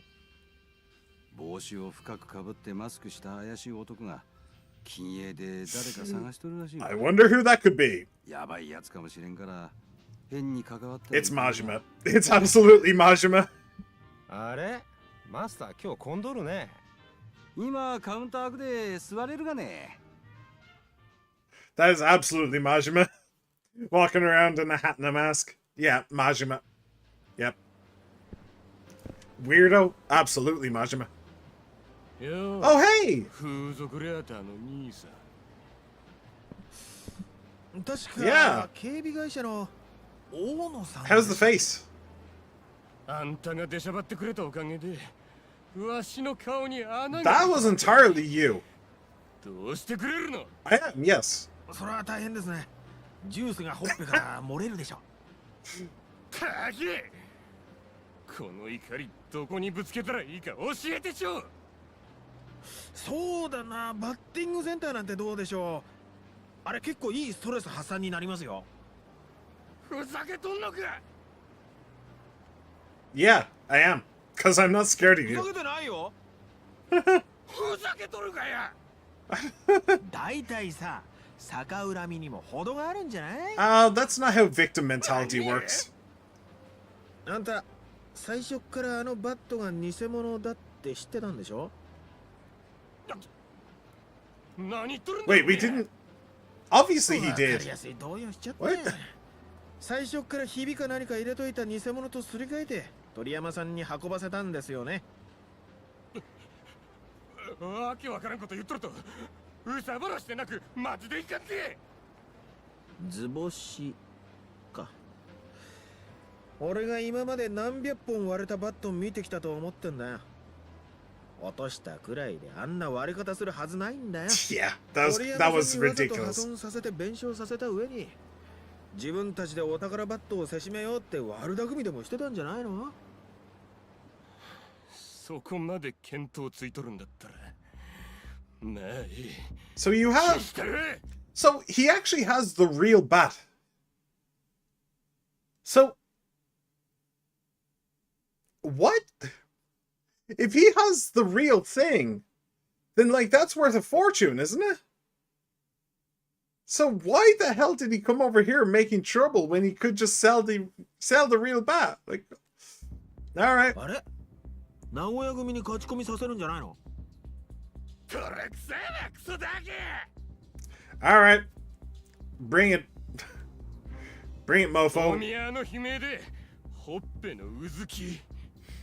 Speaker 21: 帽子を深くかぶってマスクした怪しい男が禁煙で誰か探しとるらしい。
Speaker 1: I wonder who that could be.
Speaker 21: やばいやつかもしれんから変に関わった。
Speaker 1: It's Majima. It's absolutely Majima.
Speaker 22: あれマスター今日混んどるね。
Speaker 21: 今カウンターで座れるがね。
Speaker 1: That is absolutely Majima. Walking around in a hat and a mask. Yeah, Majima. Yep. Weirdo? Absolutely Majima. Oh, hey!
Speaker 7: 風俗レアターの兄さん。
Speaker 6: 確か
Speaker 1: Yeah.
Speaker 6: 警備会社の大野さん。
Speaker 1: How's the face? That was entirely you. I am, yes.
Speaker 6: それは大変ですね。ジュースがほっぺから漏れるでしょ。
Speaker 7: たけ、この怒りどこにぶつけたらいいか教えてちょ。
Speaker 6: そうだな、バッティングセンターなんてどうでしょう。あれ結構いいストレス発散になりますよ。
Speaker 7: ふざけとんのか。
Speaker 1: Yeah, I am. Because I'm not scared of
Speaker 6: ふざ
Speaker 1: you.
Speaker 6: けてないよ。
Speaker 7: ふざけとるかや。
Speaker 6: 大体さ、逆恨みにも程があるんじゃない？
Speaker 1: That's not how victim mentality works.
Speaker 6: あんた、最初からあのバットが偽物だって知ってたんでしょ？
Speaker 1: Wait, we didn't... Obviously he did.
Speaker 6: 動揺しちゃったね。最初からひびか何か入れといた偽物とすり替えて鳥山さんに運ばせたんですよね。
Speaker 7: わけわからんこと言っとるとうさばらしてなくマジでいかんて。
Speaker 6: 図星か。俺が今まで何百本割れたバット見てきたと思ってんだよ。落としたくらいであんな割れ方するはずないんだよ。
Speaker 1: Yeah, that was ridiculous.
Speaker 6: 破損させて弁償させた上に自分たちでお宝バットをせしめようって悪巧みでもしてたんじゃないの？
Speaker 7: そこまで見当ついとるんだったらまあいい。
Speaker 1: So you have... So he actually has the real bat. So... What? If he has the real thing, then, like, that's worth a fortune, isn't it? So why the hell did he come over here making trouble when he could just sell the real bat? Like, all right.
Speaker 6: あれ？名古屋組に勝ち込みさせるんじゃないの？
Speaker 1: All right. Bring it. Bring it, mofo.
Speaker 7: お宮の悲鳴でほっぺのうずき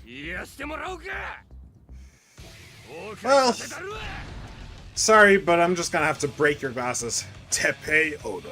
Speaker 7: 癒してもらおうか。
Speaker 1: Well, sorry, but I'm just gonna have to break your glasses. Tepe Odo.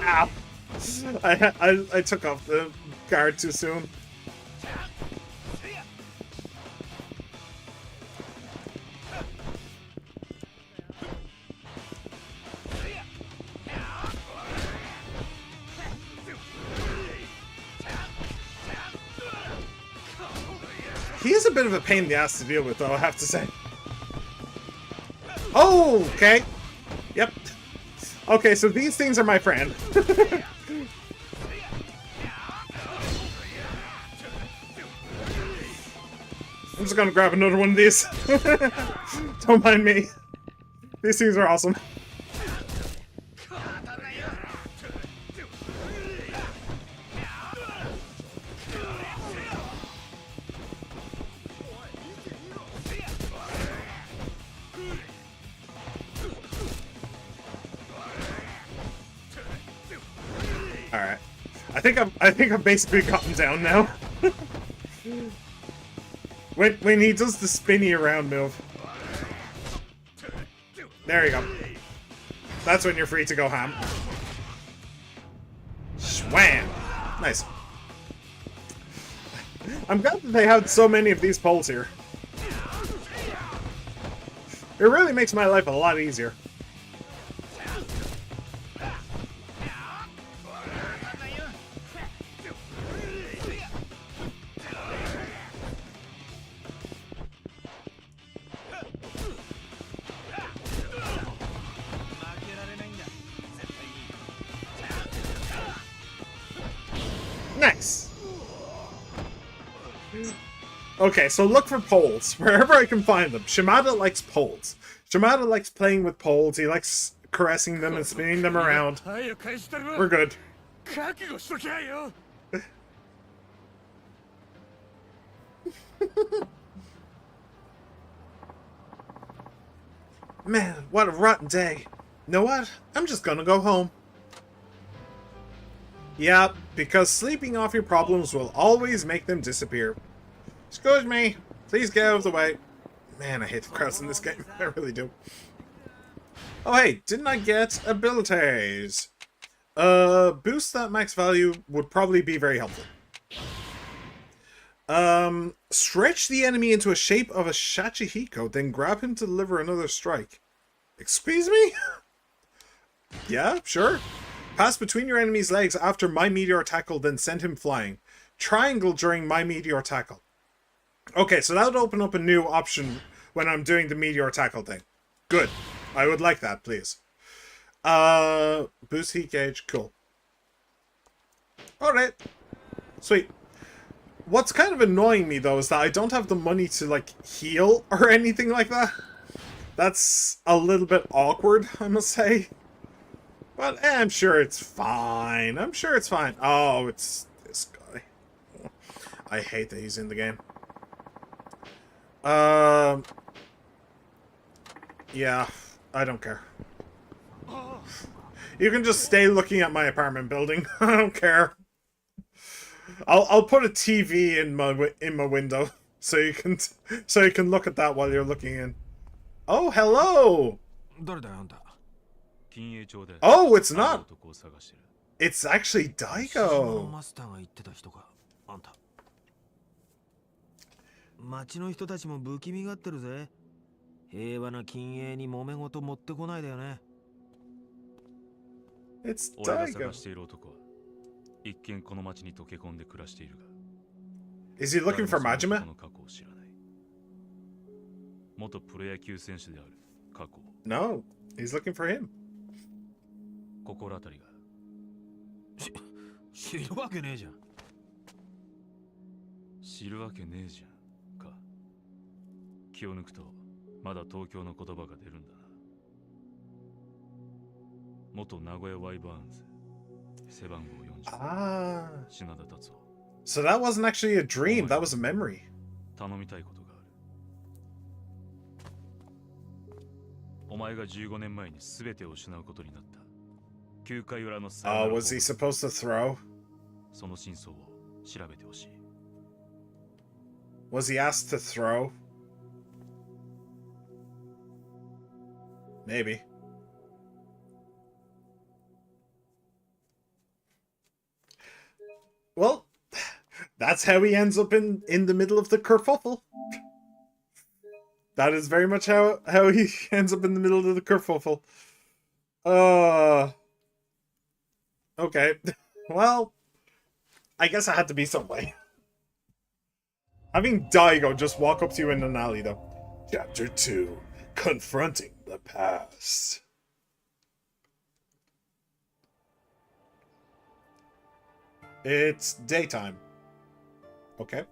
Speaker 1: Ow. I took off the guard too soon. He is a bit of a pain in the ass to deal with, though, I have to say. Oh, okay. Yep. Okay, so these things are my friend. I'm just gonna grab another one of these. Don't mind me. These things are awesome. Alright. I think I've basically gotten down now. when he does the spinny around move. There you go. That's when you're free to go ham. Schwam! Nice. I'm glad that they had so many of these poles here. It really makes my life a lot easier. Nice. Okay, so look for poles wherever I can find them. Shimada likes poles. Shimada likes playing with poles. He likes caressing them and spinning them around. We're good. Man, what a rotten day. You know what? I'm just gonna go home. Yeah, because sleeping off your problems will always make them disappear. Excuse me. Please get out of the way. Man, I hate the crowds in this game. I really do. Oh, hey, didn't I get abilities? Boost that max value would probably be very helpful. Stretch the enemy into a shape of a Shachihiko, then grab him to deliver another strike. Excuse me? Yeah, sure. Pass between your enemy's legs after my meteor tackle, then send him flying. Triangle during my meteor tackle. Okay, so that would open up a new option when I'm doing the meteor tackle thing. Good. I would like that, please. Boost heat gauge. Cool. Alright. Sweet. What's kind of annoying me, though, is that I don't have the money to, like, heal or anything like that. That's a little bit awkward, I must say. But I'm sure it's fine. I'm sure it's fine. Oh, it's this guy. I hate that he's in the game. Yeah, I don't care. You can just stay looking at my apartment building. I don't care. I'll put a TV in my window so you can look at that while you're looking in. Oh, hello. Oh, it's not. It's actually Daigo.
Speaker 6: 町の人たちも不気味がってるぜ。平和な禁煙に揉め事持ってこないだよね。
Speaker 1: It's
Speaker 3: 俺が
Speaker 1: Daigo.
Speaker 3: 探している男は一見この町に溶け込んで暮らしているが。
Speaker 1: Is he looking for Majima?
Speaker 3: この過去を知らない。元プロ野球選手である過去。
Speaker 1: No, he's looking for him.
Speaker 3: 心当たりが。
Speaker 6: 知るわけねえじゃん。
Speaker 3: 知るわけねえじゃん。気を抜くとまだ東京の言葉が出るんだな。元名古屋ワイバーンズ背番号40。
Speaker 1: Ah.
Speaker 3: 品田達夫。
Speaker 1: So that wasn't actually a dream, that was a memory.
Speaker 3: 頼みたいことがある。お前が15年前に全てを失うことになった。9回裏のサヨナラ
Speaker 1: Oh, was he supposed to throw?
Speaker 3: その真相を調べてほしい。
Speaker 1: Was he asked to throw? Maybe. Well, that's how he ends up in the middle of the kerfuffle. That is very much how he ends up in the middle of the kerfuffle. Okay. Well, I guess I had to be some way. Having Daigo just walk up to you in an alley, though. Chapter 2. Confronting the past. It's daytime. Okay.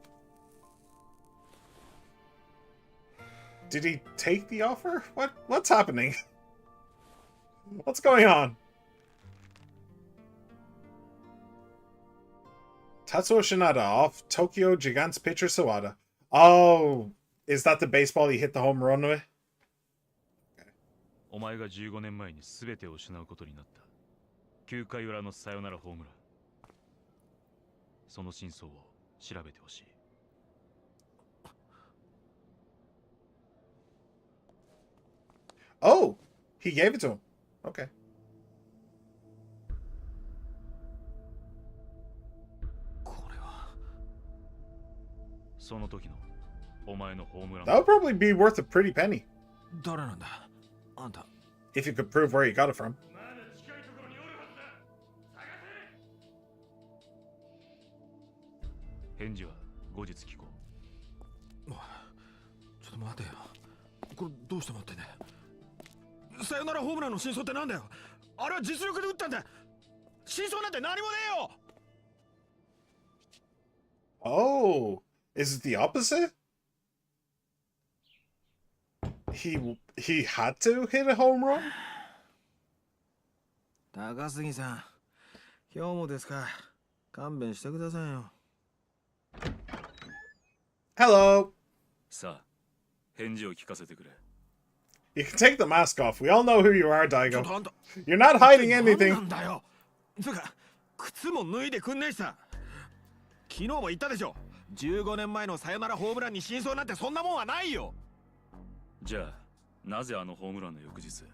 Speaker 1: Did he take the offer? What's happening? What's going on? Tatsuo Shinada off Tokyo Gigants pitcher Sawada. Oh, is that the baseball he hit the home run with?
Speaker 3: お前が15年前に全てを失うことになった。9回裏のサヨナラホームラン。その真相を調べてほしい。
Speaker 1: Oh, he gave it to him. Okay.
Speaker 3: その時のお前のホームラン。
Speaker 1: That would probably be worth a pretty penny.
Speaker 6: 誰なんだあんた。
Speaker 1: If you could prove where you got it from.
Speaker 3: 返事は後日聞こう。
Speaker 6: ちょっと待てよ。これどうして待ってんだよ。サヨナラホームランの真相ってなんだよ。あれは実力で打ったんだ。真相なんて何もねえよ。
Speaker 1: Oh, is it the opposite? he had to hit a home run?
Speaker 6: 高杉さん、今日もですか。勘弁してくださいよ。
Speaker 1: Hello.
Speaker 3: さあ、返事を聞かせてくれ。
Speaker 1: You can take the mask off. We all know who you are,
Speaker 6: ちょっ
Speaker 1: Daigo.
Speaker 6: とあんた
Speaker 1: You're not hiding
Speaker 6: 何
Speaker 1: anything.
Speaker 6: なんだよ。つうか、靴も脱いでくんねえしさ。昨日も言ったでしょ。15年前のサヨナラホームランに真相なんてそんなもんはないよ。
Speaker 3: じゃあ、なぜあのホームランの翌日、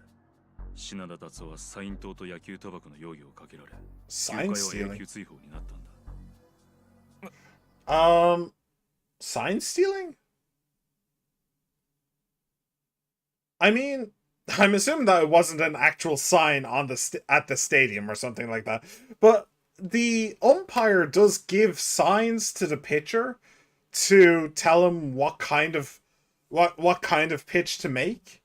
Speaker 3: 品田達夫はサイン島と野球賭博の容疑をかけられ、球界は永久追放になったんだ。
Speaker 1: Sign stealing? I mean, I'm assuming that it wasn't an actual sign on the at the stadium or something like that. But the umpire does give signs to the pitcher to tell him what kind of pitch to make.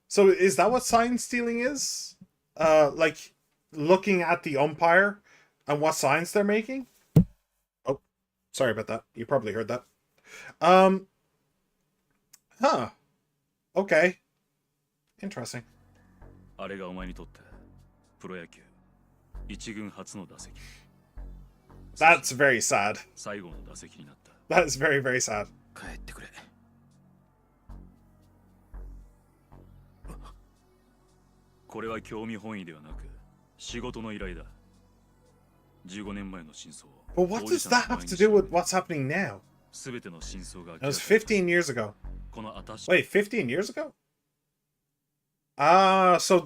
Speaker 1: So is that what sign stealing is? Like looking at the umpire and what signs they're making? Oh, sorry about that. You probably heard that. Huh. Okay. Interesting.
Speaker 3: あれがお前にとってプロ野球一軍初の打席。
Speaker 1: That's very sad.
Speaker 3: 最後の打席になった。
Speaker 1: That is very, very sad.
Speaker 6: 帰ってくれ。
Speaker 3: これは興味本位ではなく仕事の依頼だ。15年前の真相を。
Speaker 1: But what does that have to do with what's happening now?
Speaker 3: すべての真相が。
Speaker 1: That was 15 years ago.
Speaker 3: この私。
Speaker 1: Wait, 15 years ago? So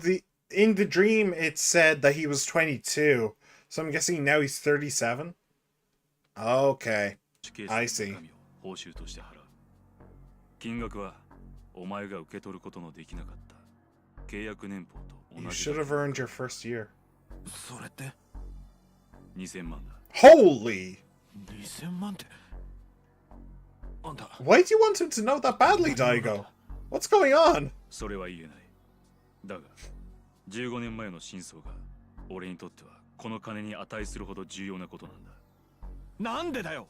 Speaker 1: in the dream it said that he was 22. So I'm guessing now he's 37? Okay. I see.
Speaker 3: 報酬として払う。金額はお前が受け取ることのできなかった契約年俸と同じ。
Speaker 1: You should have earned your first year.
Speaker 6: それって
Speaker 3: 2000万だ。
Speaker 1: Holy!
Speaker 6: 2000万って。あんた。
Speaker 1: Why do you want him to know that badly, Daigo? What's going on?
Speaker 3: それは言えない。だが、15年前の真相が俺にとってはこの金に値するほど重要なことなんだ。
Speaker 6: なんでだよ。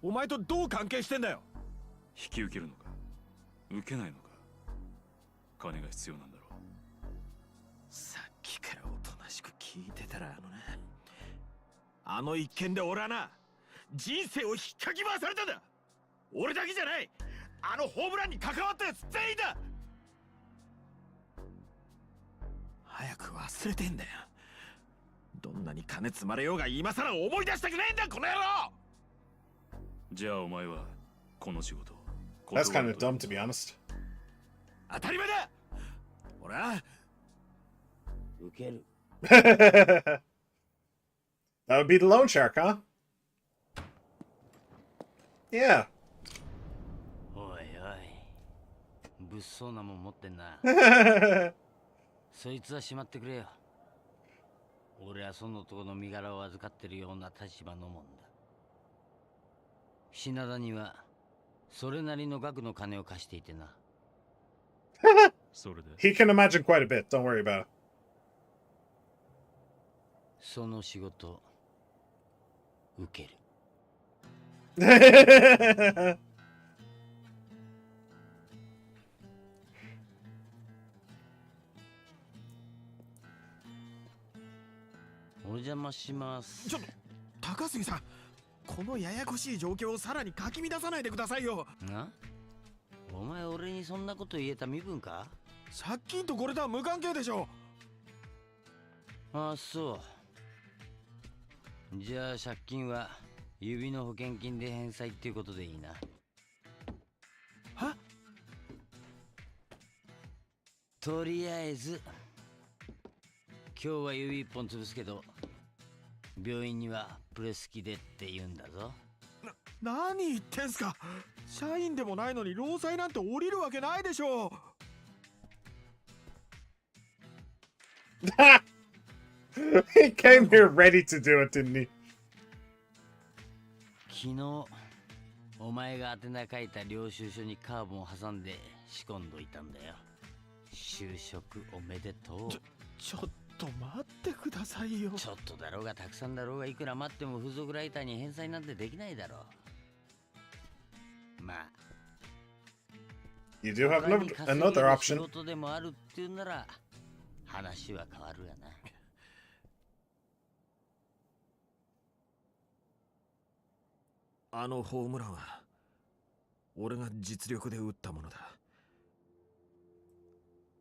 Speaker 6: お前とどう関係してんだよ。
Speaker 3: 引き受けるのか受けないのか金が必要なんだろう。
Speaker 6: さっきからおとなしく聞いてたらあの一件で俺はな人生を引っかき回されたんだ。俺だけじゃない。あのホームランに関わったやつ全員だ。早く忘れてんだよ。どんなに金積まれようが今さら思い出したくないんだこの野郎。
Speaker 3: じゃあお前はこの仕事。
Speaker 1: That's kind of dumb to be honest.
Speaker 6: 当たり前だ。俺は
Speaker 13: 受ける。
Speaker 1: That would be the loan shark, huh? Yeah.
Speaker 13: おいおい。物騒なもん持ってんな。そいつはしまってくれよ。俺はその男の身柄を預かってるような立場のもんだ。品田にはそれなりの額の金を貸していてな。
Speaker 3: それで
Speaker 1: He can imagine quite a bit, don't worry about it.
Speaker 13: その仕事受ける。お邪魔します。
Speaker 6: ちょっと高杉さん、このややこしい状況をさらにかき乱さないでくださいよ。
Speaker 13: な？お前俺にそんなこと言えた身分か？
Speaker 6: 借金とこれとは無関係でしょ。
Speaker 13: ああそう。じゃあ借金は指の保険金で返済っていうことでいいな。
Speaker 6: は？
Speaker 13: とりあえず今日は指一本潰すけど病院にはプレス機でって言うんだぞ。
Speaker 6: 何言ってんすか。社員でもないのに労災なんて降りるわけないでしょう。
Speaker 1: He came here ready to do it, didn't he?
Speaker 13: 昨日お前が宛名書いた領収書にカーボンを挟んで仕込んどいたんだよ。就職おめでとう。
Speaker 6: ちょっと待ってくださいよ。
Speaker 13: ちょっとだろうがたくさんだろうがいくら待っても付属ライターに返済なんてできないだろう。まあ
Speaker 1: You do have another option.
Speaker 13: 仕事でもあるっていうなら話は変わるがな。
Speaker 6: あのホームランは俺が実力で打ったものだ。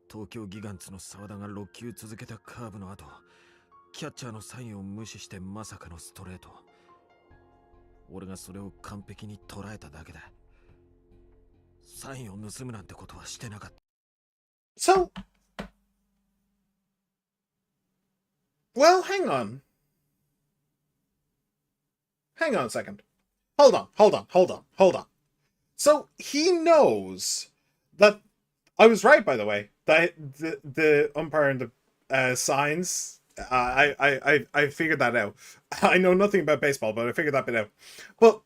Speaker 6: 東京ギガンツの澤田が6球続けたカーブの後、キャッチャーのサインを無視してまさかのストレート。俺がそれを完璧に捉えただけだ。サインを盗むなんてことはしてなかった。
Speaker 1: So, well, hang on. Hang on a second. Hold on. So, he knows that... I was right, by the way. That the umpire and the signs... I figured that out. I know nothing about baseball, but I figured that bit out. But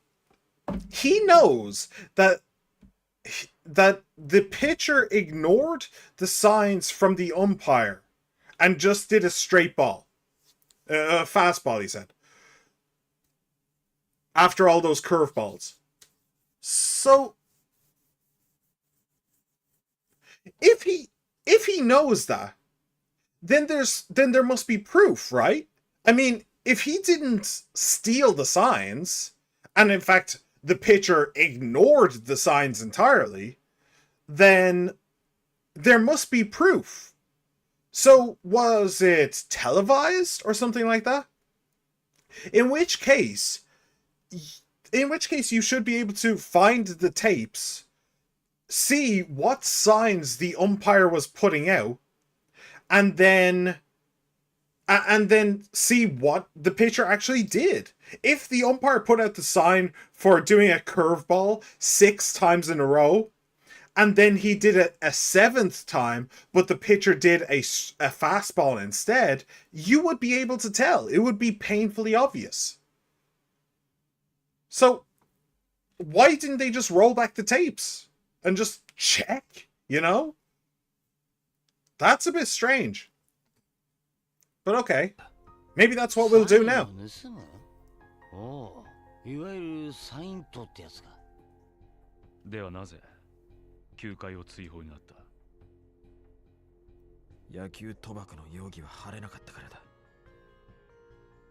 Speaker 1: he knows that the pitcher ignored the signs from the umpire and just did a straight ball. A fastball, he said. After all those curveballs. So, if he knows that, then there must be proof, right? I mean, if he didn't steal the signs, and in fact the pitcher ignored the signs entirely, then there must be proof. So was it televised or something like that? In which case you should be able to find the tapes, see what signs the umpire was putting out, and then see what the pitcher actually did. If the umpire put out the sign for doing a curveball 6 times in a row, and then he did it a 7th time, but the pitcher did a fastball instead, you would be able to tell. It would be painfully obvious. So, why didn't they just roll back the tapes and just check, you know? That's a bit strange. But okay. Maybe that's what we'll do now.
Speaker 13: おう、いわゆるサイントってやつか。
Speaker 3: ではなぜ球界を追放になった？
Speaker 6: 野球賭博の容疑は晴れなかったからだ。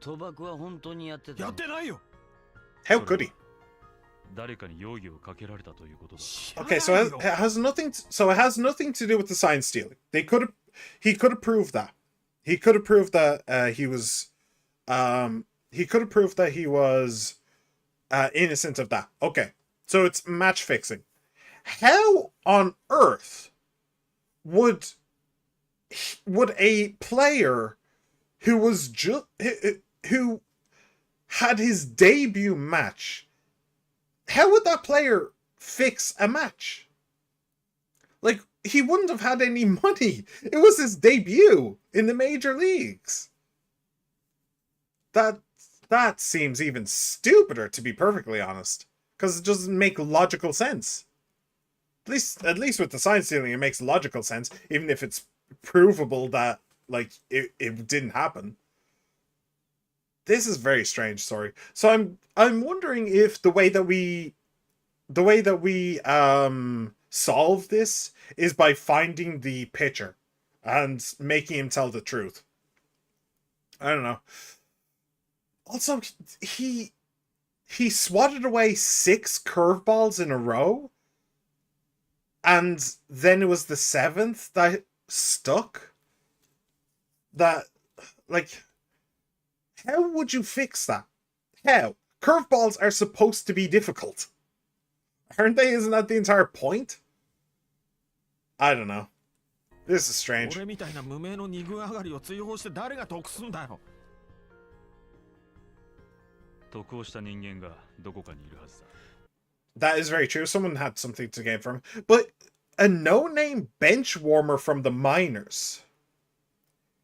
Speaker 13: 賭博は本当にやってた。
Speaker 6: やってないよ。
Speaker 1: How could he?
Speaker 3: 誰かに容疑をかけられたということだ。
Speaker 1: Okay, so it has nothing to do with the sign stealing. He could have proved that. He could have proved that he was innocent of that. Okay. So it's match fixing. How on earth would a player who had his debut match, how would that player fix a match? Like, he wouldn't have had any money. It was his debut in the major leagues. That seems even stupider, to be perfectly honest, because it doesn't make logical sense. At least with the sign stealing, it makes logical sense, even if it's provable that like it didn't happen. This is very strange story. So I'm wondering if the way that we solve this is by finding the pitcher and making him tell the truth. I don't know. Also, he swatted away 6 curveballs in a row, and then it was the 7th that stuck. That, like, how would you fix that? How? Curveballs are supposed to be difficult. Aren't they? Isn't that the entire point? I don't know. This is strange.
Speaker 6: 俺みたいな無名の二軍上がりを追放して誰が得すんだよ。
Speaker 3: 得をした人間がどこかにいるはずだ。
Speaker 1: That is very true. Someone had something to gain from him. But a no-name bench warmer from the minors.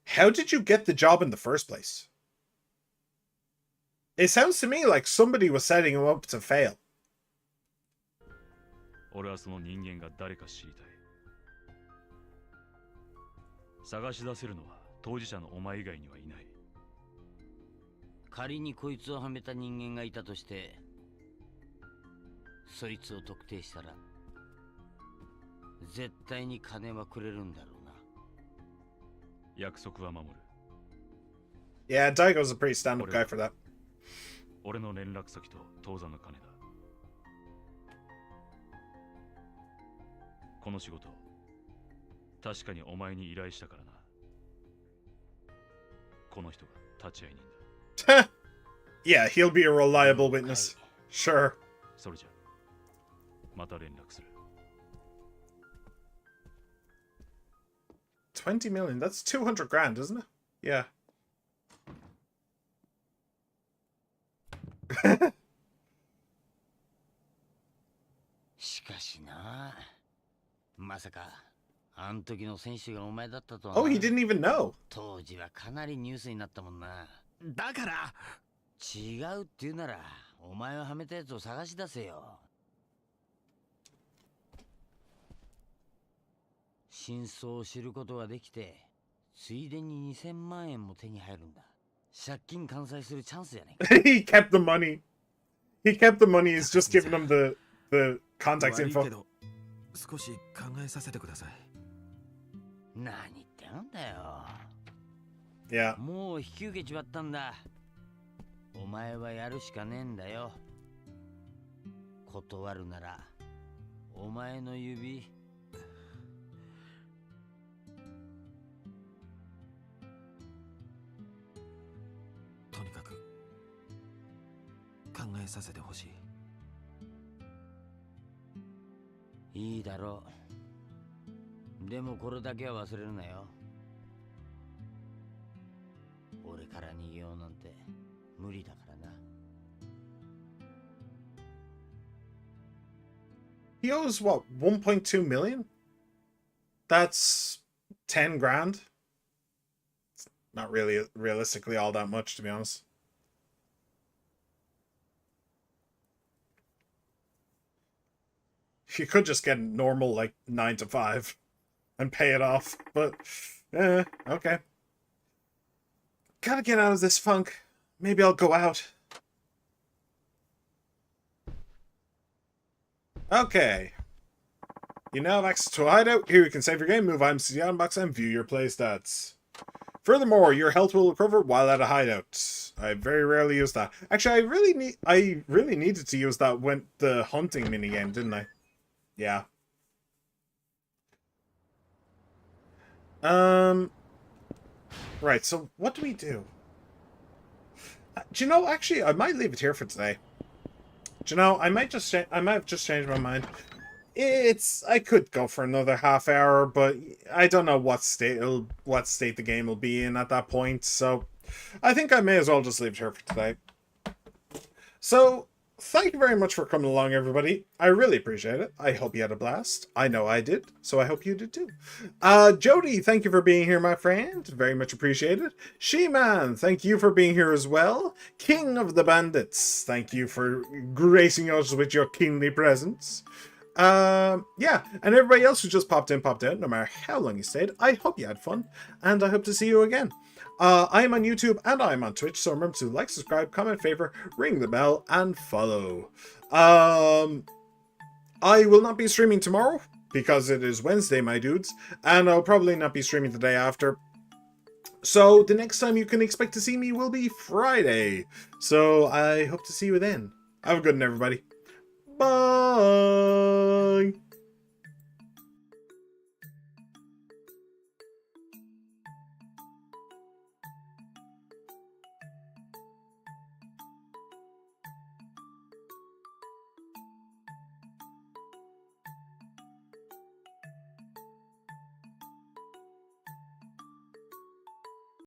Speaker 1: How did you get the job in the first place? It sounds to me like somebody was setting him up to fail.
Speaker 3: 俺はその人間が誰か知りたい。探し出せるのは当事者のお前以外にはいない。
Speaker 13: 仮にこいつをはめた人間がいたとして、そいつを特定したら絶対に金はくれるんだろうな。
Speaker 3: 約束は守る。
Speaker 1: Yeah, Daigo's a pretty stand-up guy for that.
Speaker 3: 俺の連絡先と当座の金だ。この仕事、確かにお前に依頼したからな。この人が立ち会い人だ。
Speaker 1: Yeah, he'll be a reliable witness. Sure.
Speaker 3: それじゃ、また連絡する。
Speaker 1: $20 million. That's 200 grand, isn't it? Yeah.
Speaker 13: しかしな、まさかあん時の選手がお前だったとは。
Speaker 1: Oh, he didn't even know.
Speaker 13: 当時はかなりニュースになったもんな。
Speaker 6: だから
Speaker 13: 違うって言うならお前をはめたやつを探し出せよ。真相を知ることができて、ついでに2000万円も手に入るんだ。借金完済するチャンスじゃねえか。
Speaker 1: He kept the money. He kept the money. He's just giving him the contact
Speaker 6: 悪い
Speaker 1: info.
Speaker 6: けど少し考えさせてください。
Speaker 13: 何言ってんだよ。
Speaker 1: Yeah.
Speaker 13: もう引き受けちまったんだ。お前はやるしかねえんだよ。断るならお前の指。
Speaker 6: とにかく考えさせてほしい。
Speaker 13: いいだろう。でもこれだけは忘れるなよ。俺から逃げようなんて無理だからな。
Speaker 1: He owes what, 1.2 million? That's 10 grand. It's not really realistically all that much, to be honest. You could just get normal, like, 9 to 5 and pay it off, but, okay. Gotta get out of this funk. Maybe I'll go out. Okay. You now have access to a hideout. Here you can save your game, move items to the item box, and view your playstats. Furthermore, your health will recover while at a hideout. I very rarely use that. Actually, I really needed to use that when the hunting minigame, didn't I? Yeah. Right, so what do we do? Do you know, actually, I might leave it here for today. Do you know, I might have just changed my mind. I could go for another half hour, but I don't know what state the game will be in at that point, so I think I may as well just leave it here for today. So, thank you very much for coming along, everybody. I really appreciate it. I hope you had a blast. I know I did, so I hope you did too. Jody, thank you for being here, my friend. Very much appreciated. She-Man, thank you for being here as well. King of the Bandits, thank you for gracing us with your kingly presence. Yeah, and everybody else who just popped in, popped out, no matter how long you stayed, I hope you had fun, and I hope to see you again. I am on YouTube and I am on Twitch, so remember to like, subscribe, comment, favor, ring the bell, and follow. I will not be streaming tomorrow, because it is Wednesday, my dudes, and I'll probably not be streaming the day after. So the next time you can expect to see me will be Friday. So I hope to see you then. Have a good one, everybody. Bye!